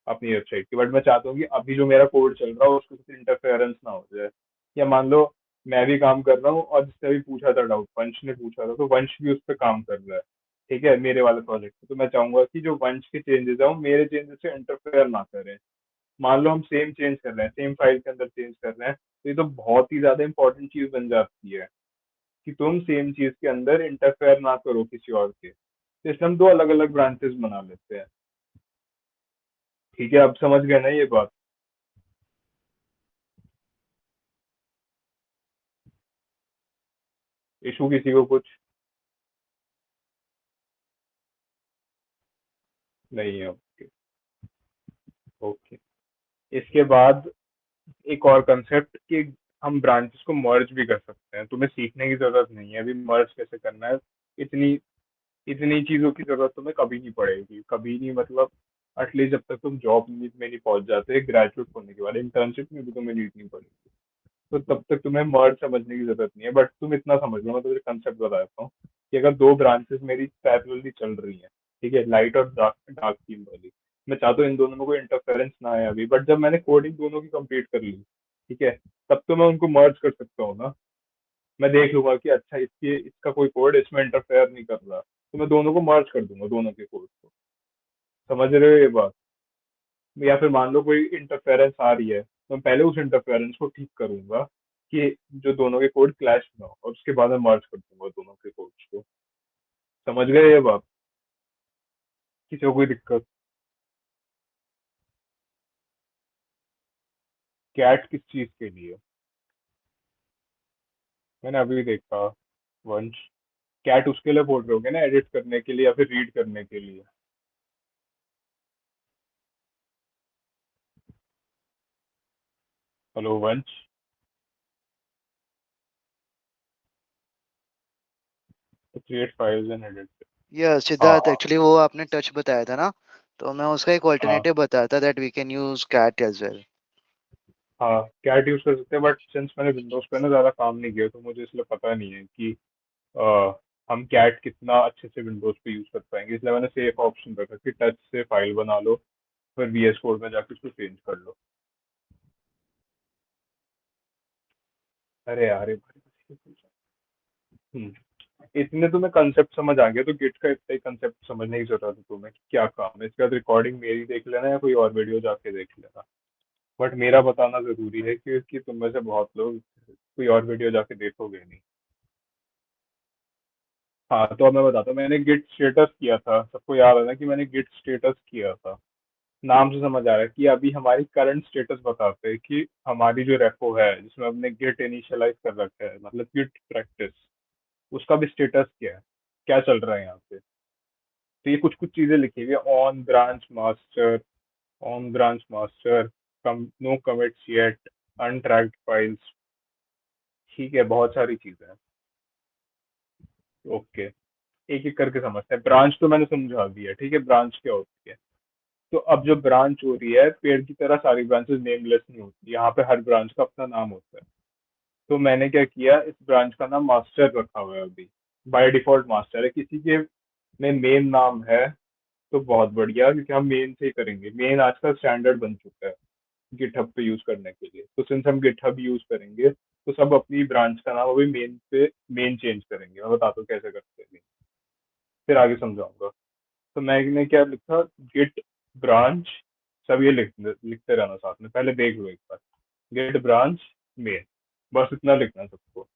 [SPEAKER 1] अपनी वेबसाइट की, बट मैं चाहता हूँ कि अभी जो मेरा कोड चल रहा है उसके साथ इंटरफेरेंस ना हो जाए। या मान लो मैं भी काम कर रहा हूँ और जिससे अभी पूछा था डाउट, वंश ने पूछा था, तो वंश भी उस पर काम कर रहा है, ठीक है, मेरे वाले प्रोजेक्ट पे। तो मैं चाहूंगा कि जो वंश के चेंजेस है वो मेरे चेंजेस से इंटरफेयर ना करें। मान लो हम सेम चेंज कर रहे हैं, सेम फाइल के अंदर चेंज कर रहे हैं, तो ये तो बहुत ही ज्यादा इंपॉर्टेंट चीज बन जाती है कि तुम सेम चीज के अंदर इंटरफेयर ना करो किसी और के। तो इसलिए हम दो अलग अलग ब्रांचेस बना लेते हैं। ठीक है, अब समझ गए ना ये बात? इशू किसी को कुछ नहीं है? ओके। ओके, इसके बाद एक और कंसेप्ट कि हम ब्रांचेस को मर्ज भी कर सकते हैं। तुम्हें सीखने की जरूरत नहीं है अभी मर्ज कैसे करना है। इतनी इतनी चीजों की जरूरत तुम्हें कभी नहीं पड़ेगी, कभी नहीं, मतलब एटलीस्ट जब तक तुम जॉब में नहीं पहुंच जाते, ग्रेजुएट होने के बाद इंटर्नशिप में भी तुम्हें नीड नहीं पड़ेगी। तो तब तक तुम्हें मर्ज समझने की जरूरत नहीं है। बट तुम इतना समझ लो, मैं तुझे कंसेप्ट बता देता हूँ कि अगर दो ब्रांचेस मेरी पैरेलली चल रही हैं, ठीक है, लाइट और डार्क डार्क थीम वाली, मैं चाहता हूँ इन दोनों में कोई इंटरफेरेंस ना आए अभी, बट जब मैंने कोडिंग दोनों की कंप्लीट कर ली, ठीक है, तब तो मैं उनको मर्ज कर सकता हूँ ना। मैं देख लूंगा कि अच्छा इसकी इसका कोई कोड इसमें इंटरफेयर नहीं कर रहा, तो मैं दोनों को मर्ज कर दूंगा, दोनों के कोड को। समझ रहे हो ये बात? या फिर मान लो कोई इंटरफेरेंस आ रही है, तो मैं पहले उस इंटरफेरेंस को ठीक करूंगा कि जो दोनों के कोड क्लैश ना हो, और उसके बाद मैं मर्ज कर दूंगा दोनों के कोड्स को। समझ गए ये बात? किसी को कोई दिक्कत? कैट किस चीज के लिए? मैंने अभी देखा, वंश, कैट उसके लिए बोल रहे होगे ना, एडिट करने के लिए या फिर रीड करने के लिए? हेलो वंश? तो क्रिएट फाइल्स एंड एडिट।
[SPEAKER 7] ये सिद्धार्थ
[SPEAKER 1] हाँ।
[SPEAKER 7] एक्चुअली वो आपने टच बताया था ना, तो मैं उसका एक
[SPEAKER 1] हाँ।
[SPEAKER 7] ऑल्टरनेटिव बताया था that we can use cat as well.
[SPEAKER 1] हाँ, कैट यूज कर सकते हैं, बट सिंस मैंने विंडोज पे ना ज्यादा काम नहीं किया तो मुझे इसलिए पता नहीं है कि अ, हम कैट कितना अच्छे से विंडोज पे यूज कर पाएंगे। इसलिए मैंने सेफ ऑप्शन रखा कि टच से फाइल बना लो, फिर वीएस कोड में जाके उसको चेंज कर लो। अरे यार ये भाई, इतने तुम्हें कंसेप्ट समझ आ गया तो गिट का इतना ही कंसेप्ट समझने की जरूरत है तुम्हें कि क्या काम है। इसके बाद रिकॉर्डिंग मेरी देख लेना या कोई और वीडियो जाके देख लेना, बट मेरा बताना जरूरी है क्योंकि तुम में से बहुत लोग कोई और वीडियो जाके देखोगे नहीं। हाँ, तो अब मैं बताता हूँ, मैंने गिट स्टेटस किया था, सबको याद है ना कि मैंने गिट स्टेटस किया था। नाम से समझ आ रहा है कि अभी हमारी करंट स्टेटस बताते हैं कि हमारी जो रेपो है जिसमें हमने गिट इनिशियलाइज कर रखा है, मतलब गिट प्रैक्टिस, उसका भी स्टेटस क्या है, क्या चल रहा है यहाँ पे। तो ये कुछ कुछ चीजें लिखी हुई है, on branch master, no commits yet, untracked files, ठीक है, बहुत सारी चीजें हैं। ओके, एक एक करके समझते हैं। ब्रांच तो मैंने समझा दिया, ठीक है, ब्रांच क्या होती है। तो अब जो ब्रांच हो रही है, पेड़ की तरह सारी ब्रांचेस नेमलेस नहीं होती, यहाँ पे हर ब्रांच का अपना नाम होता है। तो मैंने क्या किया, इस ब्रांच का नाम मास्टर रखा हुआ है अभी, बाय डिफॉल्ट मास्टर है। किसी के में मेन नाम है तो बहुत बढ़िया, क्योंकि हम मेन से ही करेंगे, मेन आजकल स्टैंडर्ड बन चुका है गिटहब पे यूज करने के लिए। तो सिंस हम गिटहब यूज करेंगे तो सब अपनी ब्रांच का नाम अभी मेन पे मेन चेंज करेंगे। मैं बताता हूँ कैसे करते हैं, फिर आगे समझाऊंगा। तो मैंने क्या लिखा, गिट ब्रांच, सब ये लिखते रहना साथ में, पहले देख लो एक बार, गिट ब्रांच मेन, बस इतना लिखना सबको,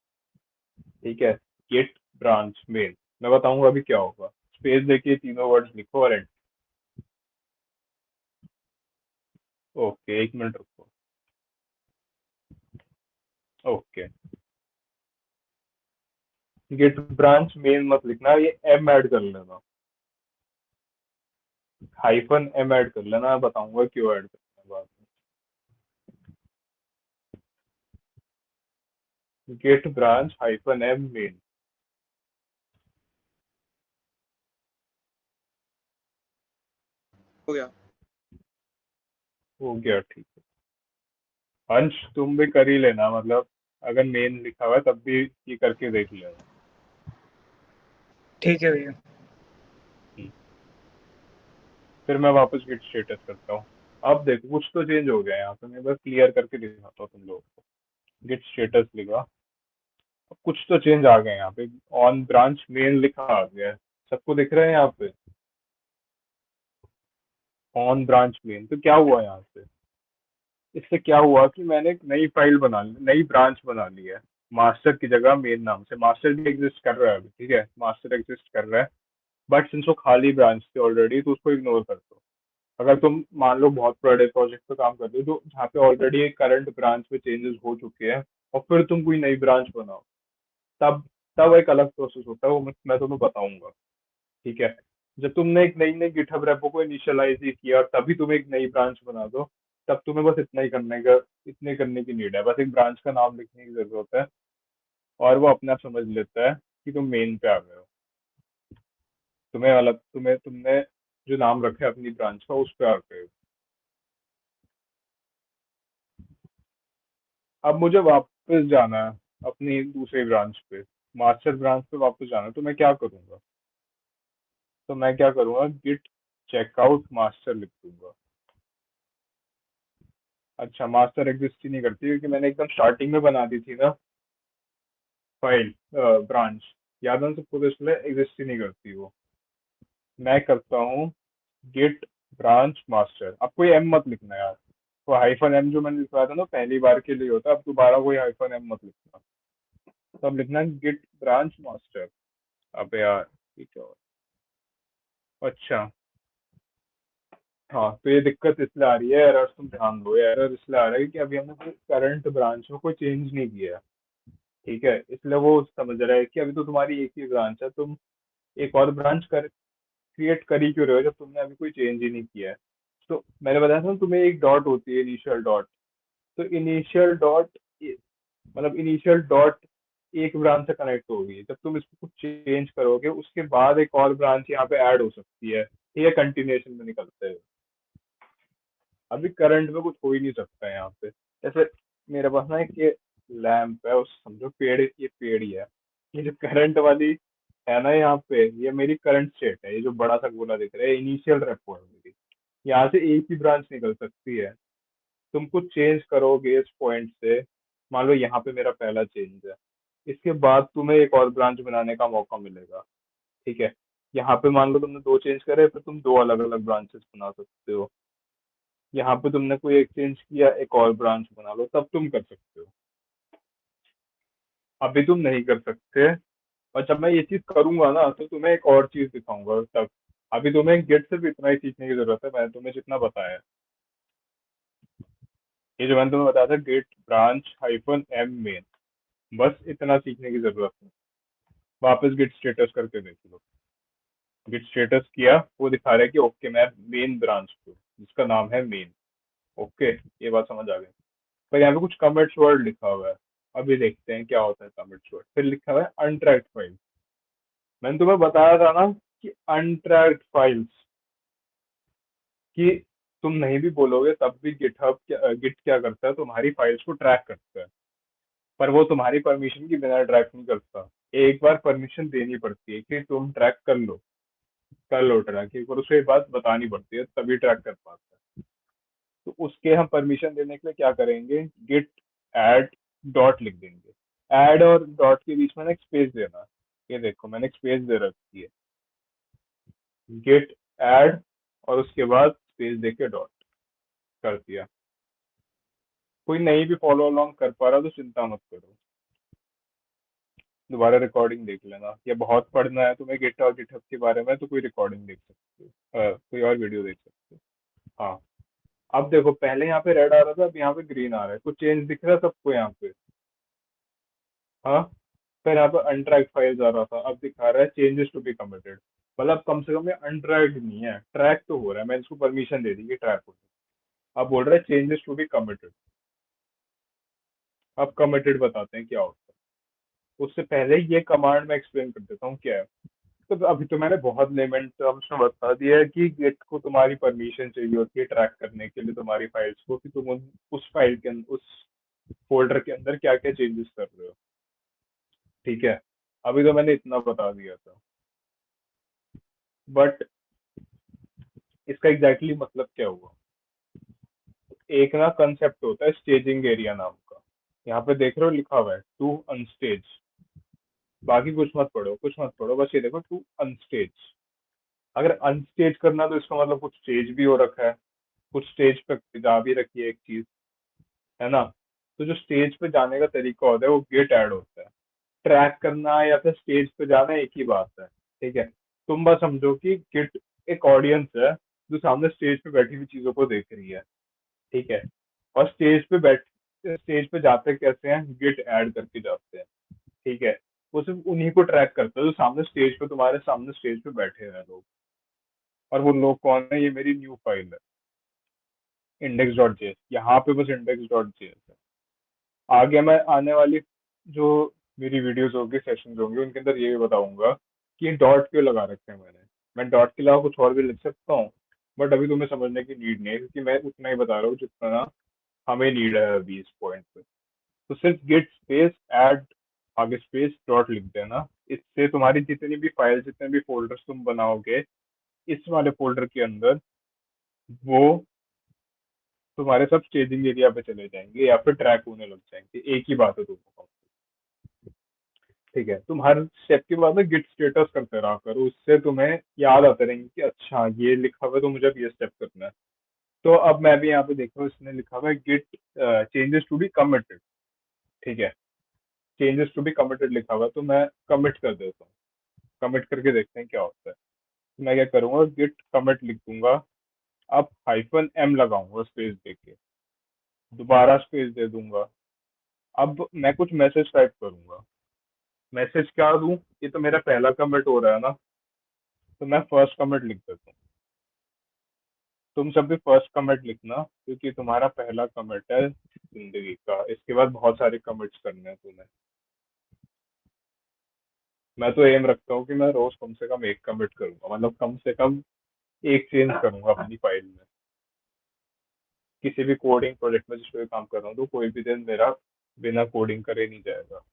[SPEAKER 1] ठीक है, गिट ब्रांच मेन। मैं बताऊंगा अभी क्या होगा, स्पेस देके तीनों वर्ड्स लिखो और ओके, एक मिनट रुको। ओके, गिट ब्रांच मेन मत लिखना, ये एम ऐड कर लेना, हाइफन एम ऐड कर लेना, मैं बताऊंगा क्यों ऐड करना है बाद में। Git branch hyphen M main.
[SPEAKER 2] हो गया।
[SPEAKER 1] हो गया, ठीक है। अंश तुम भी कर ही लेना, मतलब अगर मेन लिखा हुआ है तब भी ये करके देख लेना।
[SPEAKER 3] ठीक है भैया।
[SPEAKER 1] फिर मैं वापस गिट स्टेटस करता हूँ। अब देखो कुछ तो चेंज हो गया यहाँ पे, मैं बस क्लियर करके दिखाता हूँ तुम लोगों को। गिट स्टेटस लिखा, अब कुछ तो चेंज आ गए यहाँ पे। ऑन ब्रांच मेन लिखा आ गया है, सबको दिख रहा है यहाँ पे ऑन ब्रांच मेन। तो क्या हुआ यहाँ से, इससे क्या हुआ कि मैंने एक नई फाइल बना ली, नई ब्रांच बना ली है मास्टर की जगह मेन नाम से। मास्टर भी एग्जिस्ट कर रहा है अभी, ठीक है, मास्टर एग्जिस्ट कर रहा है, बट सिंस वो खाली ब्रांच थी ऑलरेडी तो उसको इग्नोर कर दो। अगर तुम मान लो बहुत बड़े प्रोजेक्ट पे काम कर रहे हो जो जहाँ पे ऑलरेडी एक करंट ब्रांच में चेंजेस हो चुके हैं और फिर तुम कोई नई ब्रांच बनाओ, तब तब एक अलग प्रोसेस होता है, वो मैं तुम्हें बताऊंगा, ठीक है। जब तुमने एक नई नई गिटहब रेपो को इनिशियलाइज ही किया और तभी तुम एक नई ब्रांच बना दो, तब तुम्हें बस इतना ही इतने करने की नीड है, बस एक ब्रांच का नाम लिखने की जरूरत है और वो अपने आप समझ लेता है कि तुम मेन पे आ गए हो। तुम्हें अलग तुमने जो नाम रखा है अपनी ब्रांच का उस पे आ गए हो। अब मुझे वापस जाना है अपनी दूसरी ब्रांच पे, मास्टर ब्रांच पे वापस जाना है, तो मैं क्या करूंगा, तो मैं क्या करूंगा, गिट चेकआउट मास्टर लिख दूंगा। अच्छा, मास्टर एग्जिस्ट ही नहीं करती क्योंकि मैंने एकदम स्टार्टिंग में बना दी थी ना फाइल, ब्रांच, याद है सबको, तो इसलिए एग्जिस्ट ही नहीं करती वो। मैं करता हूँ गिट ब्रांच मास्टर। अब कोई एम मत लिखना यार, वो हाइफन एम जो मैंने लिखवाया था ना पहली बार के लिए होता है, अब दोबारा कोई हाइफन एम मत लिखना, तो अब लिखना है गिट ब्रांच मास्टर। अब यार ठीक है, अच्छा हाँ, तो ये दिक्कत इसलिए आ रही है, एरर तुम ध्यान दो, एरर इसलिए आ रहा है कि अभी हमने कोई करंट ब्रांच में कोई चेंज नहीं किया है, ठीक है, इसलिए वो समझ रहा है कि अभी तो तुम्हारी एक ही ब्रांच है, तुम एक और ब्रांच कर क्रिएट कर ही क्यों रहे हो जब तुमने अभी कोई चेंज ही नहीं किया है। तो मैंने बताया था ना, तुम्हें एक डॉट होती है इनिशियल डॉट, तो इनिशियल डॉट मतलब इनिशियल डॉट एक ब्रांच से कनेक्ट होगी, जब तुम इसको कुछ चेंज करोगे उसके बाद एक और ब्रांच यहाँ पे ऐड हो सकती है, ये कंटिन्यूएशन में निकलते हैं। अभी करंट में कुछ हो ही नहीं सकता है यहाँ पे। जैसे मेरे पास ना एक ये लैंप है, उस समझो पेड़, ये पेड़ ही है, ये जो करंट वाली है ना यहाँ पे, ये मेरी करंट स्टेट है, ये जो बड़ा सा गोला दिख रहा है इनिशियल रेपो है मेरी, यहाँ से एक ही ब्रांच निकल सकती है। तुम कुछ चेंज करोगे इस पॉइंट से, मान लो यहाँ पे मेरा पहला चेंज है, इसके बाद तुम्हें एक और ब्रांच बनाने का मौका मिलेगा, ठीक है। यहाँ पे मान लो तुमने दो चेंज करे, फिर तुम दो अलग अलग ब्रांचेस बना सकते हो। यहाँ पे तुमने कोई एक चेंज किया, एक और ब्रांच बना लो, तब तुम कर सकते हो, अभी तुम नहीं कर सकते। और जब मैं ये चीज करूंगा ना तो तुम्हें एक और चीज दिखाऊंगा तब। अभी तुम्हें गेट सिर्फ इतना ही सीखने की जरूरत है, मैंने तुम्हें जितना बताया है, ये जो मैंने तुम्हें बताया था git branch hyphen M main, बस इतना सीखने की जरूरत है। वापस गिट स्टेटस करके देख लो, गिट स्टेटस किया, वो दिखा रहा है कि ओके मैं मेन ब्रांच हूँ जिसका नाम है मेन। ओके, ये बात समझ आ गई। पर यहाँ पे कुछ कमिट्स वर्ड लिखा हुआ है, अभी देखते हैं क्या होता है कमिट्स वर्ड। फिर लिखा हुआ है अनट्रैक्ड फाइल। मैंने तुम्हें बताया था ना कि अनट्रैक्ड फाइल्स, कि तुम नहीं भी बोलोगे तब भी गिट क्या करता है, तुम्हारी फाइल्स को ट्रैक करता है, पर वो तुम्हारी परमिशन की बिना ट्रैक नहीं करता। एक बार परमिशन देनी पड़ती है कि तुम ट्रैक कर लो ट्रैक, एक बार उसे ये बात बतानी पड़ती है तभी ट्रैक कर पाता है। तो उसके हम परमिशन देने के लिए क्या करेंगे, गिट ऐड डॉट लिख देंगे। ऐड और डॉट के बीच में ना एक स्पेस देना, ये देखो मैंने एक स्पेस दे रखी है, गिट ऐड और उसके बाद स्पेस देके डॉट कर दिया। कोई नहीं भी फॉलो अलोंग कर पा रहा तो चिंता मत करो, दोबारा रिकॉर्डिंग देख लेना, या बहुत पढ़ना है तुम्हें गिट और गिटहब के बारे में तो कोई रिकॉर्डिंग देख सकते हो, कोई और वीडियो देख सकते हो। हाँ, अब देखो पहले यहाँ पे रेड आ रहा था, अब यहाँ पे ग्रीन आ रहा है, कुछ चेंज दिख रहा है सबको यहाँ पे। हाँ, फिर यहाँ पे अनट्रैक्ड फाइल्स आ रहा था, अब दिखा रहा है चेंजेस टू बी कमिटेड, मतलब कम से कम ये अनट्रैक्ड नहीं है, ट्रैक तो हो रहा है, मैंने इसको परमिशन दे दी कि ट्रैक हो जाए। अब बोल रहा है चेंजेस टू बी कमिटेड। अब कमिटेड बताते हैं क्या होता है, उससे पहले ये कमांड मैं एक्सप्लेन कर देता हूँ क्या है। तो अभी तो मैंने बहुत लेमन टर्म्स में बता दिया है कि गिट को तुम्हारी परमिशन चाहिए होती है ट्रैक करने के लिए तुम्हारी फाइल्स को, कि तुम उस फाइल के अंदर, उस फोल्डर के अंदर क्या क्या चेंजेस कर रहे हो। ठीक है, अभी तो मैंने इतना बता दिया था, बट इसका एग्जैक्टली मतलब क्या हुआ। एक ना कंसेप्ट होता है स्टेजिंग एरिया नाम का, यहाँ पे देख रहे हो लिखा हुआ है टू अनस्टेज, बाकी कुछ मत पढ़ो, कुछ मत पढ़ो, बस ये देखो टू अनस्टेज। अगर अनस्टेज करना तो इसका मतलब कुछ स्टेज भी हो रखा है, कुछ स्टेज पे जा भी रखी है एक चीज, है ना। तो जो स्टेज पे जाने का तरीका होता है वो गेट ऐड होता है। ट्रैक करना या फिर स्टेज पे जाना एक ही बात है। ठीक है, तुम बस समझो कि गिट एक ऑडियंस है जो सामने स्टेज पे बैठी हुई चीजों को देख रही है। ठीक है, और स्टेज पे जाते कैसे हैं, गिट ऐड करके जाते हैं। ठीक है, वो सिर्फ उन्हीं को ट्रैक करता है जो सामने स्टेज पे, तुम्हारे सामने स्टेज पे बैठे हैं लोग। और वो लोग कौन है, ये मेरी न्यू फाइल है इंडेक्स डॉट जेएस, यहाँ पे बस इंडेक्स डॉट जेएस है। आगे मैं आने वाली जो मेरी वीडियोस होगी, सेशंस होंगे, उनके अंदर ये भी बताऊंगा कि डॉट क्यों लगा रखे हैं मैंने। मैं डॉट के अलावा कुछ और भी लिख सकता हूँ, बट अभी तुम्हें समझने की नीड नहीं है, क्योंकि मैं उतना ही बता रहा हूँ जितना ना हमें नीड है अभी इस पॉइंट पे। तो सिर्फ गिट स्पेस ऐड आगे स्पेस डॉट लिख देना, इससे तुम्हारी जितनी भी फाइल, जितने भी फोल्डर्स तुम बनाओगे इस वाले फोल्डर के अंदर, वो तुम्हारे सब स्टेजिंग एरिया पे चले जाएंगे या फिर ट्रैक होने लग जाएंगे। एक ही बात है दोनों। ठीक है, तुम हर स्टेप के बाद में गिट स्टेटस करते रहा करो, उससे तुम्हें याद आते रहेंगे कि अच्छा ये लिखा हुआ है तो मुझे अब ये स्टेप करना है। तो अब मैं भी यहाँ पे देख रहा हूँ, इसने लिखा हुआ है git changes to be committed. ठीक है, चेंजेस टू बी कमिटेड लिखा हुआ है, तो मैं कमिट कर देता हूँ। कमिट करके देखते हैं क्या होता है। तो मैं क्या करूंगा, गिट कमिट लिख दूंगा, अब हाइफन एम लगाऊंगा स्पेस दे के, दोबारा स्पेस दे दूंगा। अब मैं कुछ मैसेज टाइप करूंगा, मैसेज क्या दूं, ये तो मेरा पहला कमिट हो रहा है ना, तो मैं फर्स्ट कमिट लिख देता हूँ। तुम सब भी फर्स्ट कमिट लिखना, क्योंकि तुम्हारा पहला कमिट है जिंदगी का, इसके बाद बहुत सारे कमिट्स करने हैं तुम्हें। मैं तो एम रखता हूँ कि मैं रोज कम से कम एक कमिट करूंगा, मतलब कम से कम एक चेंज करूंगा अपनी फाइल में। किसी भी कोडिंग प्रोजेक्ट में जिस पे काम कर रहा हूँ, तो कोई भी दिन मेरा बिना कोडिंग करे नहीं जाएगा।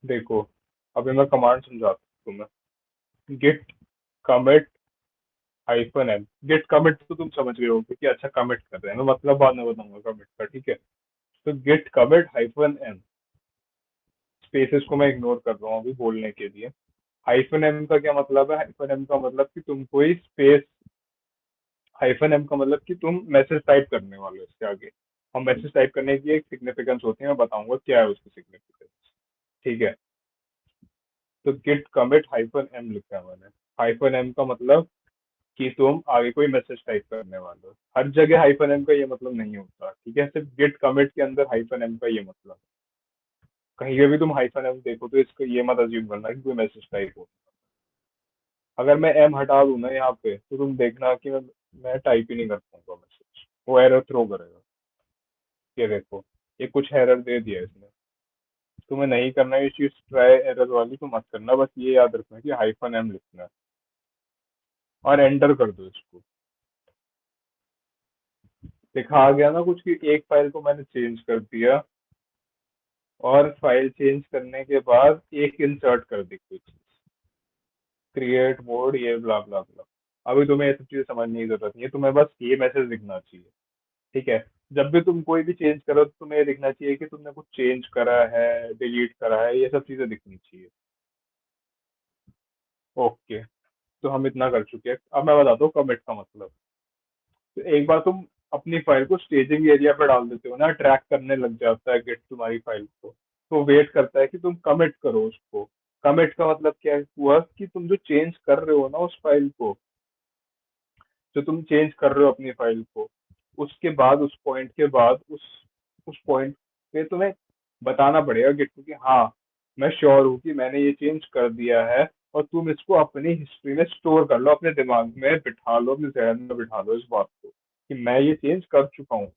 [SPEAKER 1] देखो, अभी मैं कमांड समझाता हूँ तुम्हें। Git commit hyphen M, git commit तो तुम समझ गए हो कि अच्छा कमिट कर रहे हैं, मैं मतलब बाद में बताऊंगा कमिट का। ठीक है, तो git commit hyphen M, spaces को मैं इग्नोर कर रहा हूँ अभी बोलने के लिए। हाइफन एम का क्या मतलब है, हाइफन एम का मतलब कि तुम कोई स्पेस, हाइफन एम का मतलब कि तुम मैसेज टाइप करने वाले हो इसके आगे, और मैसेज टाइप करने की एक सिग्निफिकेंस होती है, मैं बताऊंगा क्या है उसकी सिग्निफिकेंस। ठीक है, तो गिट कमिट हाइफन एम लिखा है मैंने। हाइफन एम का मतलब कि तुम आगे कोई मैसेज टाइप करने वाले हो। हर जगह हाइफन एम का ये मतलब नहीं होता। ठीक है, सिर्फ गिट कमिट के अंदर हाइफन एम का ये मतलब। कहीं पे भी तुम हाइफन एम देखो तो इसको ये मत अज्यूम करना कि कोई मैसेज टाइप हो। अगर मैं एम हटा दूं ना यहाँ पे, तो तुम देखना कि मैं टाइप ही नहीं कर पाऊंगा मैसेज, वो एरर थ्रो करेगा। ये देखो, ये कुछ एरर दे दिया इसने। तुम्हें नहीं करना ये चीज, ट्राई एरर वाली तो मत करना, बस ये याद रखना कि हाइफन एम लिखना है और एंटर कर दो इसको। लिखा आ गया ना कुछ कि एक फाइल को मैंने चेंज कर दिया, और फाइल चेंज करने के बाद एक इंसर्ट कर दी कुछ, क्रिएट मोड ये ब्ला ब्ला ब्ला। अभी तुम्हें ये सब चीजें समझने की जरूरत नहीं है, तुम्हें बस ये मैसेज दिखना चाहिए। ठीक है, जब भी तुम कोई भी चेंज करो तो तुम्हें ये दिखना चाहिए कि तुमने कुछ चेंज करा है, डिलीट करा है, ये सब चीजें दिखनी चाहिए। ओके, तो हम इतना कर चुके हैं, अब मैं बताता हूँ कमिट का मतलब। तो एक बार तुम अपनी फाइल को स्टेजिंग एरिया पर डाल देते हो ना, ट्रैक करने लग जाता है गिट तुम्हारी फाइल को, तो वेट करता है कि तुम कमिट करो उसको। कमिट का मतलब क्या हुआ कि तुम जो चेंज कर रहे हो ना उस फाइल को, जो तुम चेंज कर रहे हो अपनी फाइल को, उसके बाद उस पॉइंट के बाद उस पॉइंट पे तुम्हें बताना पड़ेगा गिट को कि हाँ मैं श्योर हूँ कि मैंने ये चेंज कर दिया है, और तुम इसको अपनी हिस्ट्री में स्टोर कर लो, अपने दिमाग में बिठा लो, अपने जहन में बिठा लो इस बात को कि मैं ये चेंज कर चुका हूँ।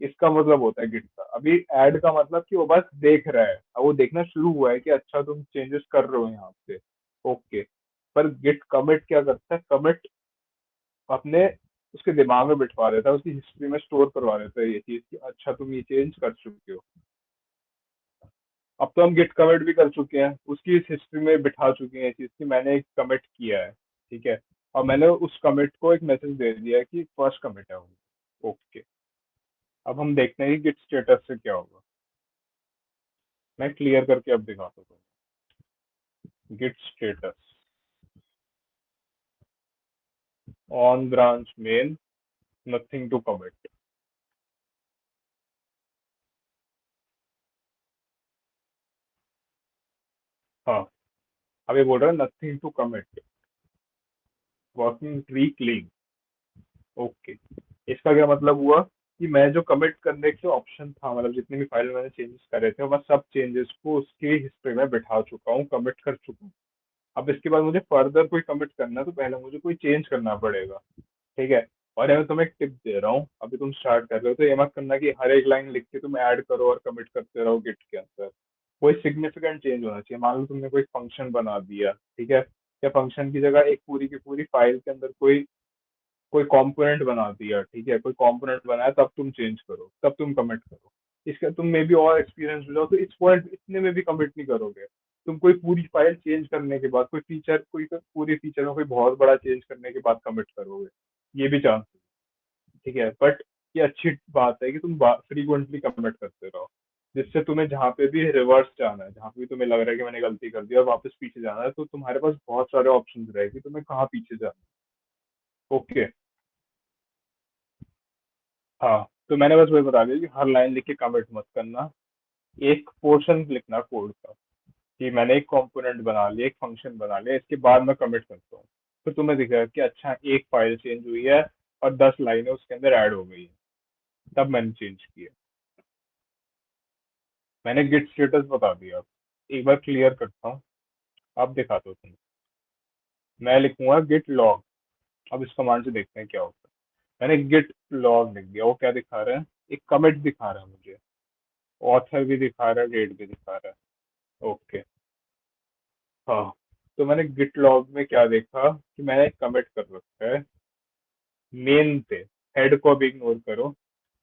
[SPEAKER 1] इसका मतलब होता है गिट का। अभी ऐड का मतलब कि वो बस देख रहा है, अब वो देखना शुरू हुआ है कि अच्छा तुम चेंजेस कर रहे हो यहाँ पे, ओके। पर गिट कमिट क्या करता है, कमिट अपने उसके दिमाग में बिठवा देता है, उसकी हिस्ट्री में स्टोर करवा देता है ये चीज कि अच्छा तुम ये चेंज कर चुके हो। अब तो हम गिट कमिट भी कर चुके हैं, उसकी इस हिस्ट्री में बिठा चुके हैं ये चीज कि मैंने एक कमिट किया है, ठीक है, और मैंने उस कमिट को एक मैसेज दे दिया है कि फर्स्ट कमिट है वो, ओके। अब हम देखते हैं कि गिट स्टेटस से क्या होगा। मैं क्लियर करके अब दिखाता हूँ। Git status on branch main, nothing to commit. हाँ, अब ये बोल रहा है nothing to commit, working tree clean, okay. इसका क्या मतलब हुआ कि मैं जो कमिट करने के ऑप्शन था, मतलब जितनी भी फाइल मैंने चेंजेस करे थे मैं सब चेंजेस को उसकी हिस्ट्री में बिठा चुका हूँ, कमिट कर चुका हूँ। अब इसके बाद मुझे फर्दर कोई कमिट करना है तो पहले मुझे कोई चेंज करना पड़ेगा, ठीक है। और ये मैं तुम्हें एक टिप दे रहा हूँ, अभी तुम स्टार्ट कर रहे हो तो ये मत करना कि हर एक लाइन लिख के तुम ऐड करो और कमिट करते रहो गिट के अंदर। कोई सिग्निफिकेंट चेंज होना चाहिए। मान लो तुमने कोई फंक्शन बना दिया, ठीक है, या फंक्शन की जगह एक पूरी की पूरी फाइल के अंदर कोई कोई कंपोनेंट बना दिया, ठीक है, कोई कंपोनेंट बनाया, तब तुम चेंज करो, तब तुम कमिट करो। इसका तुम मे भी और एक्सपीरियंस हो जाओ तो इस पॉइंट इतने में भी कमिट नहीं करोगे। तुम कोई पूरी फाइल चेंज करने के बाद, कोई पूरी फीचर में कोई बहुत बड़ा चेंज करने के बाद कमिट करोगे, ये भी चांस है, ठीक है। बट ये अच्छी बात है कि तुम फ्रीक्वेंटली कमिट करते रहो, जिससे तुम्हें जहाँ पे भी रिवर्स जाना है, जहाँ पे भी तुम्हें लग रहा है कि मैंने गलती कर दी और वापस पीछे जाना है, तो तुम्हारे पास बहुत सारे ऑप्शन रहेगी तुम्हें कहाँ पीछे जाना है, ओके। हाँ, तो मैंने बस वही बता दिया कि हर लाइन लिख के कमिट मत करना, एक पोर्शन लिखना कोड का कि मैंने एक कंपोनेंट बना लिया, एक फंक्शन बना लिया, इसके बाद मैं कमिट करता हूँ। तो तुम्हें दिखेगा कि अच्छा एक फाइल चेंज हुई है और 10 लाइनें उसके अंदर ऐड हो गई है, तब मैंने चेंज किया। मैंने गिट स्टेटस बता दिया। अब एक बार क्लियर करता हूँ, अब दिखाता हूँ तुम्हें। मैं लिखूंगा गिट लॉग। अब इस कमांड से देखते हैं क्या होता है। मैंने गिट लॉग लिख दिया, वो क्या दिखा रहा है, एक कमिट दिखा रहा है मुझे, ऑथर भी दिखा रहा है, डेट भी दिखा रहा है, ओके। हाँ, तो मैंने गिट लॉग में क्या देखा कि मैंने कमिट कर रखा है मेन पे। हेड को भी इग्नोर करो,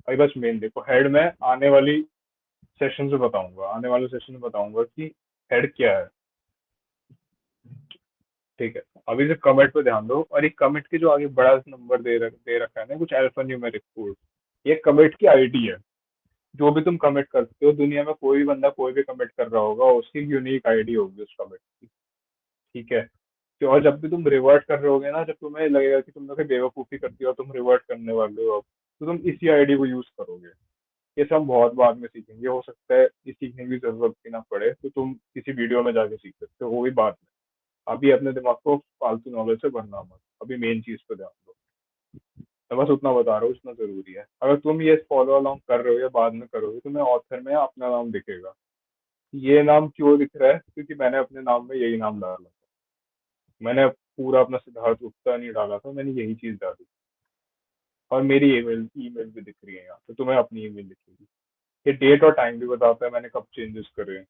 [SPEAKER 1] अभी बस मेन देखो। हेड में आने वाली सेशन से बताऊंगा, आने वाले सेशन में बताऊंगा कि हेड क्या है, ठीक है। अभी से कमिट पे ध्यान दो, और एक कमिट के जो आगे बड़ा नंबर दे रखा है ना, कुछ अल्फा न्यूमेरिक कोड, ये कमिट की आईडी है। जो भी तुम कमिट करते हो, दुनिया में कोई भी बंदा कोई भी कमिट कर रहा होगा, उसकी यूनिक आईडी होगी उस कमिट की, ठीक है। तो और जब भी तुम रिवर्ट कर रहे होगे ना, जब तुम्हें लगेगा कि तुमने कोई बेवकूफ़ी कर दी और तुम रिवर्ट करने वाले हो अब, तो तुम इसी आईडी को यूज़ करोगे। ये सब बहुत बाद में सीखेंगे, हो सकता है ये सीखने की ज़रूरत भी ना पड़े, तो तुम किसी वीडियो में जाके सीख सकते हो, वो भी बाद में। अभी अपने दिमाग को फालतू नॉलेज से भरना मत, अभी मेन चीज़ पे ध्यान दो। मैं बस उतना बता रहा हूँ, इतना ज़रूरी है। अगर तुम ये फॉलो अलोंग कर रहे हो या बाद में करोगे, तो मैं ऑथर में अपना नाम दिखेगा। ये नाम क्यों दिख रहा है, क्योंकि मैंने अपने नाम में यही नाम डाला था। मैंने पूरा अपना सिद्धार्थ गुप्ता नहीं डाला था, मैंने यही चीज़ डाली। और मेरी ईमेल ईमेल भी दिख रही है यहाँ, तो तुम्हें अपनी ईमेल दिखेगी। ये डेट और टाइम भी बताता है मैंने कब चेंजेस करे हैं,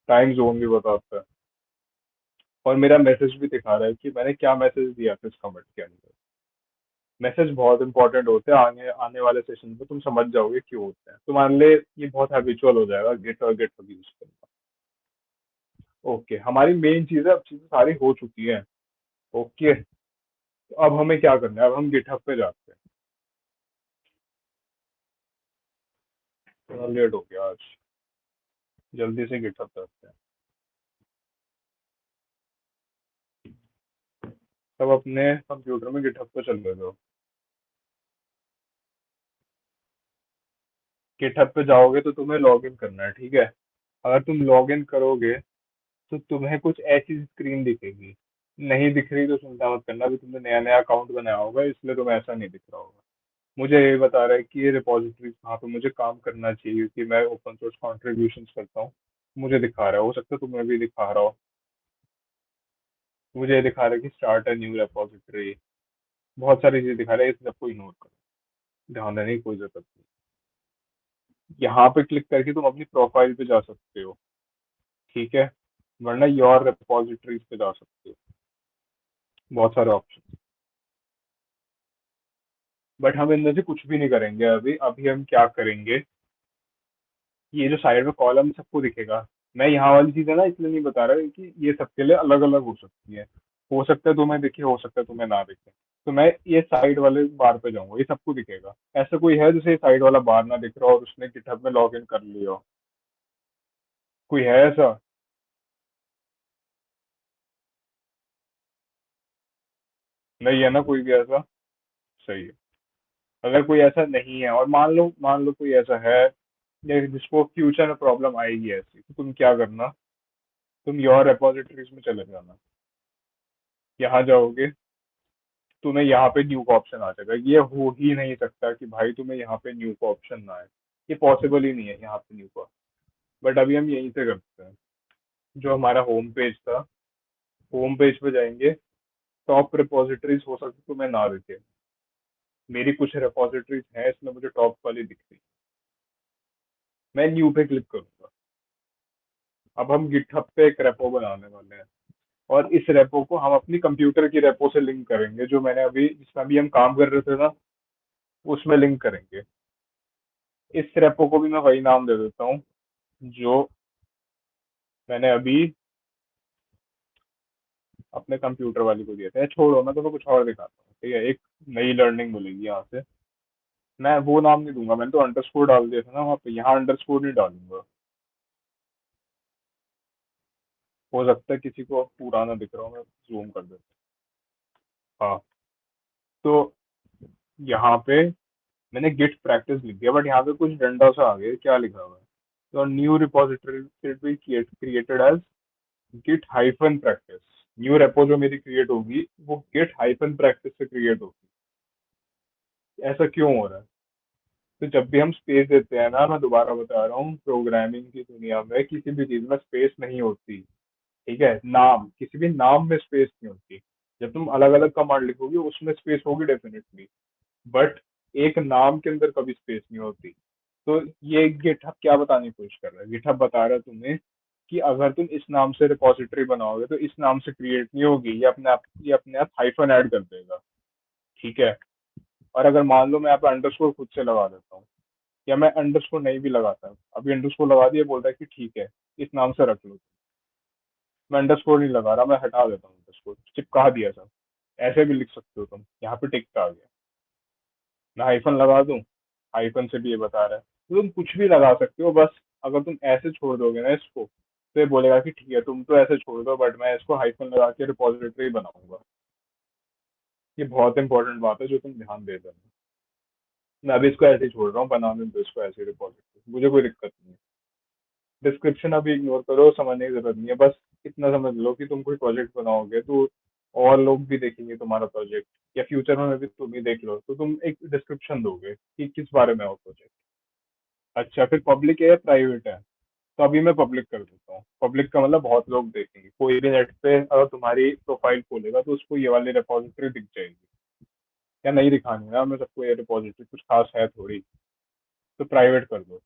[SPEAKER 1] टाइम जोन भी बताता है, और मेरा मैसेज भी दिखा रहा है कि मैंने क्या मैसेज दिया था इस कमेंट के अंदर। मैसेज बहुत इंपॉर्टेंट होते हैं, आने आने वाले सेशन में तुम समझ जाओगे क्यों होते हैं, तुम्हारे लिए ये बहुत हैबिचुअल हो जाएगा गेट और गेट यूज करना। ओके, हमारी मेन चीज़ है, अब चीज़ें सारी हो चुकी हैं, ओके। तो अब हमें क्या करना है, अब हम गिटहब पे जाते हैं। थोड़ा लेट हो गया आज, जल्दी से गिटहब जाते हैं। तब अपने कंप्यूटर में गिटहब पे चल रहे हो, गिटहब पे जाओगे तो तुम्हें लॉग इन करना है, ठीक है। अगर तुम लॉग इन करोगे तो तुम्हें कुछ ऐसी स्क्रीन दिखेगी। नहीं दिख रही तो चिंता मत करना, अभी तुमने नया नया अकाउंट बनाया होगा इसलिए तुम्हें ऐसा नहीं दिख रहा होगा। मुझे ये बता रहा है कि ये रिपॉजिटरी कहाँ पे मुझे काम करना चाहिए, क्योंकि मैं ओपन सोर्स कॉन्ट्रीब्यूशन करता हूँ। मुझे दिखा रहा है, हो सकता है तुम्हें भी दिखा रहा हो। मुझे दिखा रहा है कि स्टार्ट अ न्यू रेपोजिटरी, बहुत सारी चीजें दिखा रहा है, इस सबको इग्नोर करो, ध्यान देने की कोई जरूरत नहीं। यहाँ पे क्लिक करके तुम अपनी प्रोफाइल पे जा सकते हो, ठीक है, वरना योर रेपोजिटरीज पे जा सकते हो, बहुत सारे ऑप्शन। बट हम इनमें से कुछ भी नहीं करेंगे अभी। अभी हम क्या करेंगे, ये जो साइड में कॉलम सबको दिखेगा, मैं यहाँ वाली चीजें ना इसलिए नहीं बता रहा कि ये सबके लिए अलग अलग हो सकती है, हो सकता है तुम्हें दिखे, हो सकता है तुम्हें ना दिखे। तो मैं ये साइड वाले बार पे जाऊंगा, ये सबको दिखेगा। ऐसा कोई है जिसे साइड वाला बार ना दिख रहा और उसने गिटहब में लॉग इन कर लिया हो? कोई है ऐसा? नहीं है ना कोई भी ऐसा? सही है। अगर कोई ऐसा नहीं है और मान लो कोई ऐसा है या जिसको फ्यूचर में प्रॉब्लम आएगी ऐसी, तो तुम क्या करना, तुम योर रेपोजिटरीज में चले जाना, यहाँ जाओगे, तुम्हें यहाँ पे न्यू का ऑप्शन आ जाएगा। ये हो ही नहीं सकता कि भाई तुम्हें यहाँ पे न्यू का ऑप्शन ना आए, ये पॉसिबल ही नहीं है यहाँ पे न्यू का। बट अभी हम यहीं से करते हैं, जो हमारा होम पेज था, होम पेज पे जाएंगे, टॉप रिपोजिटरीज हो सकती है तुम्हें ना दिखे, मेरी कुछ रिपोजिटरीज हैं इसमें मुझे टॉप वाली दिख रही, मैं न्यू पे क्लिक करूंगा। अब हम गिटहब पे एक रेपो बनाने वाले हैं और इस रेपो को हम अपनी कंप्यूटर की रेपो से लिंक करेंगे, जो मैंने अभी जिसमें अभी हम काम कर रहे थे ना, उसमें लिंक करेंगे। इस रेपो को भी मैं वही नाम दे देता हूँ जो मैंने अभी अपने कंप्यूटर वाली को दिया था। छोड़ो, मैं तुम्हें कुछ और दिखाता हूँ, ठीक है, एक नई लर्निंग मिलेगी यहाँ से। मैं वो नाम नहीं दूंगा, मैंने तो अंडरस्कोर डाल दिया था ना वहाँ पे, यहाँ अंडरस्कोर नहीं डालूंगा। हो सकता है किसी को पुराना दिख रहा हो, मैं जूम कर देता हूँ। हाँ, तो यहाँ पे मैंने गिट प्रैक्टिस लिख दिया, बट यहाँ पे कुछ डंडा सा आ गया, क्या लिखा हुआ है, तो new repository be created as git hyphen practice. New repo जो मेरी क्रिएट होगी वो गिट हाइफन प्रैक्टिस से क्रिएट होगी। ऐसा क्यों हो रहा है? तो जब भी हम स्पेस देते हैं ना, मैं दोबारा बता रहा हूँ, प्रोग्रामिंग की दुनिया में किसी भी चीज में स्पेस नहीं होती, ठीक है, नाम, किसी भी नाम में स्पेस नहीं होती। जब तुम अलग अलग कमांड लिखोगे उसमें स्पेस होगी डेफिनेटली, बट एक नाम के अंदर कभी स्पेस नहीं होती। तो ये गिटहब क्या बताने की कोशिश कर रहा है, गिटहब बता रहा है तुम्हें कि अगर तुम इस नाम से रिपोजिटरी बनाओगे तो इस नाम से क्रिएट नहीं होगी, ये अपने आप हाइफन ऐड कर देगा, ठीक है। और अगर मान लो मैं यहाँ पे अंडरस्कोर खुद से लगा देता हूँ, या मैं अंडरस्कोर नहीं भी लगाता, अभी अंडरस्कोर लगा दिया, बोल रहा है कि ठीक है इस नाम से रख लो, मैं अंडरस्कोर नहीं लगा रहा, मैं हटा देता हूँ अंडरस्कोर, चिपका दिया सब। ऐसे भी लिख सकते हो तुम, यहाँ पे टिक आ गया, मैं हाइफन लगा दूं, हाइफन से भी ये बता रहा है, तो तुम कुछ भी लगा सकते हो। बस अगर तुम ऐसे छोड़ दोगे ना इसको, तो ये बोलेगा कि ठीक है तुम तो ऐसे छोड़ दो, बट मैं इसको हाइफन लगा के रिपोजिटरी बनाऊंगा। ये बहुत इंपॉर्टेंट बात है जो तुम ध्यान दे देना। मैं अभी इसको ऐसे ही छोड़ रहा हूँ, बनाने दो इसको ऐसे रिपोजिटरी, मुझे कोई दिक्कत नहीं है। डिस्क्रिप्शन अभी इग्नोर करो, समझने की जरूरत नहीं है, बस इतना समझ लो कि तुम कोई प्रोजेक्ट बनाओगे तो और लोग भी देखेंगे तुम्हारा प्रोजेक्ट, या फ्यूचर में भी तुम ही देख लो, तो तुम एक डिस्क्रिप्शन दोगे कि किस बारे में हो प्रोजेक्ट। अच्छा, फिर पब्लिक है या प्राइवेट है? तो अभी मैं पब्लिक कर देता हूँ। पब्लिक का मतलब बहुत लोग देखेंगे, कोई भी नेट पे अगर तुम्हारी प्रोफाइल खोलेगा तो उसको ये वाली रिपोजिटरी दिख जाएगी। या नहीं दिखानी ना मैं सबको ये रिपोजिटरी, कुछ खास है थोड़ी, तो प्राइवेट कर दो,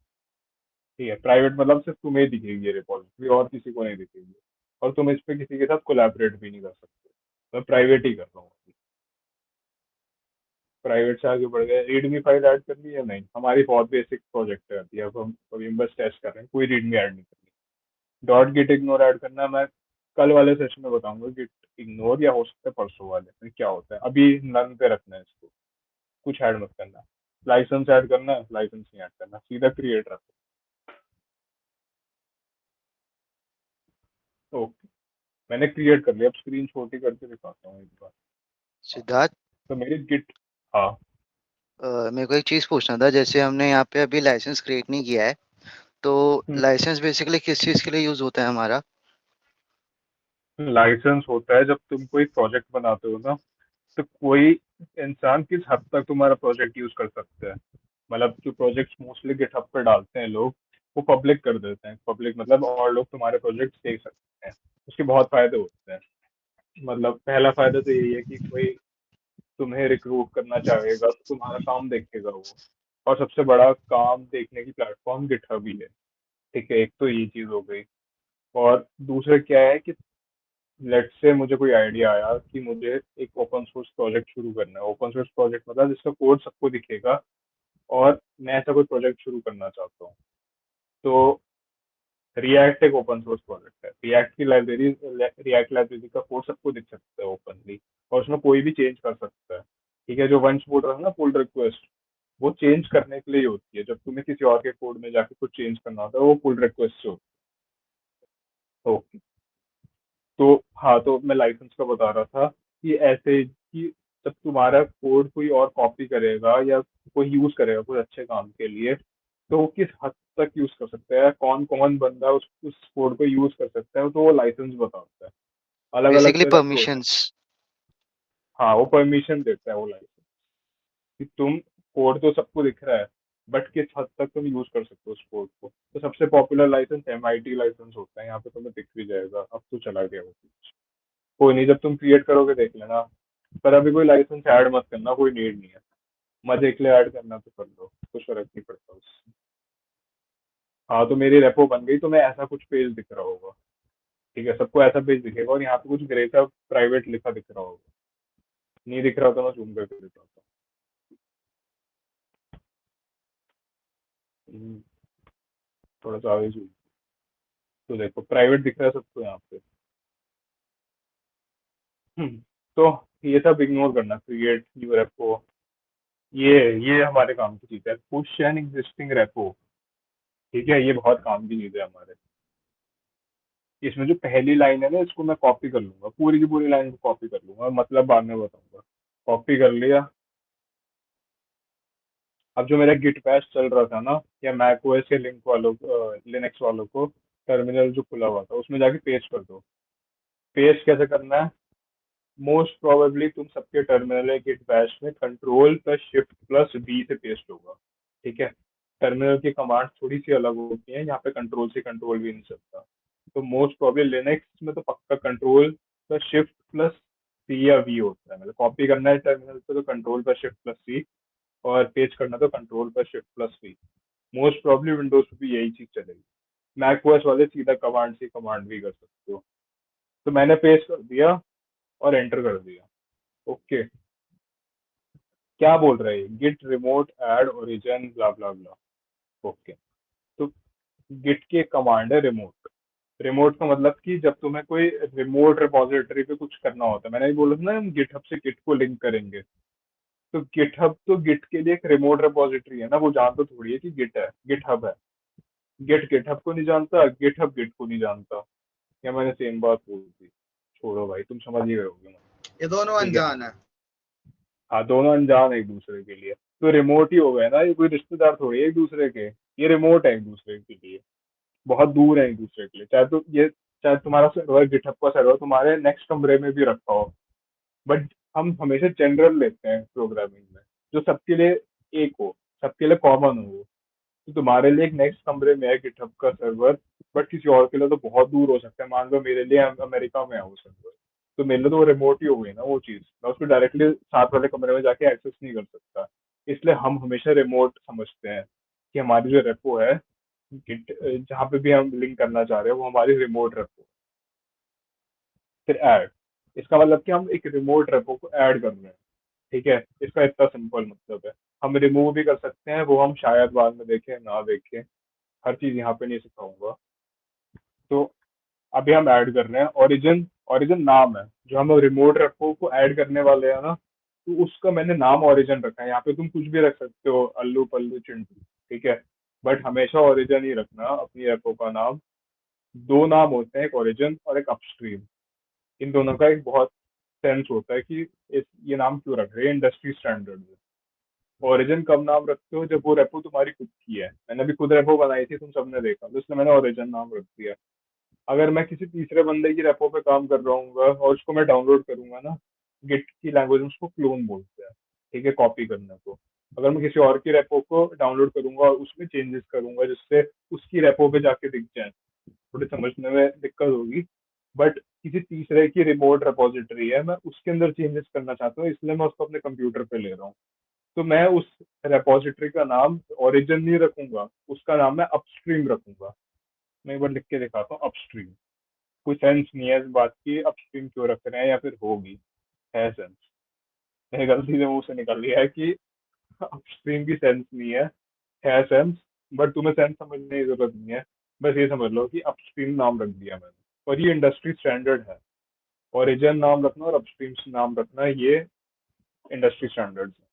[SPEAKER 1] ठीक है। प्राइवेट मतलब सिर्फ तुम्हें दिखेगी ये रिपोजिटरी, और किसी को नहीं दिखेगी, और तुम इस पे किसी के साथ कोलैबोरेट भी नहीं कर सकते। मैं प्राइवेट ही कर रहा हूँ। प्राइवेट से आगे बढ़ गए, रीडमी फाइल ऐड कर ली या नहीं, हमारी बहुत बेसिक प्रोजेक्ट है अभी, अब हम अभी बस टेस्ट कर रहे हैं, कोई रीडमी ऐड नहीं करनी। डॉट गिट इग्नोर ऐड करना है, मैं कल वाले सेशन में बताऊंगा गिट इग्नोर, या हो सकता है परसों वाले में क्या होता है। अभी नन पे रखना है इसको, कुछ ऐड मत करना। लाइसेंस ऐड करना है, लाइसेंस नहीं ऐड करना, सीधा क्रिएट रखो। ओके, मैंने क्रिएट कर लिया, अब स्क्रीन छोटी करके दिखाता हूँ एक बार।
[SPEAKER 7] सिद्धार्थ,
[SPEAKER 1] तो मेरी गिट, हाँ,
[SPEAKER 7] मेरे को एक चीज पूछना था। जैसे हमने यहाँ पे अभी लाइसेंस क्रिएट नहीं किया है, तो लाइसेंस बेसिकली किस चीज के लिए यूज होता है हमारा?
[SPEAKER 1] लाइसेंस होता है जब तुम कोई प्रोजेक्ट बनाते हो ना, तो कोई इंसान किस हद तक तुम्हारा प्रोजेक्ट यूज कर सकता है। मतलब जो प्रोजेक्ट मोस्टली गिटहब पे डालते हैं लोग, वो पब्लिक कर देते हैं। पब्लिक मतलब और लोग तुम्हारे प्रोजेक्ट देख सकते हैं, उसके बहुत फायदे होते हैं। मतलब पहला फायदा तो यही है कि कोई तुम्हें रिक्रूट करना चाहेगा तो तुम्हारा काम देखेगा वो, और सबसे बड़ा काम देखने की प्लेटफॉर्म गिटहब ही है। ठीक है, एक तो ये चीज हो गई। और दूसरा क्या है कि लेट से मुझे कोई आइडिया आया कि मुझे एक ओपन सोर्स प्रोजेक्ट शुरू करना है। ओपन सोर्स प्रोजेक्ट मतलब जिसका कोड सबको दिखेगा, और मैं ऐसा कोई प्रोजेक्ट शुरू करना चाहता हूँ। तो रिएक्ट एक ओपन सोर्स प्रोजेक्ट है। रिएक्ट लाइब्रेरी का कोड सबको दिख सकता है ओपनली, और उसमें कोई भी चेंज कर सकता है। ठीक है, जो वंश बोल रहा है ना पुल रिक्वेस्ट, वो चेंज करने के लिए होती है। जब तुम्हें किसी और के कोड में जाके कुछ चेंज करना होता है वो पुल रिक्वेस्ट से होती है। ओके, तो हाँ, तो मैं लाइसेंस का बता रहा था कि ऐसे कि जब तुम्हारा कोड कोई और कॉपी करेगा या कोई यूज करेगा कोई अच्छे काम के लिए, तो वो किस हद तक यूज कर सकता है, कौन कौन बंदा उस कोड को यूज कर सकता है, तो वो लाइसेंस बताता है। अलग अलग
[SPEAKER 7] बेसिकली
[SPEAKER 1] तरह के होते हैं।
[SPEAKER 7] परमिशंस।
[SPEAKER 1] हाँ, वो परमिशन देता है वो लाइसेंस, कि तुम कोड तो सबको दिख रहा है, बट किस हद तक तुम यूज कर सकते हो उस कोड को। तो सबसे पॉपुलर लाइसेंस MIT लाइसेंस होता है। यहाँ पे तुम्हें दिख भी जाएगा, अब तो चला गया वो। कोई नहीं, जब तुम क्रिएट करोगे देख लेना। पर अभी कोई लाइसेंस ऐड मत करना, कोई नीड नहीं है। मजे के लिए ऐड करना तो कर लो, कुछ फर्क नहीं पड़ता उससे। हाँ, तो मेरी रेपो बन गई, तो मैं ऐसा कुछ पेज दिख रहा होगा। ठीक है, सबको ऐसा पेज दिखेगा, और यहाँ पे कुछ ग्रे सा प्राइवेट लिखा दिख रहा होगा। नहीं दिख रहा तो मैं जूम करके दिखाता हूँ। थोड़ा सा आगे जूम। तो देखो प्राइवेट दिख रहा है सबको यहाँ पे। तो ये सब इग्नोर करना, क्रिएट न्यू रेपो, ये हमारे काम की चीज है। पुश एन एग्जिस्टिंग रेपो, ठीक है, ये बहुत काम की चीज है हमारे। इसमें जो पहली लाइन है ना, इसको मैं कॉपी कर लूंगा, पूरी की पूरी लाइन को कॉपी कर लूंगा, मतलब बाद में बताऊंगा। कॉपी कर लिया। अब जो मेरा गिट बैश चल रहा था ना, या मैक ओएस के लिनक्स वालों को टर्मिनल जो खुला हुआ था उसमें जाके पेस्ट कर दो। पेस्ट कैसे करना है? मोस्ट प्रोबेबली तुम सबके टर्मिनल है गिट बैश में control plus shift plus B से पेस्ट होगा। ठीक है, टर्मिनल की कमांड थोड़ी सी अलग होती है, यहाँ पे कंट्रोल से कंट्रोल भी नहीं चलता। तो मोस्ट प्रॉब्लम लिनक्स में तो पक्का कंट्रोल प्लस शिफ्ट प्लस सी या वी होता है। मतलब कॉपी करना है टर्मिनल पे तो control plus shift plus C, और पेस्ट करना तो control plus shift plus V. Most problem Windows पे भी यही चीज चलेगी। मैक ओएस वाले सीधा कमांड से कमांड भी कर सकते हो। तो मैंने पेस्ट कर दिया और एंटर कर दिया। ओके, क्या बोल रहा है? गिट रिमोट ऐड ओरिजिन ब्ला ब्ला ब्ला। ओके, तो गिट की एक कमांड है रिमोट। रिमोट का मतलब कि जब तुम्हें कोई रिमोट रिपोजिटरी पे कुछ करना होता है, मैंने भी बोला था ना हम गिटहब से गिट को लिंक करेंगे। तो गिटहब तो गिट के लिए एक रिमोट रिपोजिटरी है ना, वो जानता थोड़ी है कि गिट है, गिटहब है। गिट गिटहब को नहीं जानता, गिटहब गिट को नहीं जानता। या मैंने सेम बात बोल दी? छोड़ो भाई, तुम समझ ही गए होगे।
[SPEAKER 2] ये दोनों
[SPEAKER 1] ठीक है,
[SPEAKER 2] अनजान है।
[SPEAKER 1] हाँ, दोनों अनजान है एक दूसरे के लिए, तो रिमोट ही हो गए ना, ये कोई रिश्तेदार थोड़ी है एक दूसरे के। ये रिमोट है एक दूसरे के लिए, बहुत दूर है एक दूसरे के लिए। चाहे तुम्हारा सर्वर गिटहब का सर्वर तुम्हारे नेक्स्ट कमरे में भी रखा हो, बट हम हमेशा जनरल लेते हैं प्रोग्रामिंग में, जो सबके लिए एक हो, सबके लिए कॉमन हो। तो तुम्हारे लिए एक नेक्स्ट कमरे में है गिटहब का सर्वर, बट किसी और के लिए तो बहुत दूर हो सकता है। मान लो मेरे लिए अमेरिका में है वो सर्वर, तो मेरे लिए तो वो रिमोट ही हो गई ना वो चीज। मैं उसको डायरेक्टली साथ वाले कमरे में जाके एक्सेस नहीं कर सकता। इसलिए हम हमेशा रिमोट समझते हैं कि हमारी जो रेपो है, गिट जहाँ पे भी हम लिंक करना चाह रहे हैं, वो हमारी रिमोट रेपो। फिर ऐड, इसका मतलब कि हम एक रिमोट रेपो को ऐड कर रहे हैं। ठीक है, इसका इतना सिंपल मतलब है। हम रिमूव भी कर सकते हैं, वो हम शायद बाद में देखें ना देखें, हर चीज यहाँ पे नहीं सिखाऊंगा। तो अभी हम ऐड कर रहे हैं ओरिजिन। ओरिजिन नाम है, जो हम रिमोट रेपो को ऐड करने वाले हैं ना, तो उसका मैंने नाम ओरिजिन रखा है। यहाँ पे तुम कुछ भी रख सकते हो, अल्लू पल्लू चिंटू, ठीक है, बट हमेशा ओरिजिन ही रखना अपनी रेपो का नाम। दो नाम होते हैं, एक ओरिजिन और एक अपस्ट्रीम। इन दोनों का एक बहुत सेंस होता है कि ये नाम क्यों रख रहे हैं इंडस्ट्री स्टैंडर्ड में। ओरिजिन कब नाम रखते हो? जब वो रेपो तुम्हारी खुद की है। मैंने भी खुद रेपो बनाई थी, तुम सबने देखा, तो इसलिए मैंने ओरिजिन नाम रख दिया। अगर मैं किसी तीसरे बंदे की रेपो पे काम कर रहा हूँ और उसको मैं डाउनलोड करूंगा ना, गिट की लैंग्वेज में उसको क्लोन बोलते हैं। ठीक है, कॉपी करने को। अगर मैं किसी और की रेपो को डाउनलोड करूंगा और उसमें चेंजेस करूंगा जिससे उसकी रेपो पे जाके दिख जाए, थोड़ी समझने में दिक्कत होगी, बट किसी तीसरे की रिमोट रिपोजिटरी है, मैं उसके अंदर चेंजेस करना चाहता हूँ, इसलिए मैं उसको अपने कंप्यूटर पे ले रहा हूँ। तो मैं उस रिपोजिटरी का नाम ओरिजिन नहीं रखूंगा, उसका नाम मैं अपस्ट्रीम रखूंगा। मैं एक बार लिख के दिखाता हूँ, अपस्ट्रीम। कोई सेंस नहीं है इस बात की अपस्ट्रीम क्यों रख रहे हैं, या फिर होगी, है सेंस। मैंने गलती से मुंह से निकाल लिया है कि अपस्ट्रीम की सेंस नहीं है सेंस। बट तुम्हें सेंस समझने की जरूरत नहीं है, बस ये समझ लो कि अपस्ट्रीम नाम रख दिया मैंने, और ये इंडस्ट्री स्टैंडर्ड है। ओरिजिन नाम रखना और अपस्ट्रीम नाम रखना, ये इंडस्ट्री स्टैंडर्ड है।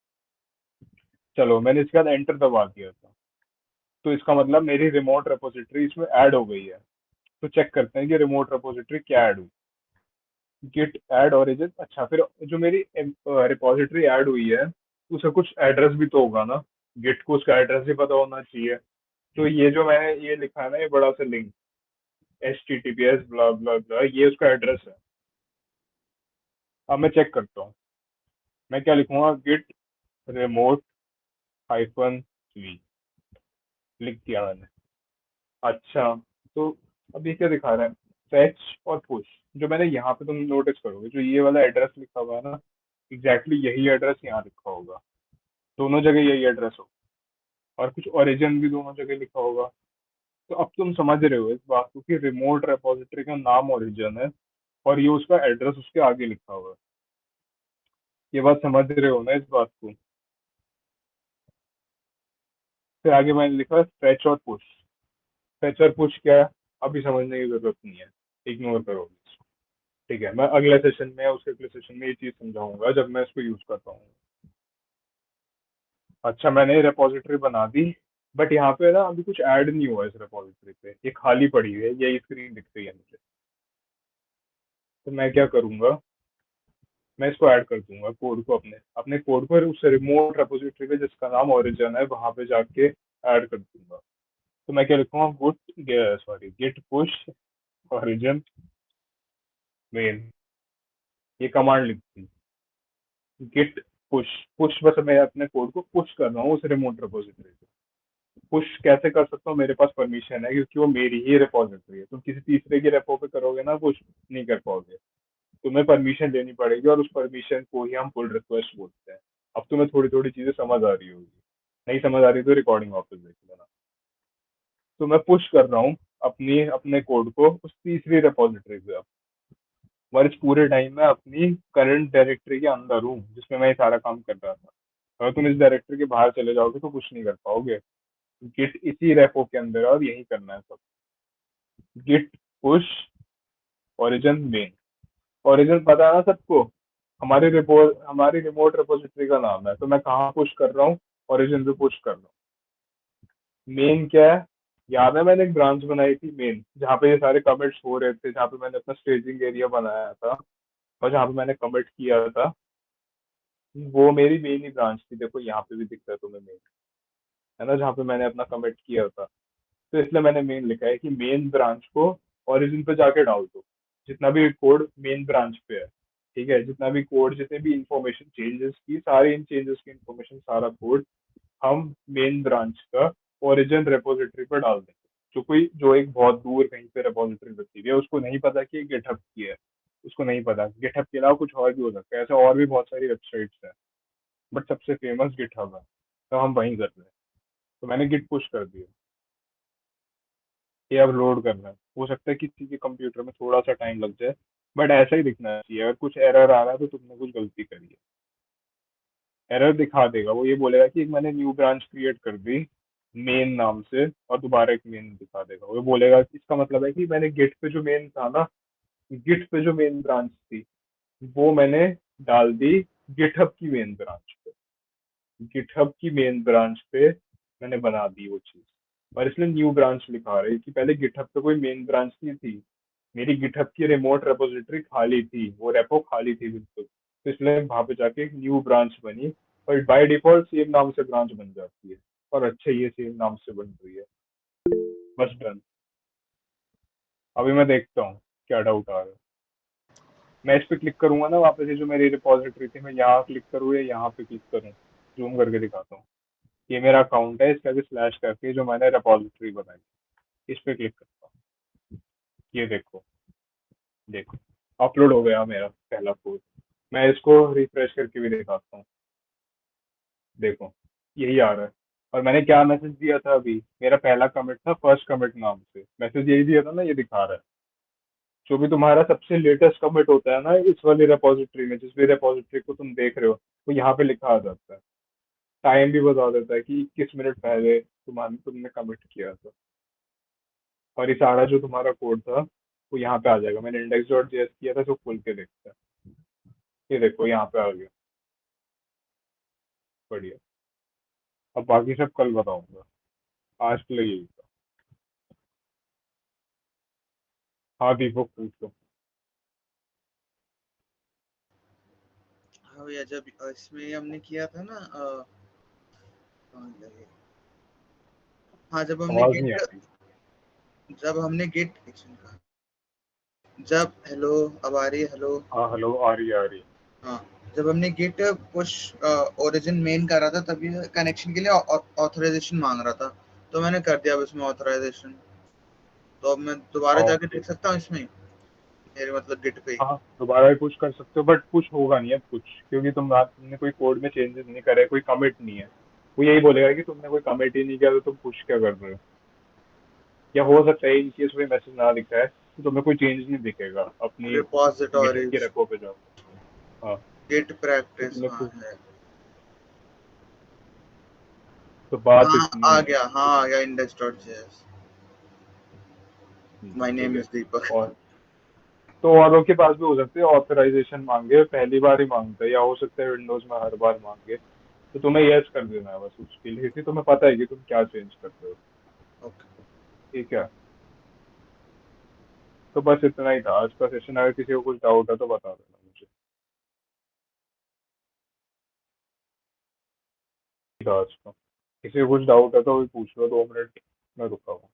[SPEAKER 1] चलो, मैंने इसके बाद एंटर दबा दिया था, तो इसका मतलब मेरी रिमोट रिपोजिटरी इसमें ऐड हो गई है। तो चेक करते हैं कि रिमोट रिपोजिटरी क्या ऐड हुई। Git add origin. अच्छा, फिर जो मेरी रिपोजिटरी ऐड हुई है उसका कुछ एड्रेस भी तो होगा ना, गिट को उसका एड्रेस भी पता होना चाहिए। तो ये जो मैंने ये लिखा है ना, ये बड़ा सा लिंक HTTPS ब्ला ब्ला ब्ला, ये उसका एड्रेस है। अब मैं चेक करता हूँ, मैं क्या लिखूंगा, गिट रिमोट -v लिख दिया मैंने। अच्छा, तो अब ये क्या दिखा रहा है, फेच और पुश। जो मैंने यहाँ पे, तुम नोटिस करोगे जो ये वाला एड्रेस लिखा हुआ है ना, एग्जैक्टली यही एड्रेस यहाँ लिखा होगा, दोनों जगह यही एड्रेस होगा, और कुछ ओरिजिन भी दोनों जगह लिखा होगा। तो अब तुम समझ रहे हो इस बात को कि रिमोट रेपोजिटरी का नाम ओरिजिन है, और ये उसका एड्रेस उसके आगे लिखा हुआ है। ये बात समझ रहे हो ना इस बात को। फिर आगे मैंने लिखा है फेच और पुश। फेच और पुश क्या है, अभी समझने की जरूरत नहीं है, इग्नोर करो इसको। ठीक है, मैं अगले सेशन में, उसके अगले सेशन में ये चीज समझाऊंगा जब मैं इसको यूज करता हूँ। अच्छा, मैंने रेपोजिटरी बना दी, बट यहाँ पे ना अभी कुछ ऐड नहीं हुआ इस रेपोजिटरी पे, ये खाली पड़ी हुई है, यही स्क्रीन दिख रही है मुझे। तो मैं क्या करूंगा, मैं इसको ऐड कर दूंगा कोड को, अपने अपने कोड पर उस रिमोट रेपोजिटरी पे जिसका नाम ओरिजिन है वहां पे जाके ऐड कर दूंगा। तो मैं क्या लिखूंगा, गिट पुश ओरिजिन मेन, ये कमांड लिख दी। गिट पुश, पुश बस मैं अपने कोड को पुश कर रहा हूँ उस रिमोट रेपोजिटरी पे। पुश कैसे कर सकता हूँ, मेरे पास परमिशन है क्योंकि वो मेरी ही रिपोजिटरी है। तुम किसी तीसरे की रेपो पे करोगे ना, पुश नहीं कर पाओगे, तुम्हें परमिशन लेनी पड़ेगी, और उस परमिशन को ही हम पुल रिक्वेस्ट बोलते हैं। अब तुम्हें थोड़ी थोड़ी चीजें समझ आ रही होगी, नहीं समझ आ रही तो रिकॉर्डिंग वापस देख लेना। तो मैं पुश कर रहा हूँ अपने कोड को उस तीसरी रिपोजिटरी पे। अब और इस पूरे टाइम में अपनी करंट डायरेक्टरी के अंदर हूँ जिसमें मैं ये सारा काम कर रहा था। अगर तुम इस डायरेक्टरी के बाहर चले जाओगे तो कुछ नहीं कर पाओगे। गिट इसी रेपो के अंदर है और यही करना है सब। Git push origin main. Origin पता है ना सबको, हमारी रिमोट रिपोजिटरी का नाम है। तो मैं कहाँ पुश कर रहा हूँ, ओरिजिन पे पुश कर रहा हूँ। मेन क्या है, याद है मैंने एक ब्रांच बनाई थी मेन, जहाँ पे ये सारे कमिट्स हो रहे थे, जहाँ पे मैंने अपना स्टेजिंग एरिया बनाया था और जहाँ पे मैंने कमिट किया था, वो मेरी मेन ही ब्रांच थी। देखो यहाँ पे भी दिखता है तुम्हें मेन, है ना, जहाँ पे मैंने अपना कमिट किया था। तो इसलिए मैंने मेन लिखा है कि मेन ब्रांच को ओरिजिन पे जाके डाल दो, जितना भी कोड मेन ब्रांच पे है। ठीक है, जितना भी कोड, जितने भी इंफॉर्मेशन चेंजेस की, सारी इन चेंजेस की इंफॉर्मेशन, सारा कोड हम मेन ब्रांच का ओरिजिन रेपोजिटरी पर डाल देंगे। जो एक बहुत दूर कहीं पे रेपोजिटरी रखी हुई है, उसको नहीं पता कि गिटहब की है, उसको नहीं पता गिटहब के अलावा कुछ और भी हो सकता है। ऐसे और भी बहुत सारी वेबसाइट्स हैं, बट सबसे फेमस गिटहब है, तो हम वहीं कर रहे हैं। तो मैंने गिट पुश कर दिया, ये अब लोड करना है। हो सकता है किसी के कंप्यूटर में थोड़ा सा टाइम लग जाए, बट ऐसा ही दिखना चाहिए। अगर कुछ एरर आ रहा है तो तुमने कुछ गलती करी है। एरर दिखा देगा, वो ये बोलेगा कि मैंने न्यू ब्रांच क्रिएट कर दी मेन नाम से, और दोबारा एक मेन दिखा देगा। वो बोलेगा कि इसका मतलब है कि मैंने गिट पे जो मेन था ना, गिट पे जो मेन ब्रांच थी वो मैंने डाल दी गिटहब की मेन ब्रांच पे। गिटहब की मेन ब्रांच पे मैंने बना दी वो चीज, और इसलिए न्यू ब्रांच लिखा रही है कि पहले गिटहब पे कोई मेन ब्रांच नहीं थी। मेरी गिटहब की रिमोट रेपोजिटरी खाली थी, वो रेपो खाली थी बिल्कुल। तो इसलिए वहां पे जाके एक न्यू ब्रांच बनी, और बाय डिफॉल्ट सेम नाम से ब्रांच बन जाती है। और अच्छा, ये सेम नाम से बन रही है, बस डन। अभी मैं देखता हूँ क्या डाउट आ रहा है। मैं इस पे क्लिक करूंगा ना वापस, ये जो मेरी रिपोजिटरी थी, मैं यहाँ क्लिक करूँ या यहाँ पे क्लिक करूँ, जूम करके दिखाता हूँ। ये मेरा अकाउंट है, इसका भी स्लैश करके जो मैंने रिपोजिटरी बनाई, इस पे क्लिक करता हूँ। ये देखो, देखो अपलोड हो गया मेरा पहला कोड। मैं इसको रिफ्रेश करके भी दिखाता हूँ, देखो यही आ रहा है। और मैंने क्या मैसेज दिया था अभी, मेरा पहला कमिट था फर्स्ट कमिट नाम से, मैसेज यही दिया था ना, ये दिखा रहा है। जो भी तुम्हारा सबसे लेटेस्ट कमिट होता है ना इस वाली रेपोजिटरी में, जिस भी रेपोजिटरी को तुम देख रहे हो, वो यहाँ पे लिखा आ जाता है। टाइम भी बता देता है कि 21 मिनट पहले तुमने कमिट किया था। और ये सारा जो तुम्हारा कोड था वो यहाँ पे आ जाएगा। मैंने index.js किया था, जो खोल के देखता है, ये देखो यहाँ पे आ गया। बढ़िया। अब बाकी सब कल बताऊंगा, आज के लिए यही था। हाँ दीपक पूछ लो।
[SPEAKER 2] हाँ भैया, जब इसमें हमने किया था ना कहाँ गया ये? हाँ,
[SPEAKER 1] आवाज नहीं आ रही।
[SPEAKER 2] जब हमने गेट जब हेलो, अब आ रही है? हेलो।
[SPEAKER 1] हाँ हेलो, आ रही है, आ रही है।
[SPEAKER 2] हाँ, जब हमने गेट पुश ओरिजिन मेन कर रहा था, तभी कनेक्शन के लिए ऑथराइजेशन मांग रहा था, तो मैंने कर दिया अब इसमें ऑथराइजेशन। तो अब मैं दोबारा
[SPEAKER 1] हाँ
[SPEAKER 2] जाके
[SPEAKER 1] ओके।
[SPEAKER 2] देख सकता हूँ इसमें, मेरे मतलब गिट पे।
[SPEAKER 1] हाँ दोबारा भी पुश कर सकते हो, बट पुश होगा नहीं अब कुछ, क्योंकि तुमने कोई कोड में चेंजेस नहीं करे, कोई कमिट नहीं है। वो यही बोलेगा कि तुमने कोई कमिट ही नहीं किया, तो तुम पुश क्या कर रहे हो। या हो सकता है इन केस कोई मैसेज ना दिखा है तो तुम्हें कोई चेंज नहीं दिखेगा अपनी गिटहब की
[SPEAKER 2] रिपोजिटरीज,
[SPEAKER 1] रेपो पे जाओ। हाँ
[SPEAKER 2] गिट
[SPEAKER 1] तो
[SPEAKER 2] प्रैक्टिस,
[SPEAKER 1] तुमने
[SPEAKER 2] हाँ
[SPEAKER 1] पुश,
[SPEAKER 2] है।
[SPEAKER 1] तो बात
[SPEAKER 2] हाँ
[SPEAKER 1] इतनी
[SPEAKER 2] आ
[SPEAKER 1] है
[SPEAKER 2] गया, हाँ
[SPEAKER 1] कि
[SPEAKER 2] आ गया index.js। माय
[SPEAKER 1] ठीक
[SPEAKER 2] नेम
[SPEAKER 1] है।
[SPEAKER 2] इज दीपक।
[SPEAKER 1] और तो औरों के पास भी हो सकते हैं ऑथराइजेशन मांगे, पहली बार ही मांगता है, या हो सकता है विंडोज में हर बार मांगे। तो तुम्हें यस कर देना है बस उसके लिए, क्योंकि तुम्हें पता है कि तुम क्या चेंज कर रहे हो।
[SPEAKER 2] ओके।
[SPEAKER 1] ठीक है, तो बस इतना ही था आज का सेशन। अगर किसी को कुछ डाउट है तो बता देना मुझे। ठीक है, आज का किसी को कुछ डाउट है तो भी पूछ लो, 2 मिनट मैं रुका हूँ।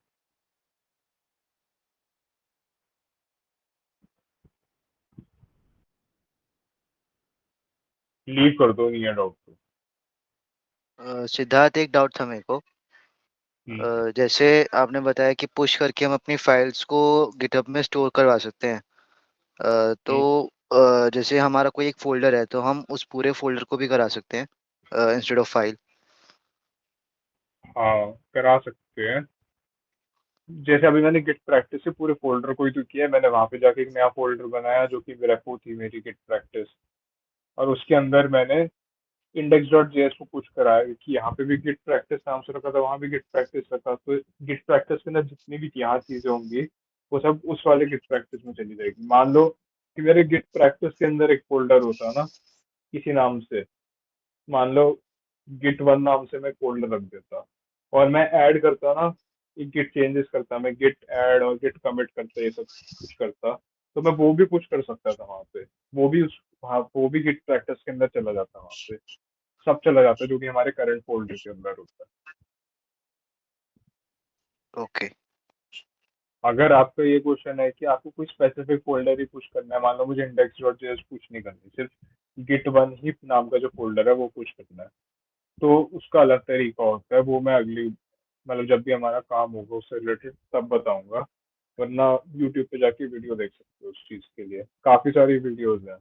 [SPEAKER 1] लीव कर दो, नहीं है डाउट तो।
[SPEAKER 7] सिद्धार्थ, एक डाउट था मेरे को। जैसे आपने बताया कि पुश करके हम अपनी फाइल्स को गिटहब में स्टोर करवा सकते हैं। तो
[SPEAKER 1] हम्म,
[SPEAKER 7] जैसे हमारा कोई एक फोल्डर है तो हम उस पूरे फोल्डर को भी करा सकते हैं इंस्टेड ऑफ फाइल।
[SPEAKER 1] हाँ करा सकते हैं। जैसे अभी मैंने गिट प्रैक्टिस से पूरे फोल्डर को ही तो किया है, मैंने वहां पे जाके एक नया फोल्डर बनाया जो कि रेपो थी मेरी गिट प्रैक्टिस। और उसके अंदर मैंने index.js को पुश कराया, क्योंकि यहाँ पे भी गिट प्रैक्टिस नाम से रखा था, वहाँ भी गिट प्रैक्टिस रखा, तो गिट प्रैक्टिस के अंदर जितनी भी यहाँ चीजें होंगी वो सब उस वाले गिट प्रैक्टिस में चली जाएगी। मान लो कि मेरे गिट प्रैक्टिस के अंदर एक फोल्डर होता ना किसी नाम से, मान लो गिट वन नाम से मैं फोल्डर रख देता, और मैं ऐड करता ना, गिट चेंजेस करता, मैं गिट ऐड और गिट कमिट करता, ये सब कुछ करता, तो मैं वो भी पुश कर सकता था वहां पे। वो भी उस वहाँ वो भी गिट प्रैक्टिस के अंदर चला जाता वहां पे, सब चला जाता है जो कि हमारे करंट फोल्डर के अंदर होता है।
[SPEAKER 7] ओके।
[SPEAKER 1] अगर आपका ये क्वेश्चन है कि आपको कोई स्पेसिफिक फोल्डर ही पुश करना है, मान लो मुझे index.js पुश नहीं करनी, सिर्फ गिट वन ही नाम का जो फोल्डर है वो पुश करना है, तो उसका अलग तरीका होता है। वो मैं अगली मतलब जब भी हमारा काम होगा उससे रिलेटेड तब बताऊंगा, वरना यूट्यूब पे जाके वीडियो देख सकते हो उस चीज़ के लिए, काफ़ी सारी वीडियोज़ हैं।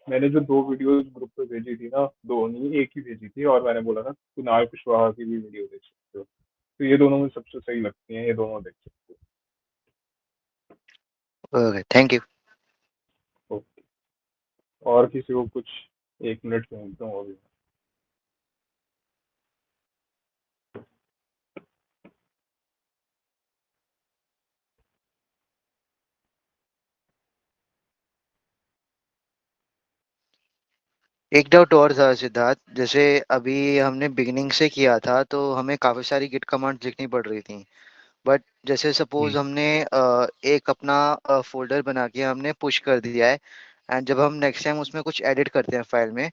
[SPEAKER 1] मैंने जो 2 वीडियोज़ ग्रुप पे भेजी थी ना, दो नहीं एक ही भेजी थी, और मैंने बोला था कुणाल कुशवाहा की भी वीडियो देख सकते हो, तो ये दोनों मुझे सबसे सही लगती हैं, ये दोनों देख सकते
[SPEAKER 7] ओके, थैंक यू।
[SPEAKER 1] हो। ओके। और किसी को कुछ, 1 मिनट से मिलता हूँ अभी।
[SPEAKER 7] एक डाउट और था सिद्धार्थ, जैसे अभी हमने बिगिनिंग से किया था तो हमें काफी सारी गिट कमांड्स लिखनी पड़ रही थी। बट जैसे सपोज
[SPEAKER 1] हम्म,
[SPEAKER 7] हमने एक अपना फोल्डर बना के हमने पुश कर दिया है, एंड जब हम नेक्स्ट टाइम उसमें कुछ एडिट करते हैं फाइल में,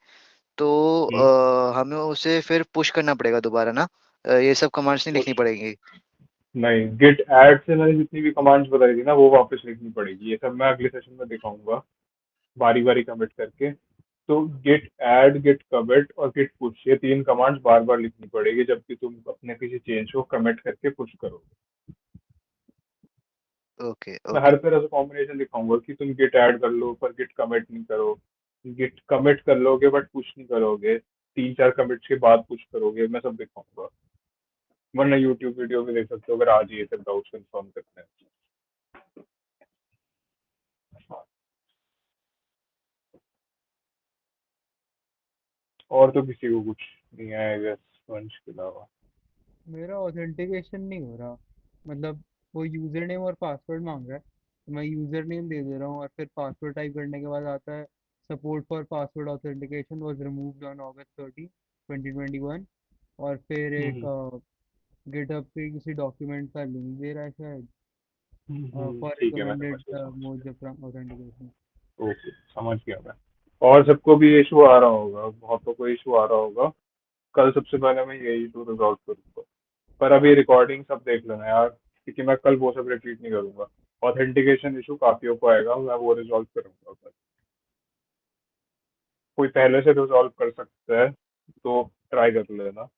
[SPEAKER 7] तो
[SPEAKER 1] हम्म,
[SPEAKER 7] हमें उसे फिर पुश करना पड़ेगा दोबारा ना? ये सब कमांड्स नहीं लिखनी
[SPEAKER 1] कुछ
[SPEAKER 7] पड़ेगी?
[SPEAKER 1] नहीं, गिट ऐड से मैंने जितनी भी कमांड्स बताई थी ना वो वापस लिखनी पड़ेगी, ये सब मैं अगले सेशन में दिखाऊंगा बारी बारी कमिट करके। तो गिट ऐड, गिट कमिट और गिट पुश, ये 3 कमांड्स बार बार लिखनी पड़ेगी जबकि तुम अपने किसी चेंज को कमिट करके पुश करोगे।
[SPEAKER 7] ओके
[SPEAKER 1] मैं हर तरह से कॉम्बिनेशन दिखाऊंगा कि तुम गिट ऐड कर लो पर गिट कमिट नहीं करो, गिट कमिट कर लोगे बट पुश नहीं करोगे, 3-4 कमिट्स के बाद पुश करोगे, मैं सब दिखाऊंगा। वरना यूट्यूब वीडियो भी देख सकते हो अगर आज ये सब डाउट्स कंफर्म करते हैं। और तो किसी को कुछ नहीं आएगा वंश के अलावा।
[SPEAKER 8] मेरा ऑथेंटिकेशन नहीं हो रहा, मतलब वो यूजर नेम और पासवर्ड मांग रहा है, तो मैं यूजर नेम दे दे रहा हूँ और फिर पासवर्ड टाइप करने के बाद आता है support for password authentication was removed on August 30, 2021। और फिर एक गिटहब के किसी डॉक्यूमेंट का लिंक दे रहा है शायद, फॉर
[SPEAKER 1] ठीक है, मैं समझ
[SPEAKER 8] रिकमेंडेड
[SPEAKER 1] गया,
[SPEAKER 8] मोड्स ऑफ ऑथेंटिकेशन।
[SPEAKER 1] ओके समझ गया मैं। और सबको भी इशू आ रहा होगा, बहुतों को इशू आ रहा होगा। कल सबसे पहले मैं यही इशू रिजॉल्व करूंगा, पर अभी रिकॉर्डिंग सब देख लेना यार, क्योंकि मैं कल वो सब रिपीट नहीं करूंगा। ऑथेंटिकेशन इशू काफियों को आएगा, मैं वो रिजॉल्व करूंगा कल। कोई पहले से रिजॉल्व कर सकता है तो ट्राई कर लेना,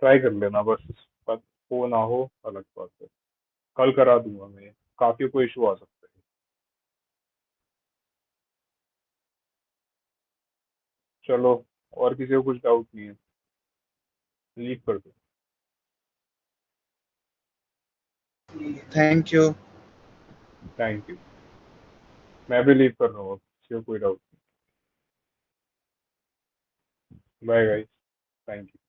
[SPEAKER 1] ट्राई कर लेना बस। बस हो ना हो अलग बात है, कल करा दूंगा मैं। काफियों को इशू आ सकता है। चलो, और किसी को कुछ डाउट नहीं है, लीव कर दो।
[SPEAKER 2] Thank you.
[SPEAKER 1] Thank you. मैं भी लीव कर रहा हूँ, किसी को कोई डाउट नहीं। Bye guys, thank you.